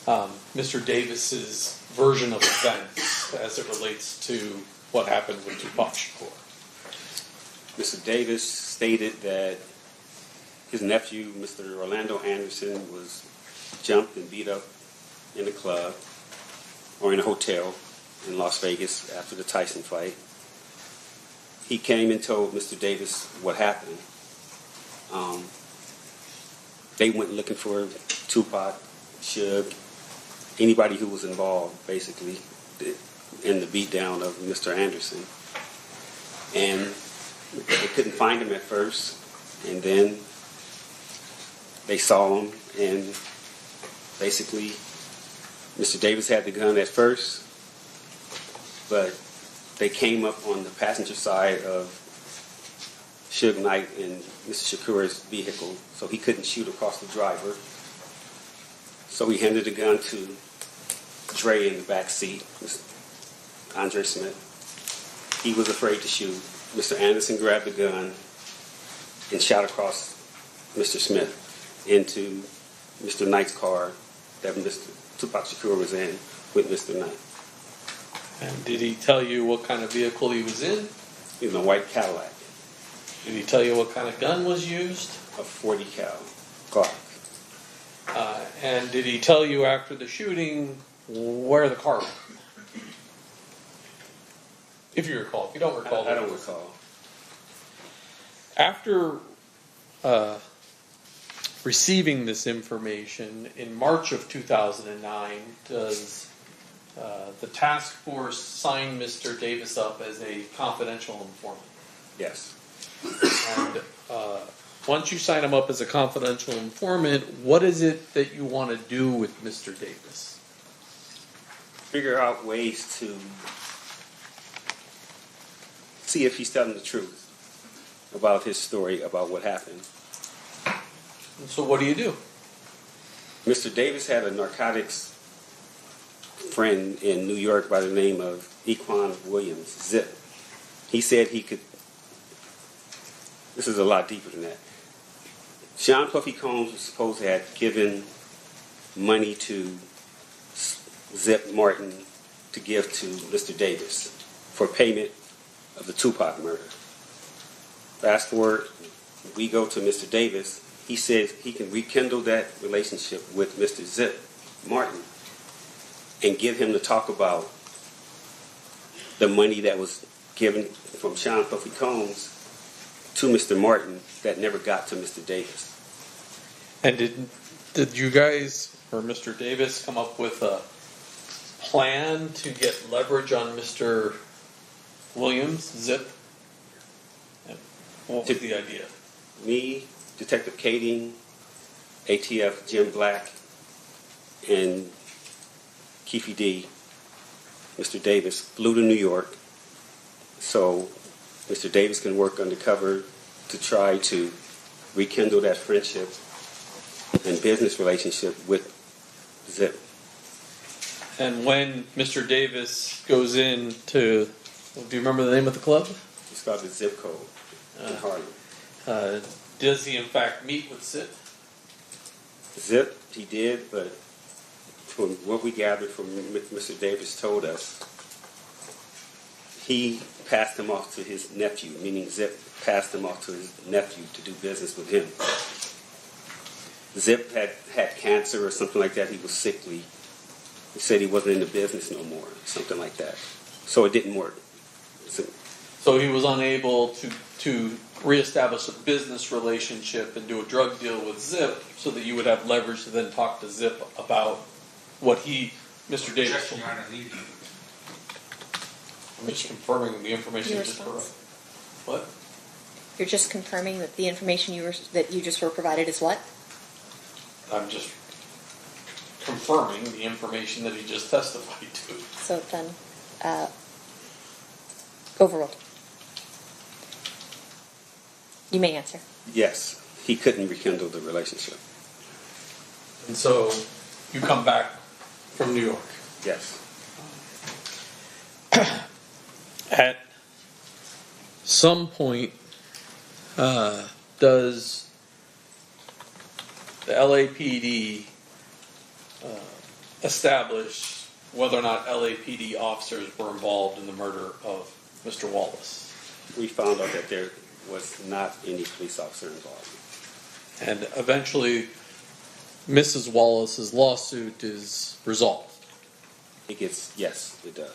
Mr. Davis's version of events as it relates to what happened with Tupac Shakur? Mr. Davis stated that his nephew, Mr. Orlando Anderson, was jumped and beat up in a club or in a hotel in Las Vegas after the Tyson fight. He came and told Mr. Davis what happened. They went looking for Tupac, Suge, anybody who was involved, basically, in the beatdown of Mr. Anderson. And they couldn't find him at first, and then they saw him, and basically, Mr. Davis had the gun at first, but they came up on the passenger side of Suge Knight and Mr. Shakur's vehicle, so he couldn't shoot across the driver. So he handed the gun to Dre in the back seat, Andre Smith. He was afraid to shoot. Mr. Anderson grabbed the gun and shot across Mr. Smith into Mr. Knight's car that Mr. Tupac Shakur was in with Mr. Knight. And did he tell you what kind of vehicle he was in? He was in a white Cadillac, Did he tell you what kind of gun was used? a 40 cal Glock. And did he tell you after the shooting where the car went? If you recall. If you don't recall. I don't recall. After receiving this information in March of 2009, does the task force sign Mr. Davis up as a confidential informant? Yes. And once you sign him up as a confidential informant, what is it that you want to do with Mr. Davis? Figure out ways to see if he's telling the truth about his story about what happened. And so what do you do? Mr. Davis had a narcotics friend in New York by the name of Equan Williams, Zip. He said he could. This is a lot deeper than that. Sean Puffy Combs was supposed to have given money to Zip Martin to give to Mr. Davis for payment of the Tupac murder. Fast forward, we go to Mr. Davis. He says he can rekindle that relationship with Mr. Zip Martin and get him to talk about the money that was given from Sean Puffy Combs to Mr. Martin that never got to Mr. Davis. And did you guys or Mr. Davis come up with a plan to get leverage on Mr. Williams, Zip? And what was the idea? Me, Detective Kading, ATF Jim Black, and Keffe D, Mr. Davis flew to New York so Mr. Davis can work undercover to try to rekindle that friendship and business relationship with Zip. And when Mr. Davis goes in to, do you remember the name of the club? It's called the Zip Code in Harlem. Does he in fact meet with Zip? Zip, he did, but from what we gathered from Mr. Davis told us, he passed him off to his nephew, meaning Zip passed him off to his nephew to do business with him. Zip had cancer or something like that. He was sickly. He said he wasn't in the business no more, something like that. So it didn't work. So he was unable to reestablish a business relationship and do a drug deal with Zip so that you would have leverage to then talk to Zip about what Mr. Davis Objection, Your Honor, leading. I'm just confirming the information Your you just provided. response? What? You're just confirming that the information that you just were provided is what? I'm just confirming the information that he just testified to. So then, overruled. You may answer. Yes, he couldn't rekindle the relationship. And so you come back from New York. Yes. At some point, does the LAPD establish whether or not LAPD officers were involved in the murder of Mr. Wallace? We found out that there was not any police officer involved. And eventually, Mrs. Wallace's lawsuit is resolved. Yes, it does.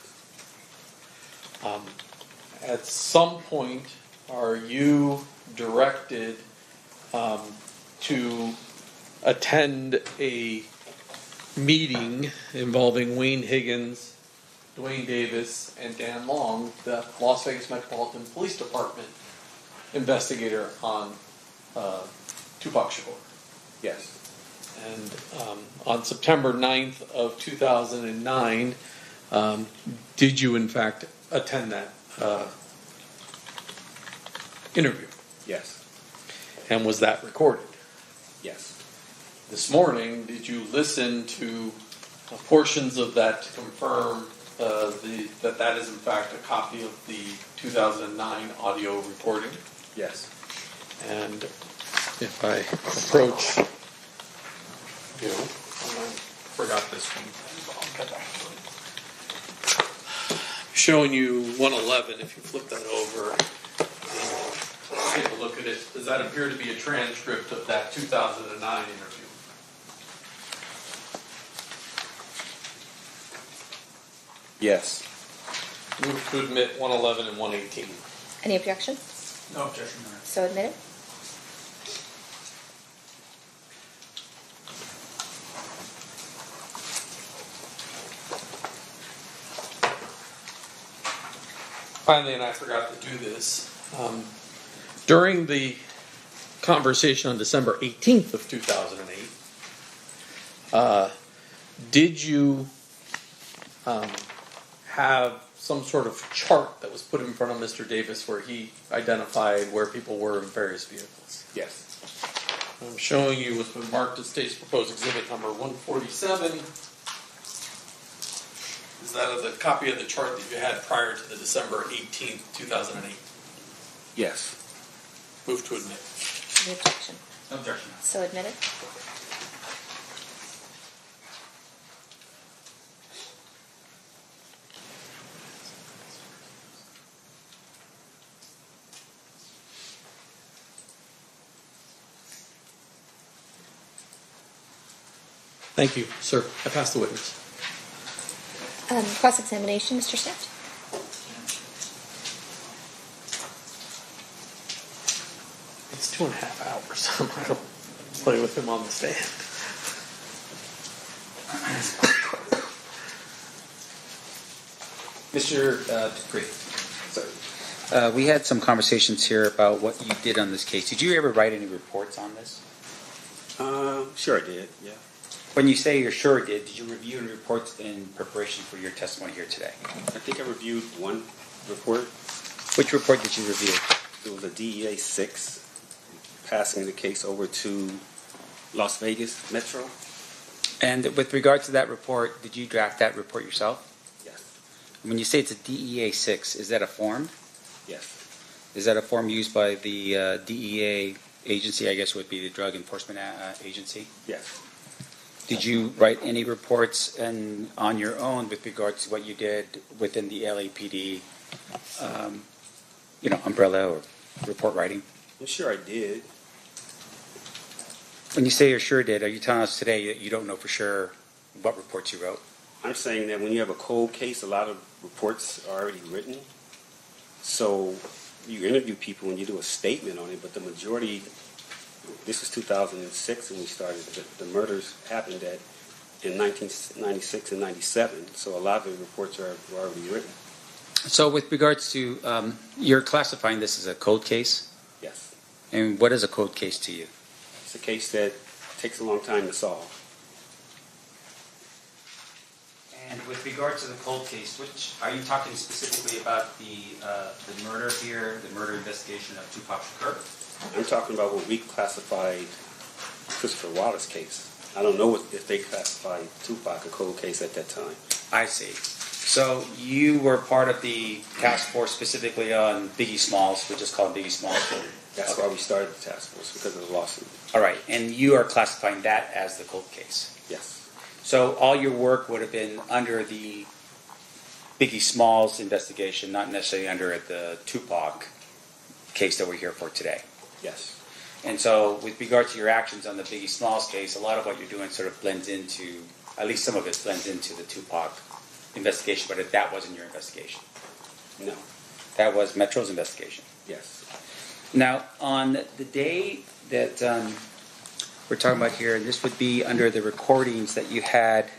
At some point, are you directed to attend a meeting involving Wayne Higgins, Duane Davis, and Dan Long, the Las Vegas Metropolitan Police Department investigator on Tupac Shakur? Yes. And on September 9th of 2009, did you in fact attend that interview? Yes. And was that recorded? Yes. This morning, did you listen to portions of that to confirm that is in fact a copy of the 2009 audio recording? Yes. And if I approach you, I forgot this one. I'll get back to it. Showing you 111, if you flip that over, take a look at it. Does that appear to be a transcript of that 2009 interview? Yes. Move to admit 111 and 118. Any objection? No objection, Your Honor. So admitted. Finally, and I forgot to do this, during the conversation on December 18th of 2008, did you have some sort of chart that was put in front of Mr. Davis where he identified where people were in various vehicles? Yes. I'm showing you what's been marked as state's proposed exhibit number 147. Is that the copy of the chart that you had prior to the December 18th, 2008? Yes. Move to admit. Any objection? No objection. So admitted. Thank you, sir. I pass the witness. Cross-examination, Mr. Saft. It's 2.5 hours. I'm not going to play with him on the stand. Mr. Dupree. We had some conversations here about what you did on this case. Did you ever write any reports on this? Sure I did, yeah. When you say you're sure did you review any reports in preparation for your testimony here today? I think I reviewed one report. Which report did you review? It was a DEA 6 passing the case over to Las Vegas Metro. And with regard to that report, did you draft that report yourself? Yes. When you say it's a DEA 6, is that a form? Yes. Is that a form used by the DEA agency, I guess would be the Drug Enforcement Agency? Yes. Did you write any reports on your own with regards to what you did within the LAPD, umbrella or report writing? I'm sure I did. When you say you're sure did, are you telling us today that you don't know for sure what reports you wrote? I'm saying that when you have a cold case, a lot of reports are already written. So you interview people and you do a statement on it, but the majority, this was 2006 when we started, the murders happened in 1996 and 97, so a lot of the reports were already written. So with regards to, you're classifying this as a cold case? Yes. And what is a cold case to you? It's a case that takes a long time to solve. And with regard to the cold case, which are you talking specifically about the murder here, the murder investigation of Tupac Shakur? I'm talking about what we classified Christopher Wallace case. I don't know if they classified Tupac a cold case at that time. I see. So you were part of the task force specifically on Biggie Smalls, which is called Biggie Smalls. That's why we started the task force, because of the lawsuit. All right, and you are classifying that as the cold case. Yes. So all your work would have been under the Biggie Smalls investigation, not necessarily under the Tupac case that we're here for today. Yes. And so with regard to your actions on the Biggie Smalls case, a lot of what you're doing sort of blends into, at least some of it blends into the Tupac investigation, but that wasn't your investigation. No. That was Metro's investigation. Yes. Now, on the day that we're talking about here, and this would be under the recordings that you had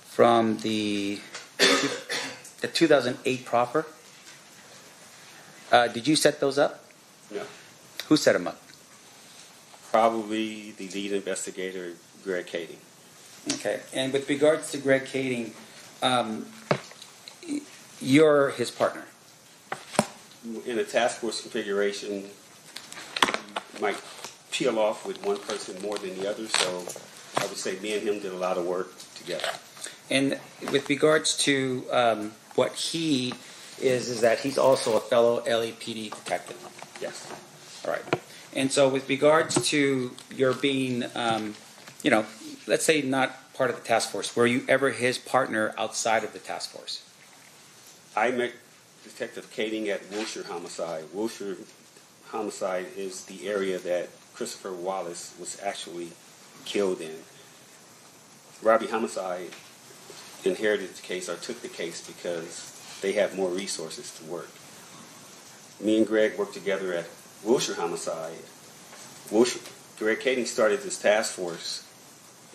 from the 2008 proffer. Did you set those up? No. Who set them up? Probably the lead investigator, Greg Kading. Okay. And with regards to Greg Kading, you're his partner. In a task force configuration, you might peel off with one person more than the other, so I would say me and him did a lot of work together. And with regards to what he is that he's also a fellow LAPD detective. Yes. All right. And so with regards to your being, let's say not part of the task force, were you ever his partner outside of the task force? I met Detective Kading at Wilshire Homicide. Wilshire Homicide is the area that Christopher Wallace was actually killed in. Robbie Homicide inherited the case or took the case because they have more resources to work. Me and Greg worked together at Wilshire Homicide. Greg Kading started this task force,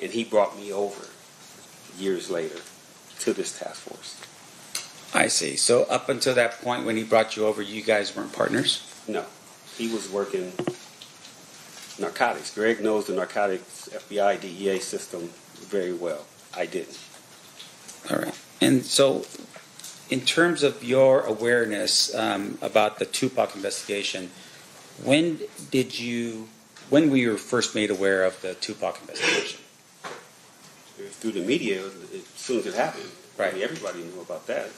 and he brought me over years later to this task force. I see. So up until that point when he brought you over, you guys weren't partners? No. He was working narcotics. Greg knows the narcotics FBI, DEA system very well. I didn't. All right. And so in terms of your awareness about the Tupac investigation, when were you first made aware of the Tupac investigation? Through the media, as soon as it happened. Right. I mean, everybody knew about that.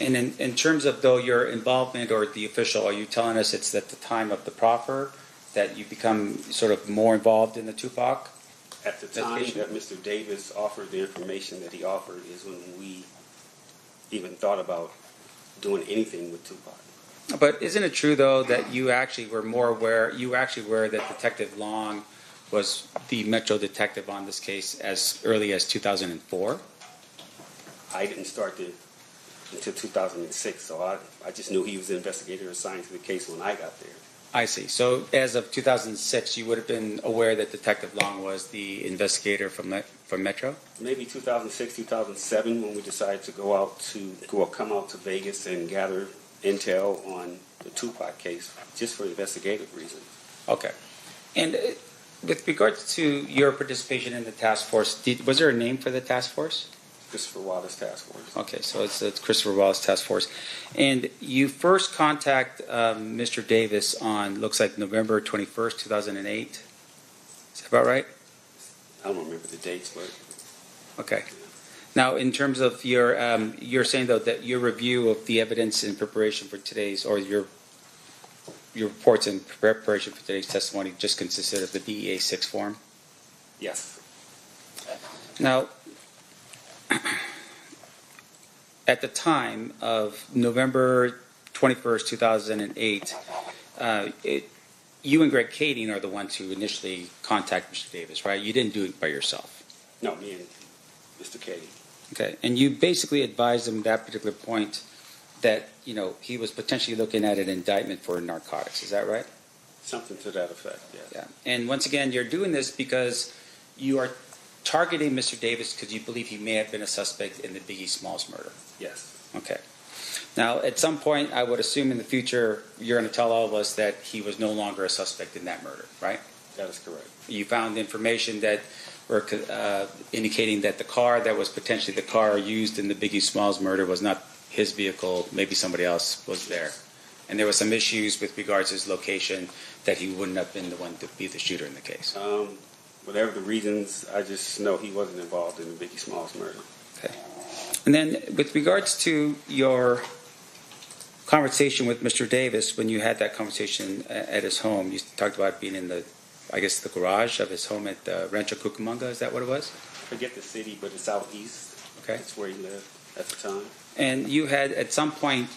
And in terms of, though, your involvement or the official, are you telling us it's at the time of the proffer that you become sort of more involved in the Tupac? At the time that Mr. Davis offered the information that he offered is when we even thought about doing anything with Tupac. But isn't it true, though, that you actually were more aware, you actually were that Detective Long was the Metro detective on this case as early as 2004? I didn't start until 2006, so I just knew he was the investigator assigned to the case when I got there. I see. So as of 2006, you would have been aware that Detective Long was the investigator from Metro? Maybe 2006, 2007, when we decided to come out to Vegas and gather intel on the Tupac case, just for investigative reasons. Okay. And with regards to your participation in the task force, was there a name for the task force? Christopher Wallace Task Force. Okay, so it's Christopher Wallace Task Force. And you first contact Mr. Davis on, looks like November 21st, 2008. Is that about right? I don't remember the dates, but... Okay. Now, in terms of you're saying, though, that your review of the evidence in preparation for today's, or your reports in preparation for today's testimony just consisted of the DEA 6 form? Yes. Now, at the time of November 21st, 2008, you and Greg Kading are the ones who initially contacted Mr. Davis, right? You didn't do it by yourself. No, me and Mr. Kading. Okay, and you basically advised him at that particular point that, he was potentially looking at an indictment for narcotics. Is that right? Something to that effect, yes. Yeah. And once again, you're doing this because you are targeting Mr. Davis because you believe he may have been a suspect in the Biggie Smalls murder. Yes. Okay. Now, at some point, I would assume in the future, you're going to tell all of us that he was no longer a suspect in that murder, right? That is correct. You found information that were indicating that the car that was potentially the car used in the Biggie Smalls murder was not his vehicle, maybe somebody else was there. And there were some issues with regards to his location that he wouldn't have been the one to be the shooter in the case. Whatever the reasons, I just know he wasn't involved in the Biggie Smalls murder. Okay. And then with regards to your conversation with Mr. Davis, when you had that conversation at his home, you talked about being in the garage of his home at Rancho Cucamonga. Is that what it was? I forget the city, but it's out east. Okay. That's where he lived at the time. And you had at some point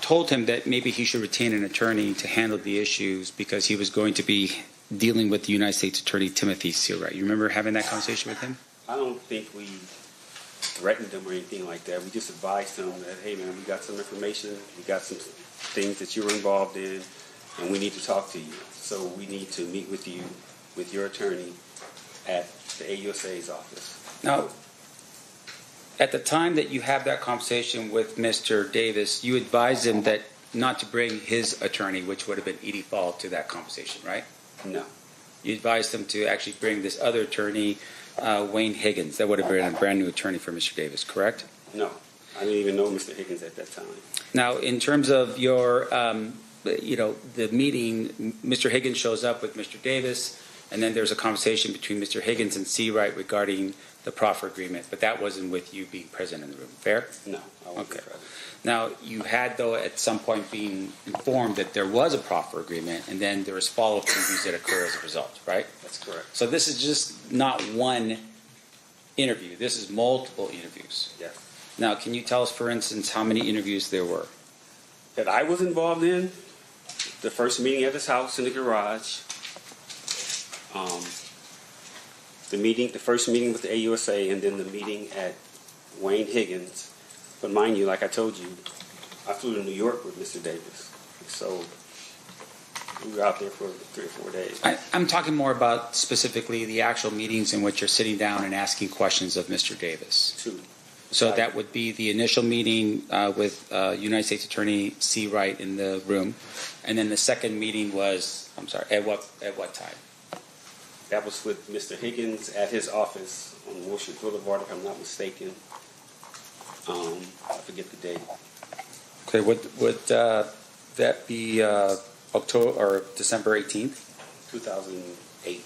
told him that maybe he should retain an attorney to handle the issues because he was going to be dealing with the United States Attorney Timothy Seawright. You remember having that conversation with him? I don't think we threatened him or anything like that. We just advised him that, hey man, we got some information, we got some things that you were involved in, and we need to talk to you. So we need to meet with you, with your attorney, at the AUSA's office. Now, at the time that you have that conversation with Mr. Davis, you advised him that not to bring his attorney, which would have been Edie Fall, to that conversation, right? No. You advised him to actually bring this other attorney, Wayne Higgins. That would have been a brand new attorney for Mr. Davis, correct? No. I didn't even know Mr. Higgins at that time. Now, in terms of your, the meeting, Mr. Higgins shows up with Mr. Davis, and then there's a conversation between Mr. Higgins and Seawright regarding the proffer agreement, but that wasn't with you being present in the room. Fair? No, I wasn't present. Now, you had, though, at some point being informed that there was a proffer agreement, and then there was follow-up interviews that occur as a result, right? That's correct. So this is just not one interview. This is multiple interviews. Yes. Now, can you tell us, for instance, how many interviews there were? That I was involved in, the first meeting at his house in the garage, the first meeting with the AUSA, and then the meeting at Wayne Higgins. But mind you, like I told you, I flew to New York with Mr. Davis. So we were out there for 3 or 4 days. I'm talking more about specifically the actual meetings in which you're sitting down and asking questions of Mr. Davis. 2. So that would be the initial meeting with United States Attorney Seawright in the room, and then the second meeting was, I'm sorry, at what time? That was with Mr. Higgins at his office on Wilshire Boulevard, if I'm not mistaken. I forget the date. Okay, would that be October or December 18th? 2008.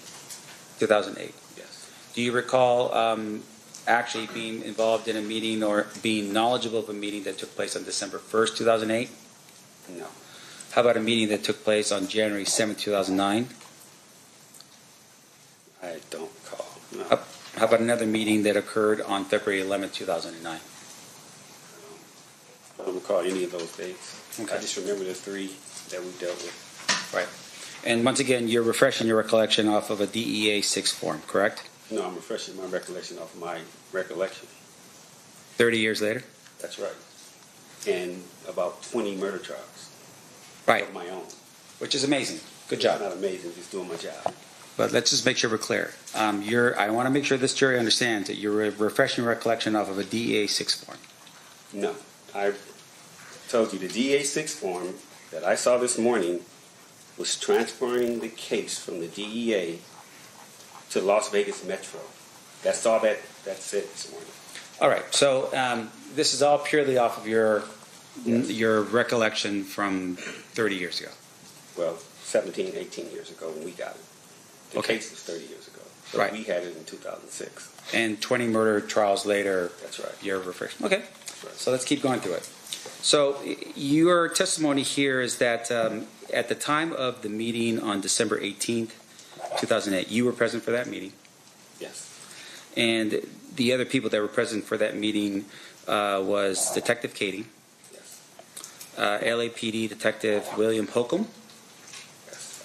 2008. Yes. Do you recall actually being involved in a meeting or being knowledgeable of a meeting that took place on December 1st, 2008? No. How about a meeting that took place on January 7th, 2009? I don't recall. No. How about another meeting that occurred on February 11th, 2009? I don't recall any of those dates. Okay. I just remember the 3 that we dealt with. Right. And once again, you're refreshing your recollection off of a DEA 6 form, correct? No, I'm refreshing my recollection off my recollection. 30 years later? That's right. And about 20 murder trials Right, of my own. which is amazing. Good It's job. not amazing, just doing my job. But let's just make sure we're clear. I want to make sure this jury understands that you're refreshing your recollection off of a DEA 6 form. No, I told you the DA 6 form that I saw this morning was transferring the case from the DEA to Las Vegas Metro. That's all that said this morning. All right, so this is all purely off of your recollection from 30 years ago. Well, 17, 18 years ago when we got it. The Okay. case was 30 years ago. So Right. we had it in 2006. And 20 murder trials later, That's right. you're refreshed. Okay, right. so let's keep going through it. So your testimony here is that at the time of the meeting on December 18th, 2008, you were present for that meeting. Yes. And the other people that were present for that meeting was Detective Katie, Yes. LAPD Detective William Holcomb, Yes.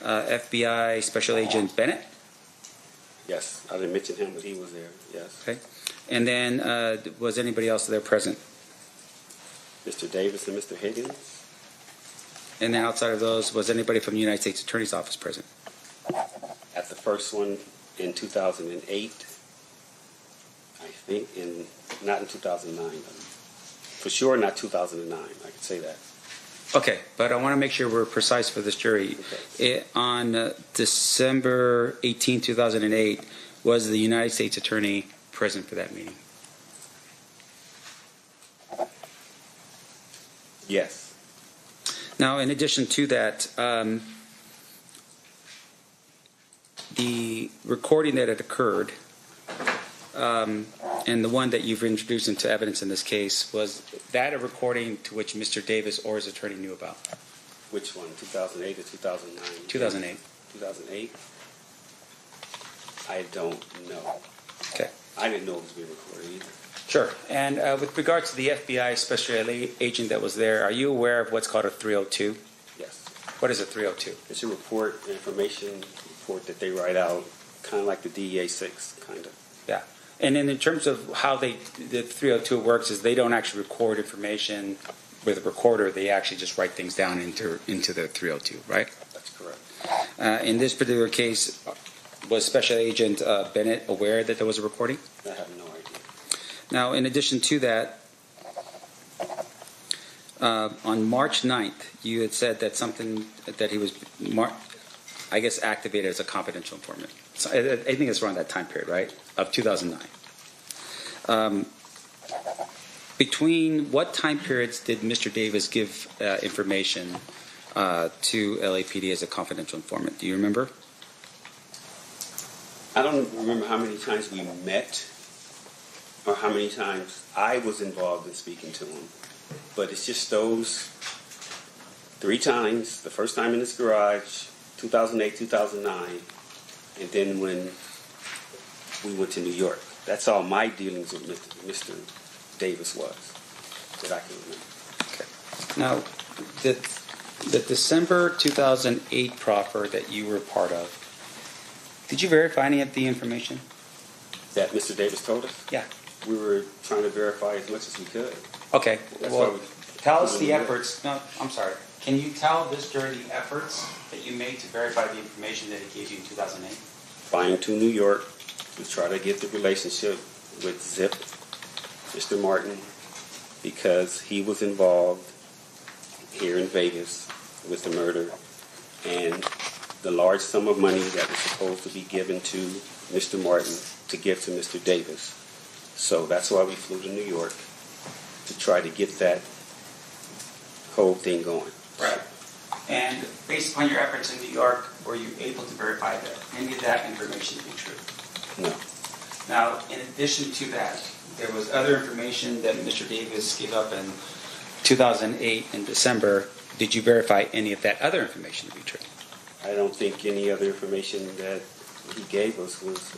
FBI Special Agent Bennett, Yes. I didn't mention him, but he was there. Yes. okay, and then was anybody else there present? Mr. Davis and Mr. Higgins. And then outside of those, was anybody from the United States Attorney's Office present? At the first one in 2008, I think, not in 2009. For sure, not 2009. I can say that. Okay, but I want to make sure we're precise for this jury. On December 18, 2008, was the United States Attorney present for that meeting? Yes. Now, in addition to that, the recording that had occurred, and the one that you've introduced into evidence in this case, was that a recording to which Mr. Davis or his attorney knew about? Which one? 2008 or 2009? 2008. 2008? I don't know. Okay. I didn't know it was being recorded either. Sure. And with regards to the FBI special agent that was there, are you aware of what's called a 302? Yes. What is a 302? It's a report, information report that they write out, kind of like the DEA 6, kind of. Yeah. And then in terms of how the 302 works is they don't actually record information with a recorder. They actually just write things down into the 302, right? That's correct. In this particular case, was Special Agent Bennett aware that there was a recording? I have no idea. Now, in addition to that, on March 9th, you had said that something that he was, I guess, activated as a confidential informant. So I think it's around that time period, right, of 2009. Between what time periods did Mr. Davis give information to LAPD as a confidential informant? Do you remember? I don't remember how many times we met or how many times I was involved in speaking to him. But it's just those 3 times, the first time in his garage, 2008, 2009, and then when we went to New York. That's all my dealings with Mr. Davis was, that I can remember. Okay. Now, the December 2008 proffer that you were part of, did you verify any of the information? That Mr. Davis told us? Yeah. We were trying to verify as much as we could. Okay. That's Well, why we tell us put it the in there. efforts. No, I'm sorry. Can you tell this jury the efforts that you made to verify the information that he gave you in 2008? Flying to New York to try to get the relationship with Zip, Mr. Martin, because he was involved here in Vegas with the murder and the large sum of money that was supposed to be given to Mr. Martin to give to Mr. Davis. So that's why we flew to New York, to try to get that whole thing going. Right. And based upon your efforts in New York, were you able to verify that any of that information to be true? No. Now, in addition to that, there was other information that Mr. Davis gave up in 2008 in December. Did you verify any of that other information to be true? I don't think any other information that he gave us was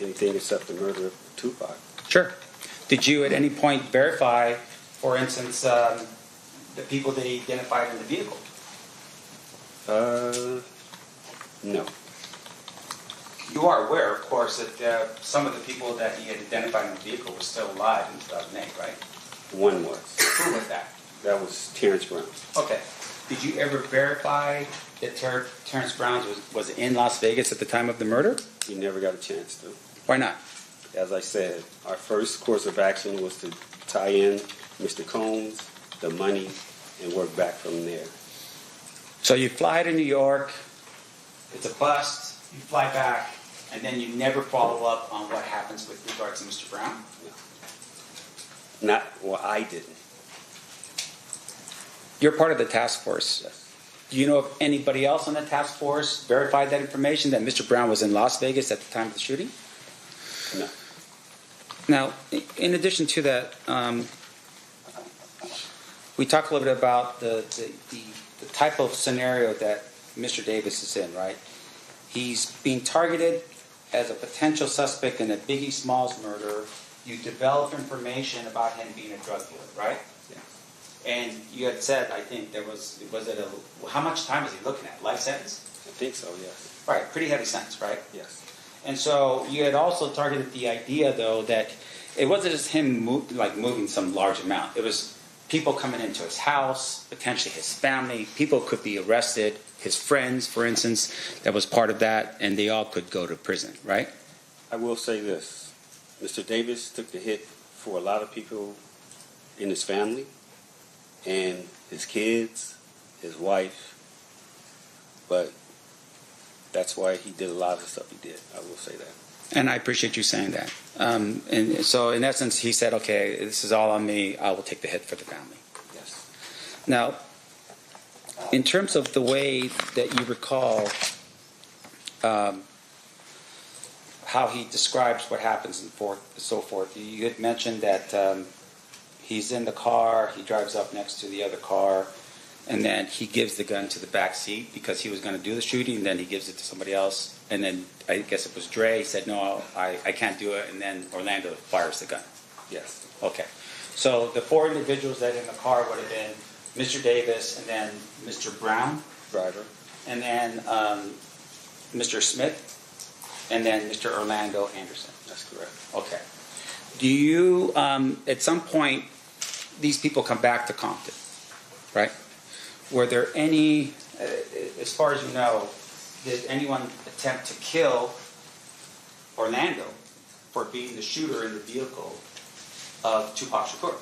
anything except the murder of Tupac. Sure. Did you at any point verify, for instance, the people that he identified in the vehicle? No. You are aware, of course, that some of the people that he had identified in the vehicle were still alive in 2008, right? One was. Who was that? That was Terrence Brown. Okay. Did you ever verify that Terrence Brown was in Las Vegas at the time of the murder? He never got a chance to. Why not? As I said, our first course of action was to tie in Mr. Combs, the money, and work back from there. So you fly to New York, it's a bust, you fly back, and then you never follow up on what happens with regards to Mr. Brown? I didn't. You're part of the task force. Yes. Do you know if anybody else on the task force verified that information, that Mr. Brown was in Las Vegas at the time of the shooting? No. Now, in addition to that, we talked a little bit about the type of scenario that Mr. Davis is in, right? He's being targeted as a potential suspect in a Biggie Smalls murder. You develop information about him being a drug dealer, right? Yeah. And you had said, I think how much time was he looking at? Life sentence? I think so, yes. Right, pretty heavy sentence, right? Yes. And so you had also targeted the idea, though, that it wasn't just him moving some large amount. It was people coming into his house, potentially his family. People could be arrested, his friends, for instance, that was part of that, and they all could go to prison, right? I will say this. Mr. Davis took the hit for a lot of people in his family and his kids, his wife, but that's why he did a lot of the stuff he did. I will say that. And I appreciate you saying that. And so, in essence, he said, okay, this is all on me. I will take the hit for the family. Yes. Now, in terms of the way that you recall how he describes what happens and so forth, you had mentioned that he's in the car, he drives up next to the other car, and then he gives the gun to the back seat because he was going to do the shooting, and then he gives it to somebody else. And then I guess it was Dre said, no, I can't do it, and then Orlando fires the gun. Yes. Okay. So the four individuals that in the car would have been Mr. Davis, and then Mr. Brown, Driver. and then Mr. Smith, and then Mr. Orlando Anderson. That's correct. Okay. Do you, at some point, these people come back to Compton, right? Were there any, as far as you know, did anyone attempt to kill Orlando for being the shooter in the vehicle of Tupac Shakur?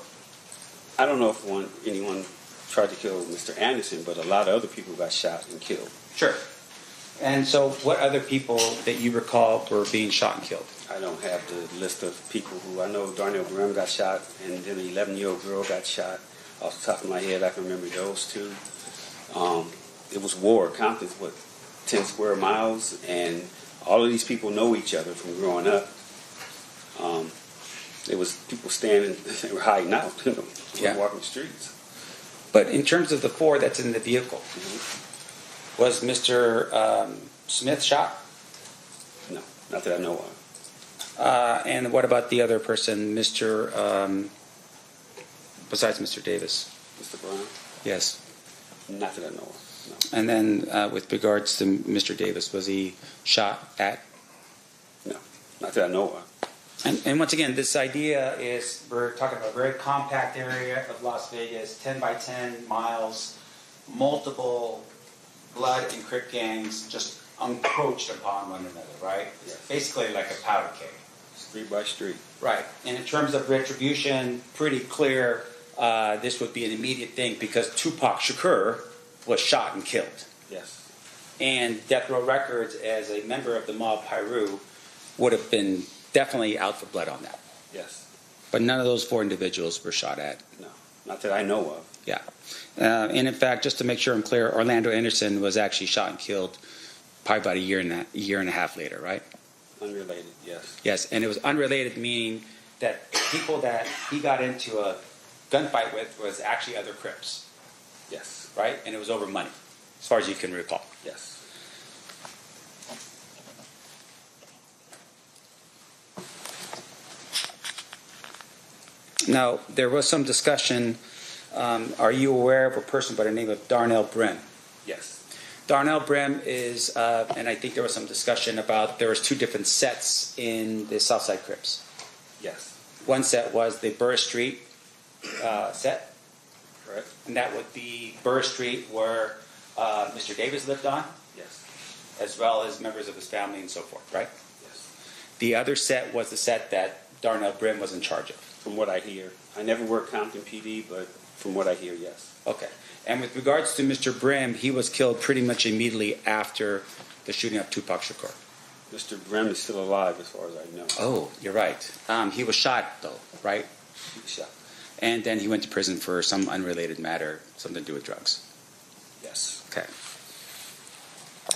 I don't know if anyone tried to kill Mr. Anderson, but a lot of other people got shot and killed. Sure. And so what other people that you recall were being shot and killed? I don't have the list of people who I know. Darnell Graham got shot, and then an 11-year-old girl got shot. Off the top of my head, I can remember those two. It was war. Compton's 10 square miles, and all of these people know each other from growing up. It was people standing, they were hiding out, walking the streets. But in terms of the four that's in the vehicle, was Mr. Smith shot? No, not that I know of. And what about the other person, Mr. Besides Mr. Davis? Mr. Brown? Yes. Not that I know of. No. And then with regards to Mr. Davis, was he shot at? No, not that I know of. And once again, this idea is we're talking about a very compact area of Las Vegas, 10 by 10 miles, multiple blood and Crip gangs just encroached upon one another, right? Yes. Basically like a powder keg. Street by street. Right. And in terms of retribution, pretty clear this would be an immediate thing because Tupac Shakur was shot and killed. Yes. And Death Row Records, as a member of the mob Piru, would have been definitely out for blood on that. Yes. But none of those four individuals were shot at. No, not that I know of. Yeah. And in fact, just to make sure I'm clear, Orlando Anderson was actually shot and killed probably about a year and a half later, right? Unrelated, yes. Yes, and it was unrelated, meaning that people that he got into a gunfight with was actually other Crips. Yes. Right? And it was over money, as far as you can recall. Yes. Now, there was some discussion. Are you aware of a person by the name of Darnell Brin? Yes. Darnell Brim is, and I think there was some discussion about there was two different sets in the Southside Crips. Yes. One set was the Burr Street set, Correct? and that would be Burr Street where Mr. Davis lived on, Yes. as well as members of his family and so forth, right? Yes. The other set was the set that Darnell Brim was in charge of. From what I hear. I never worked Compton PD, but from what I hear, yes. Okay. And with regards to Mr. Brim, he was killed pretty much immediately after the shooting of Tupac Shakur. Mr. Brim is still alive as far as I know. Oh, you're right. He was shot, though, right? He was shot. And then he went to prison for some unrelated matter, something to do with drugs. Yes. Okay.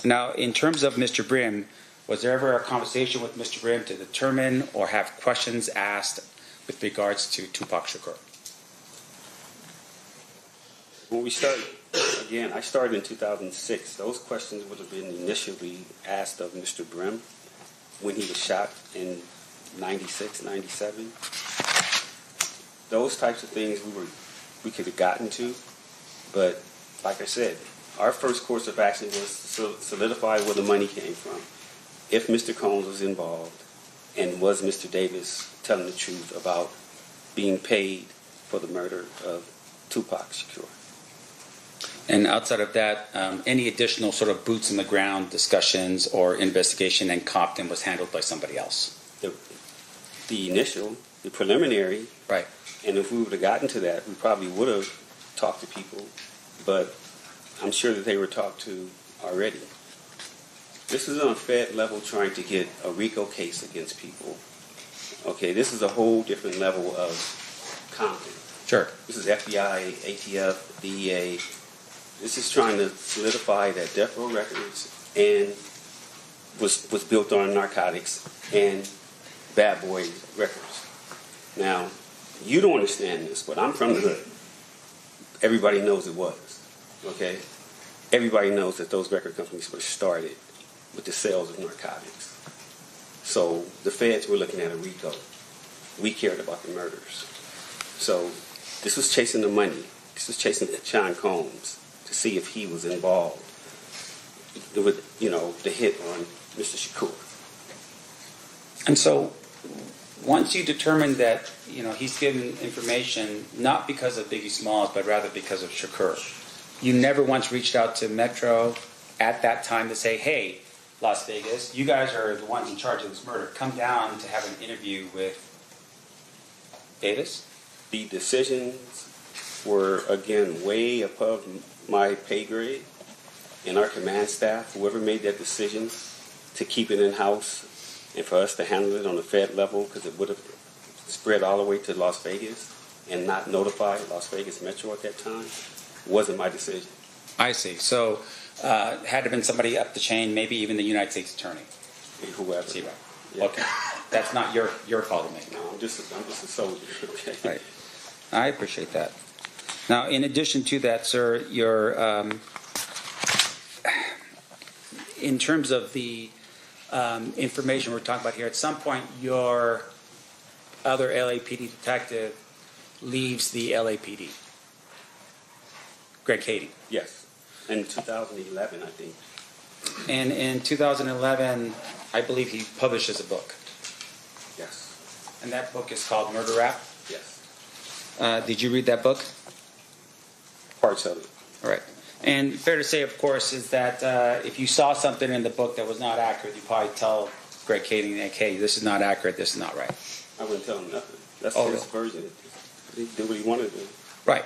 Now, in terms of Mr. Brim, was there ever a conversation with Mr. Brim to determine or have questions asked with regards to Tupac Shakur? When we started, again, I started in 2006. Those questions would have been initially asked of Mr. Brim when he was shot in 96, 97. Those types of things we could have gotten to, but like I said, our first course of action was to solidify where the money came from. If Mr. Combs was involved, and was Mr. Davis telling the truth about being paid for the murder of Tupac Shakur. And outside of that, any additional sort of boots on the ground discussions or investigation in Compton was handled by somebody else? The initial, the preliminary, right. And if we would have gotten to that, we probably would have talked to people, but I'm sure that they were talked to already. This is on a Fed level trying to get a RICO case against people. Okay, this is a whole different level of Compton. Sure. This is FBI, ATF, DEA. This is trying to solidify that Death Row Records and was built on narcotics and Bad Boy Records. Now, you don't understand this, but I'm from the hood. Everybody knows it was. Okay? Everybody knows that those record companies were started with the sales of narcotics. So the feds were looking at a RICO. We cared about the murders. So this was chasing the money. This was chasing Sean Combs to see if he was involved with, the hit on Mr. Shakur. And so once you determine that, he's given information not because of Biggie Smalls, but rather because of Shakur, you never once reached out to Metro at that time to say, hey, Las Vegas, you guys are the ones in charge of this murder. Come down to have an interview with Davis? The decisions were, again, way above my pay grade. And our command staff, whoever made that decision to keep it in-house and for us to handle it on the Fed level, because it would have spread all the way to Las Vegas and not notify Las Vegas Metro at that time, wasn't my decision. I see. So had it been somebody up the chain, maybe even the United States Attorney? Whoever. See, right. Yeah. Okay. That's not your call to make. No, I'm just a soldier. Okay. Right. I appreciate that. Now, in addition to that, sir, your in terms of the information we're talking about here, at some point your other LAPD detective leaves the LAPD. Greg Cady. Yes. In 2011, I think. And in 2011, I believe he publishes a book. Yes. And that book is called Murder Rap? Yes. Did you read that book? Parts of it. All right. And fair to say, of course, is that if you saw something in the book that was not accurate, you probably tell Greg Cady, hey, this is not accurate, this is not right. I wouldn't tell him nothing. That's Oh, his really? version. He did what he wanted to do. Right.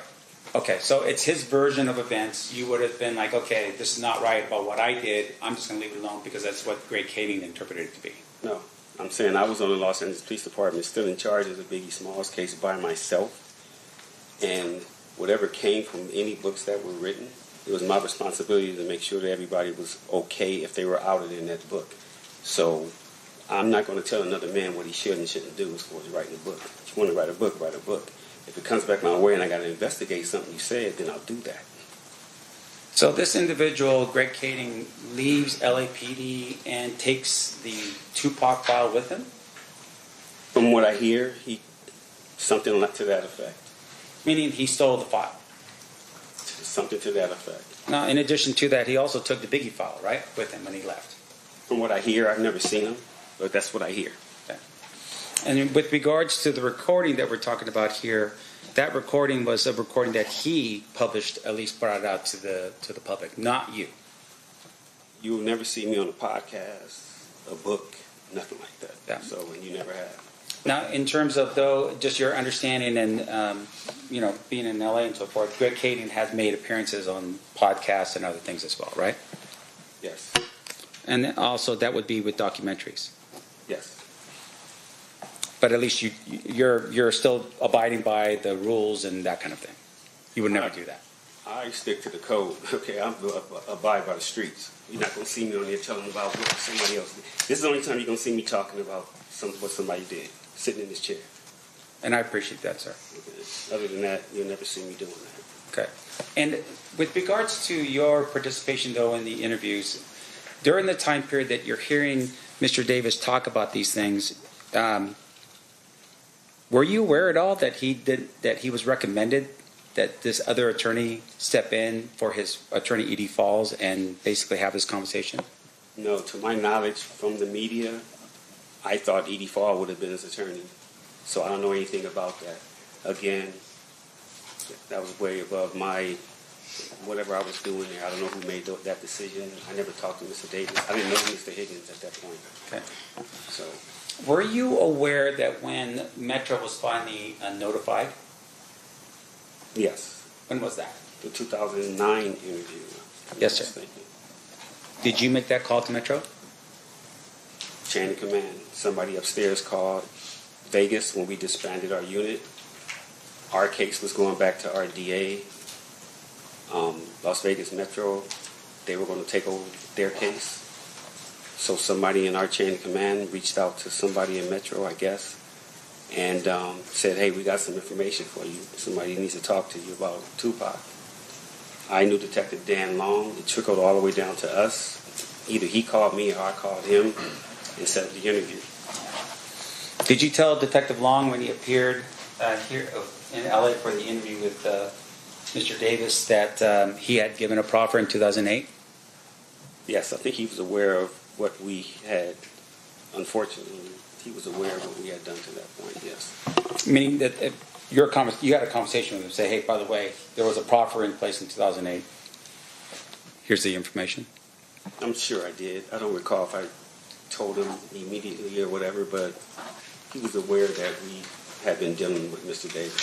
Okay, so it's his version of events. You would have been like, okay, this is not right about what I did. I'm just going to leave it alone because that's what Greg Cady interpreted it to be. No. I'm saying I was on the Los Angeles Police Department, still in charge of the Biggie Smalls case by myself. And whatever came from any books that were written, it was my responsibility to make sure that everybody was okay if they were outed in that book. So I'm not going to tell another man what he should and shouldn't do as far as writing a book. If you want to write a book, write a book. If it comes back my way and I got to investigate something you said, then I'll do that. So this individual, Greg Cady, leaves LAPD and takes the Tupac file with him? From what I hear, something to that effect. Meaning he stole the file? Something to that effect. Now, in addition to that, he also took the Biggie file, right, with him when he left. From what I hear, I've never seen him, but that's what I hear. Okay. And with regards to the recording that we're talking about here, that recording was a recording that he published, at least brought it out to the public, not you. You will never see me on a podcast, a book, nothing like that. Yeah. So, and you never have. Now, in terms of, though, just your understanding and, being in LA and so forth, Greg Kading has made appearances on podcasts and other things as well, right? Yes. And also that would be with documentaries. Yes. But at least you're still abiding by the rules and that kind of thing. You would never do that. I stick to the code. Okay, I'm abide by the streets. You're not going to see me on there telling about what somebody else did. This is the only time you're going to see me talking about what somebody did, sitting in this chair. And I appreciate that, sir. Okay. Other than that, you'll never see me doing that. Okay. And with regards to your participation, though, in the interviews, during the time period that you're hearing Mr. Davis talk about these things, were you aware at all that he was recommended that this other attorney step in for his attorney, E.D. Falls, and basically have this conversation? No, to my knowledge from the media, I thought E.D. Fall would have been his attorney. So I don't know anything about that. Again, that was way above my, whatever I was doing there. I don't know who made that decision. I never talked to Mr. Davis. I didn't know Mr. Higgins at that point. Okay. So, Were you aware that when Metro was finally notified? yes, When was that? the 2009 interview. Yes, sir. Did you make that call to Metro? Chain of command. Somebody upstairs called Vegas when we disbanded our unit. Our case was going back to our DA. Las Vegas Metro, they were going to take over their case. So somebody in our chain of command reached out to somebody in Metro, I guess, and said, hey, we got some information for you. Somebody needs to talk to you about Tupac. I knew Detective Dan Long. It trickled all the way down to us. Either he called me or I called him and set up the interview. Did you tell Detective Long when he appeared here in LA for the interview with Mr. Davis that he had given a proffer in 2008? Yes, I think he was aware of what we had. Unfortunately, he was aware of what we had done to that point, yes. Meaning that you had a conversation with him, say, hey, by the way, there was a proffer in place in 2008. Here's the information. I'm sure I did. I don't recall if I told him immediately or whatever, but he was aware that we had been dealing with Mr. Davis.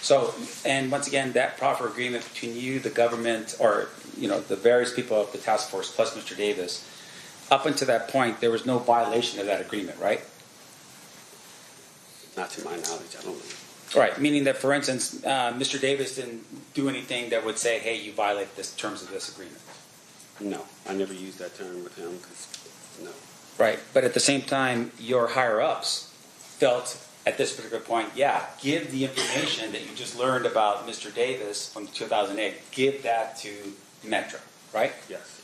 So, and once again, that proffer agreement between you, the government, or the various people of the task force plus Mr. Davis, up until that point, there was no violation of that agreement, right? Not to my knowledge, I don't know. Right, meaning that, for instance, Mr. Davis didn't do anything that would say, hey, you violate the terms of this agreement. No, I never used that term with him because, no. Right, but at the same time, your higher-ups felt at this particular point, yeah, give the information that you just learned about Mr. Davis from 2008, give that to Metro, right? Yes.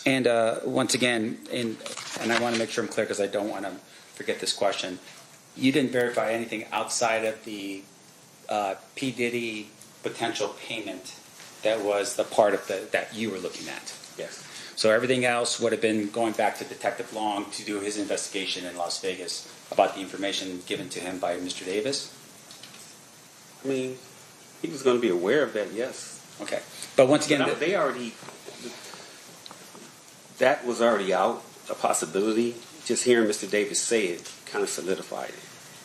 And once again, and I want to make sure I'm clear because I don't want to forget this question, you didn't verify anything outside of the P. Diddy potential payment that was the part of that you were looking at. Yes. So everything else would have been going back to Detective Long to do his investigation in Las Vegas about the information given to him by Mr. Davis? I mean, he was going to be aware of that, yes. Okay. But once again... But that was already out, a possibility. Just hearing Mr. Davis say it kind of solidified it,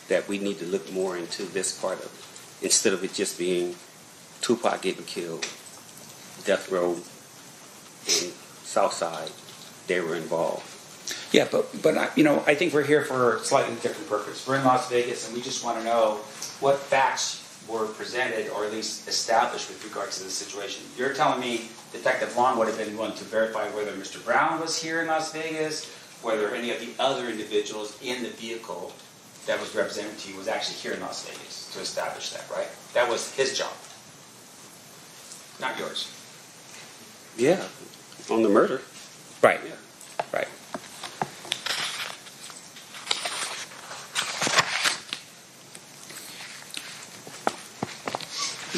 that we need to look more into this part of it, instead of it just being Tupac getting killed, Death Row, and Southside, they were involved. Yeah, but I think we're here for a slightly different purpose. We're in Las Vegas, and we just want to know what facts were presented or at least established with regards to the situation. You're telling me Detective Long would have been one to verify whether Mr. Brown was here in Las Vegas, whether any of the other individuals in the vehicle that was represented to you was actually here in Las Vegas to establish that, right? That was his job, not yours. Yeah, on the murder. Right. Yeah. Right.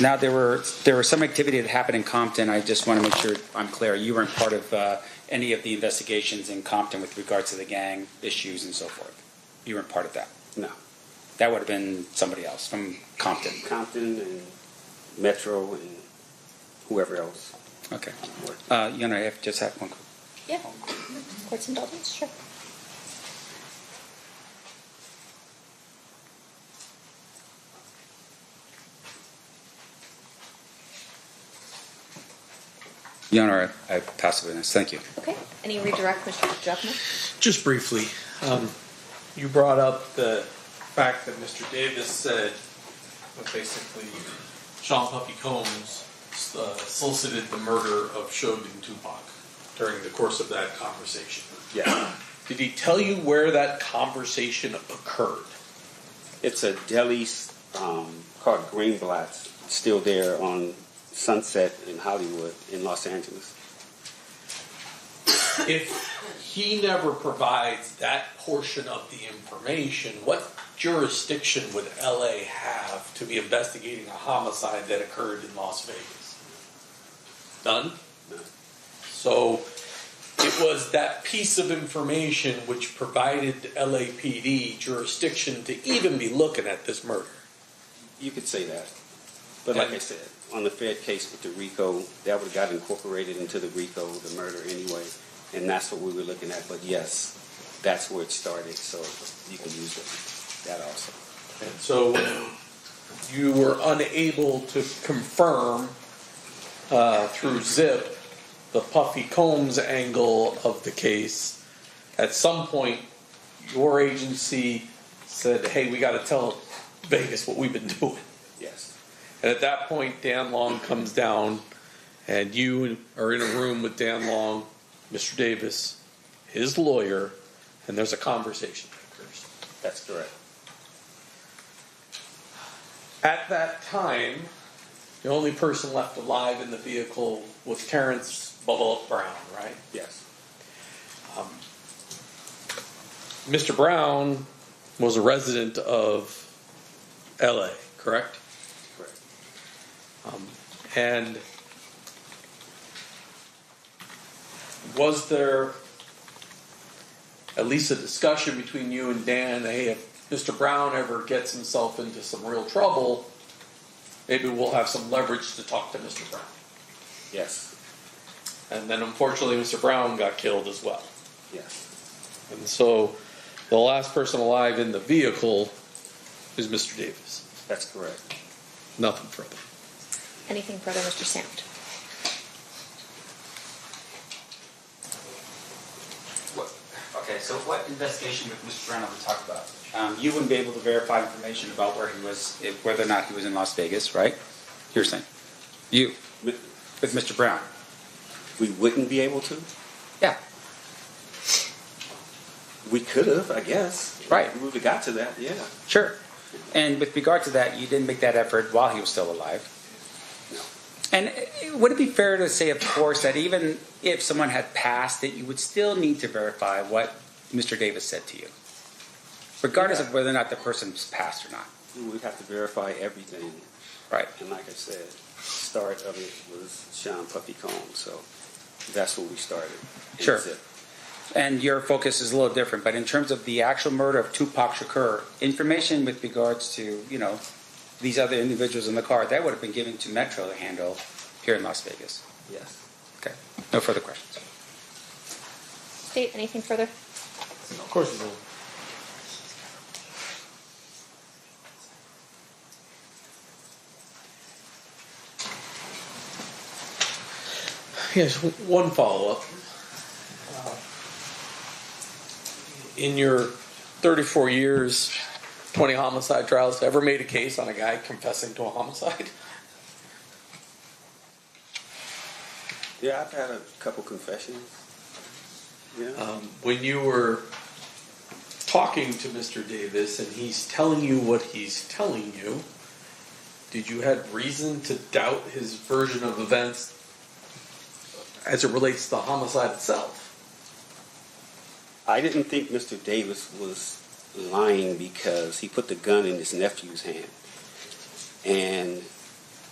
Now, there were some activity that happened in Compton. I just want to make sure I'm clear. You weren't part of any of the investigations in Compton with regards to the gang issues and so forth. You weren't part of that. No. That would have been somebody else from Compton. Compton and Metro and whoever else. Okay. You and I just have one. Yeah. Court's indulgence, sure. Your Honor, I pass the witness. Thank you. Okay. Any redirect, Mr. Juckman? Just briefly, you brought up the fact that Mr. Davis said that basically Sean Puffy Combs solicited the murder of Shode and Tupac during the course of that conversation. Yeah. Did he tell you where that conversation occurred? It's a deli called Greenblatt's, still there on Sunset in Hollywood in Los Angeles. If he never provides that portion of the information, what jurisdiction would LA have to be investigating a homicide that occurred in Las Vegas? None? No. So it was that piece of information which provided LAPD jurisdiction to even be looking at this murder. You could say that. But like I said, on the Fed case with the RICO, that would have got incorporated into the RICO, the murder anyway, and that's what we were looking at. But yes, that's where it started, so you can use that also. And so you were unable to confirm through ZIP the Puffy Combs angle of the case. At some point, your agency said, hey, we got to tell Vegas what we've been doing. Yes. And at that point, Dan Long comes down, and you are in a room with Dan Long, Mr. Davis, his lawyer, and there's a conversation that occurs. That's correct. At that time, the only person left alive in the vehicle was Terrence Bubba Brown, right? Yes. Mr. Brown was a resident of LA, correct? Correct. And was there at least a discussion between you and Dan, hey, if Mr. Brown ever gets himself into some real trouble, maybe we'll have some leverage to talk to Mr. Brown? Yes. And then unfortunately Mr. Brown got killed as well. Yes. And so the last person alive in the vehicle is Mr. Davis. That's correct. Nothing further. Anything further, Mr. Samt? Okay, so what investigation with Mr. Brown have we talked about? You wouldn't be able to verify information about where he was, whether or not he was in Las Vegas, right? You're saying? You, with Mr. Brown. We wouldn't be able to? Yeah. We could have, I guess. Right. We would have got to that, yeah. Sure. And with regard to that, you didn't make that effort while he was still alive. No. And would it be fair to say, of course, that even if someone had passed, that you would still need to verify what Mr. Davis said to you, regardless of whether or not the person's passed or not? We'd have to verify everything. Right. And like I said, the start of it was Sean Puffy Combs, so that's where we started. Sure. That's it. And your focus is a little different, but in terms of the actual murder of Tupac Shakur, information with regards to, these other individuals in the car, that would have been given to Metro to handle here in Las Vegas. Yes. Okay. No further questions. State, anything further? Of course you will. Yes, one follow-up. In your 34 years, 20 homicide trials, ever made a case on a guy confessing to a homicide? Yeah, I've had a couple confessions. Yeah. When you were talking to Mr. Davis and he's telling you what he's telling you, did you have reason to doubt his version of events as it relates to the homicide itself? I didn't think Mr. Davis was lying because he put the gun in his nephew's hand. And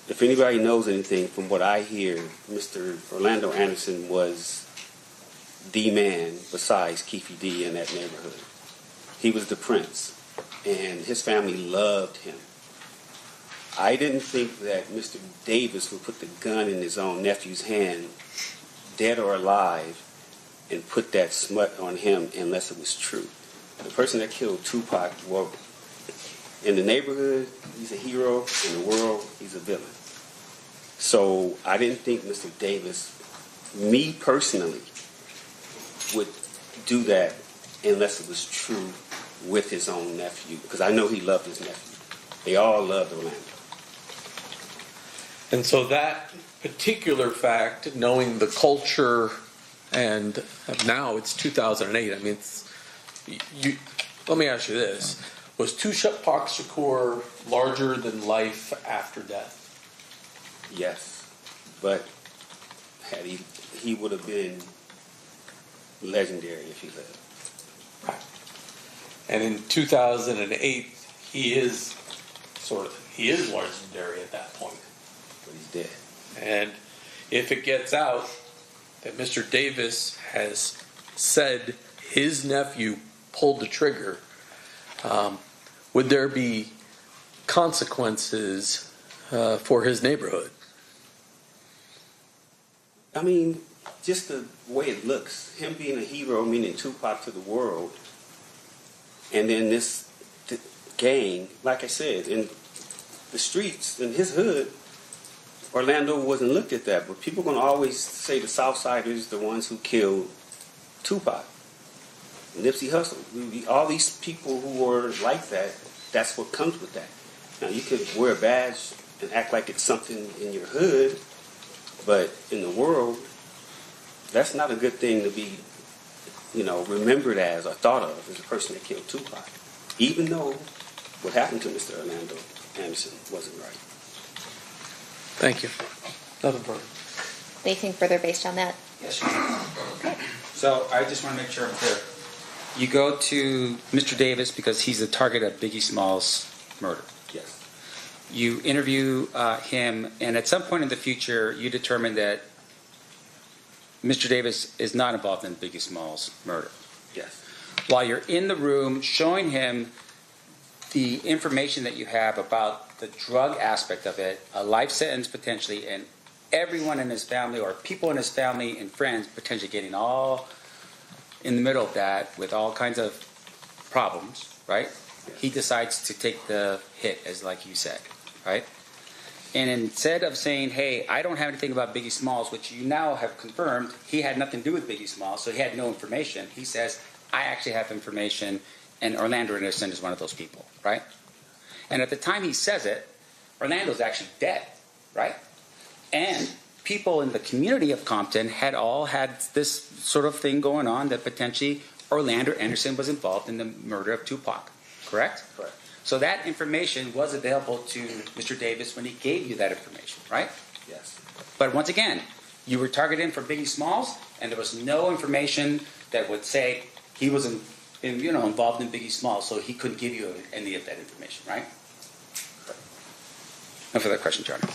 if anybody knows anything, from what I hear, Mr. Orlando Anderson was the man besides Keffe D in that neighborhood. He was the prince, and his family loved him. I didn't think that Mr. Davis would put the gun in his own nephew's hand, dead or alive, and put that smut on him unless it was true. The person that killed Tupac, well, in the neighborhood, he's a hero. In the world, he's a villain. So I didn't think Mr. Davis, me personally, would do that unless it was true with his own nephew, because I know he loved his nephew. They all loved Orlando. And so that particular fact, knowing the culture, and now it's 2008. I mean, let me ask you this: was Tupac Shakur larger than life after death? Yes, but had he would have been legendary if he lived. Right. And in 2008, he is legendary at that point. But he's dead. And if it gets out that Mr. Davis has said his nephew pulled the trigger, would there be consequences for his neighborhood? I mean, just the way it looks, him being a hero, meaning Tupac to the world, and then this gang, like I said, in the streets, in his hood, Orlando wasn't looked at that, but people are going to always say the Southsiders, the ones who killed Tupac, Nipsey Hussle, all these people who were like that. That's what comes with that. Now you could wear a badge and act like it's something in your hood, but in the world, that's not a good thing to be, remembered as or thought of as a person that killed Tupac, even though what happened to Mr. Orlando Anderson wasn't right. Thank you. Nothing further. Anything further based on that? Yes, Your Honor. Okay. So I just want to make sure I'm clear. You go to Mr. Davis because he's the target of Biggie Smalls' murder. Yes. You interview him, and at some point in the future, you determine that Mr. Davis is not involved in Biggie Smalls' murder. Yes. While you're in the room showing him the information that you have about the drug aspect of it, a life sentence potentially, and everyone in his family or people in his family and friends potentially getting all in the middle of that with all kinds of problems, right? He decides to take the hit, as like you said, right? And instead of saying, hey, I don't have anything about Biggie Smalls, which you now have confirmed, he had nothing to do with Biggie Smalls, so he had no information. He says, I actually have information, and Orlando Anderson is one of those people, right? And at the time he says it, Orlando's actually dead, right? And people in the community of Compton had all had this sort of thing going on that potentially Orlando Anderson was involved in the murder of Tupac, correct? Correct. So that information was available to Mr. Davis when he gave you that information, right? Yes. But once again, you were targeted for Biggie Smalls, and there was no information that would say he was involved in Biggie Smalls, so he couldn't give you any of that information, right? No further questions, Your Honor.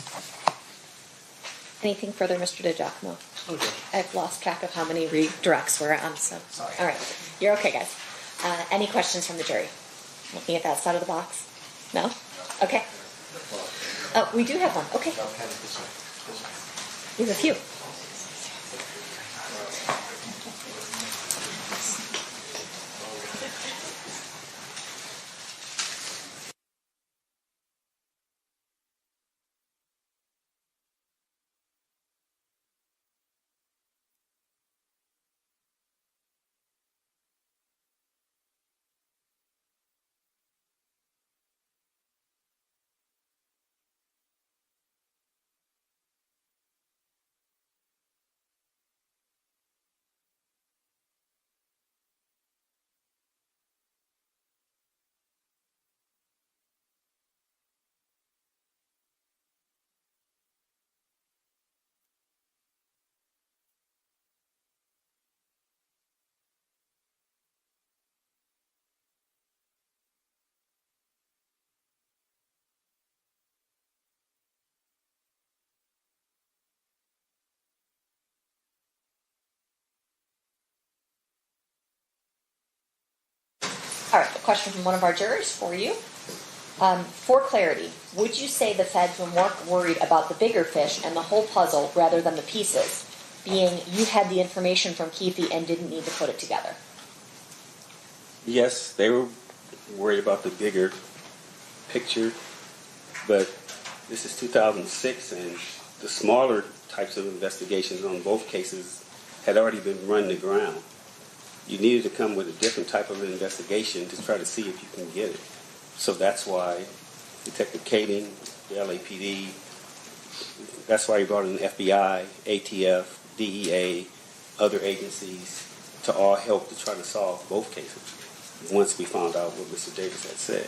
Anything further, Mr. DiGiacomo? Okay. I've lost track of how many redirects we're on, so. Sorry. All right. You're okay, guys. Any questions from the jury? Looking at that side of the box? No? Okay. Oh, we do have one. Okay. We have a few. question from one of our jurors for you. For clarity, would you say the feds were more worried about the bigger fish and the whole puzzle rather than the pieces, being you had the information from Keffe and didn't need to put it together? Yes, they were worried about the bigger picture, but this is 2006, and the smaller types of investigations on both cases had already been run to ground. You needed to come with a different type of investigation to try to see if you can get it. So that's why Detective Kading, the LAPD, that's why he brought in the FBI, ATF, DEA, other agencies to all help to try to solve both cases. Once we found out what Mr. Davis had said.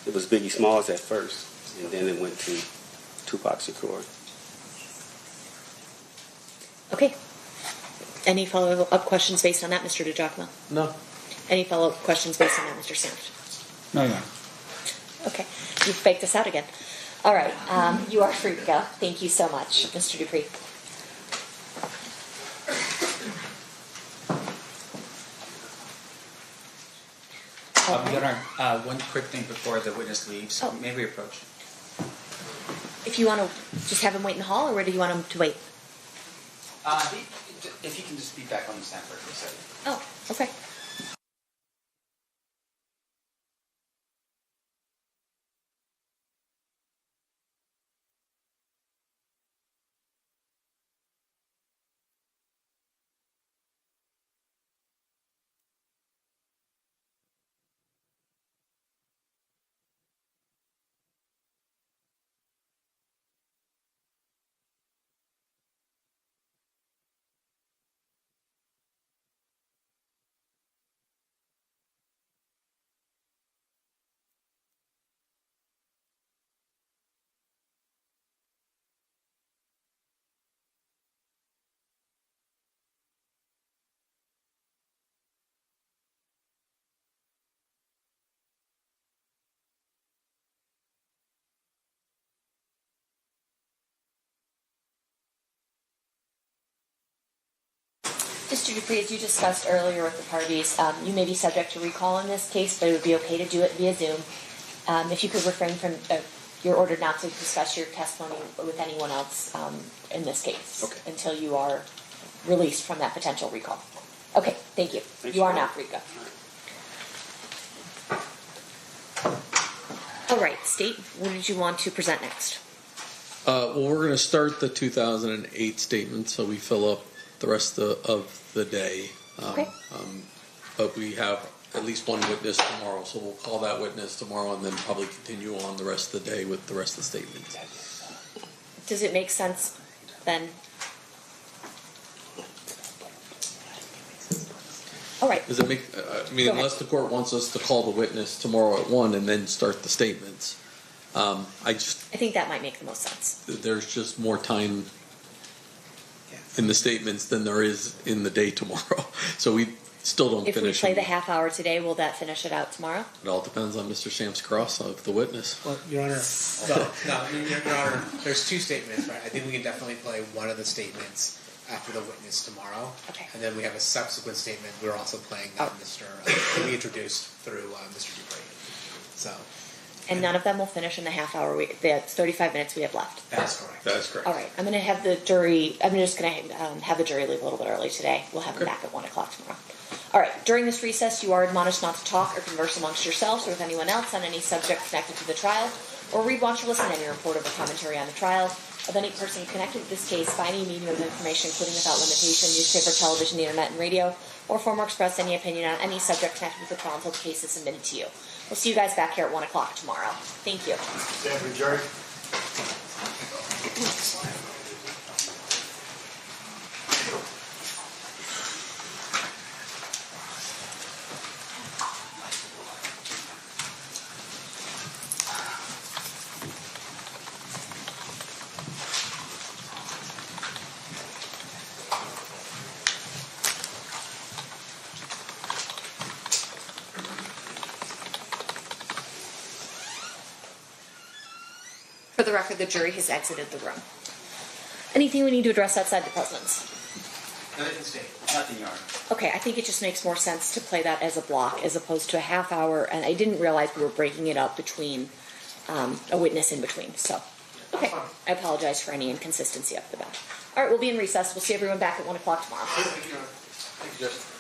It was Biggie Smalls at first, and then it went to Tupac Shakur. Okay. Any follow-up questions based on that, Mr. DiGiacomo? No. Any follow-up questions based on that, Mr. Sanford? No, no. Okay. You've faked us out again. All right. You are free to go. Thank you so much, Mr. Dupree. Your Honor, one quick thing before the witness leaves. Oh. May we approach? If you want to just have him wait in the hall, or do you want him to wait? If you can just be back on the stand for a second. Oh, okay. Mr. Dupree, as you discussed earlier with the parties, you may be subject to recall in this case, but it would be okay to do it via Zoom. If you could refrain from, you're ordered not to discuss your testimony with anyone else in this case until you are released from that potential recall. Okay, thank you. You are now free to go. All right, State, what did you want to present next? Well, we're going to start the 2008 statement, so we fill up the rest of the day. Okay. But we have at least one witness tomorrow, so we'll call that witness tomorrow and then probably continue on the rest of the day with the rest of the statements. Does it make sense then? All right. Does it make? I mean, Go unless ahead. the court wants us to call the witness tomorrow at 1 and then start the statements, I think that might make the most sense. there's just more time in the statements than there is in the day tomorrow. So we still don't If we finish. play the it. half hour today, will that finish it out tomorrow? It all depends on Mr. Sam's cross of the witness. Well, Your Honor, Your Honor, there's two statements, right? I think we can definitely play one of the statements after the witness tomorrow. Okay. And then we have a subsequent statement. We're also playing that that we introduced through Mr. Dupree. So. And none of them will finish in the half hour. That's 35 minutes we have left. That's correct. That is correct. All right. I'm going to have the jury. I'm just going to have the jury leave a little bit early today. We'll have them back at 1 o'clock tomorrow. All right. During this recess, you are admonished not to talk or converse amongst yourselves or with anyone else on any subject connected to the trial, or read, watch, or listen to any report or commentary on the trial of any person connected with this case by any medium of information, including without limitation, newspaper, television, the internet, and radio, or form or express any opinion on any subject connected with the trial until the case is submitted to you. We'll see you guys back here at 1 o'clock tomorrow. Thank you. Stand adjourned. For the record, the jury has exited the room. Anything we need to address outside the president's? Nothing can state. Nothing, Your Honor. Okay, I think it just makes more sense to play that as a block as opposed to a half hour, and I didn't realize we were breaking it up between a witness in between, so. Okay, I apologize for any inconsistency up the back. All right, we'll be in recess. We'll see everyone back at 1 o'clock tomorrow. Thank you, Your Honor. Thank you, Judge.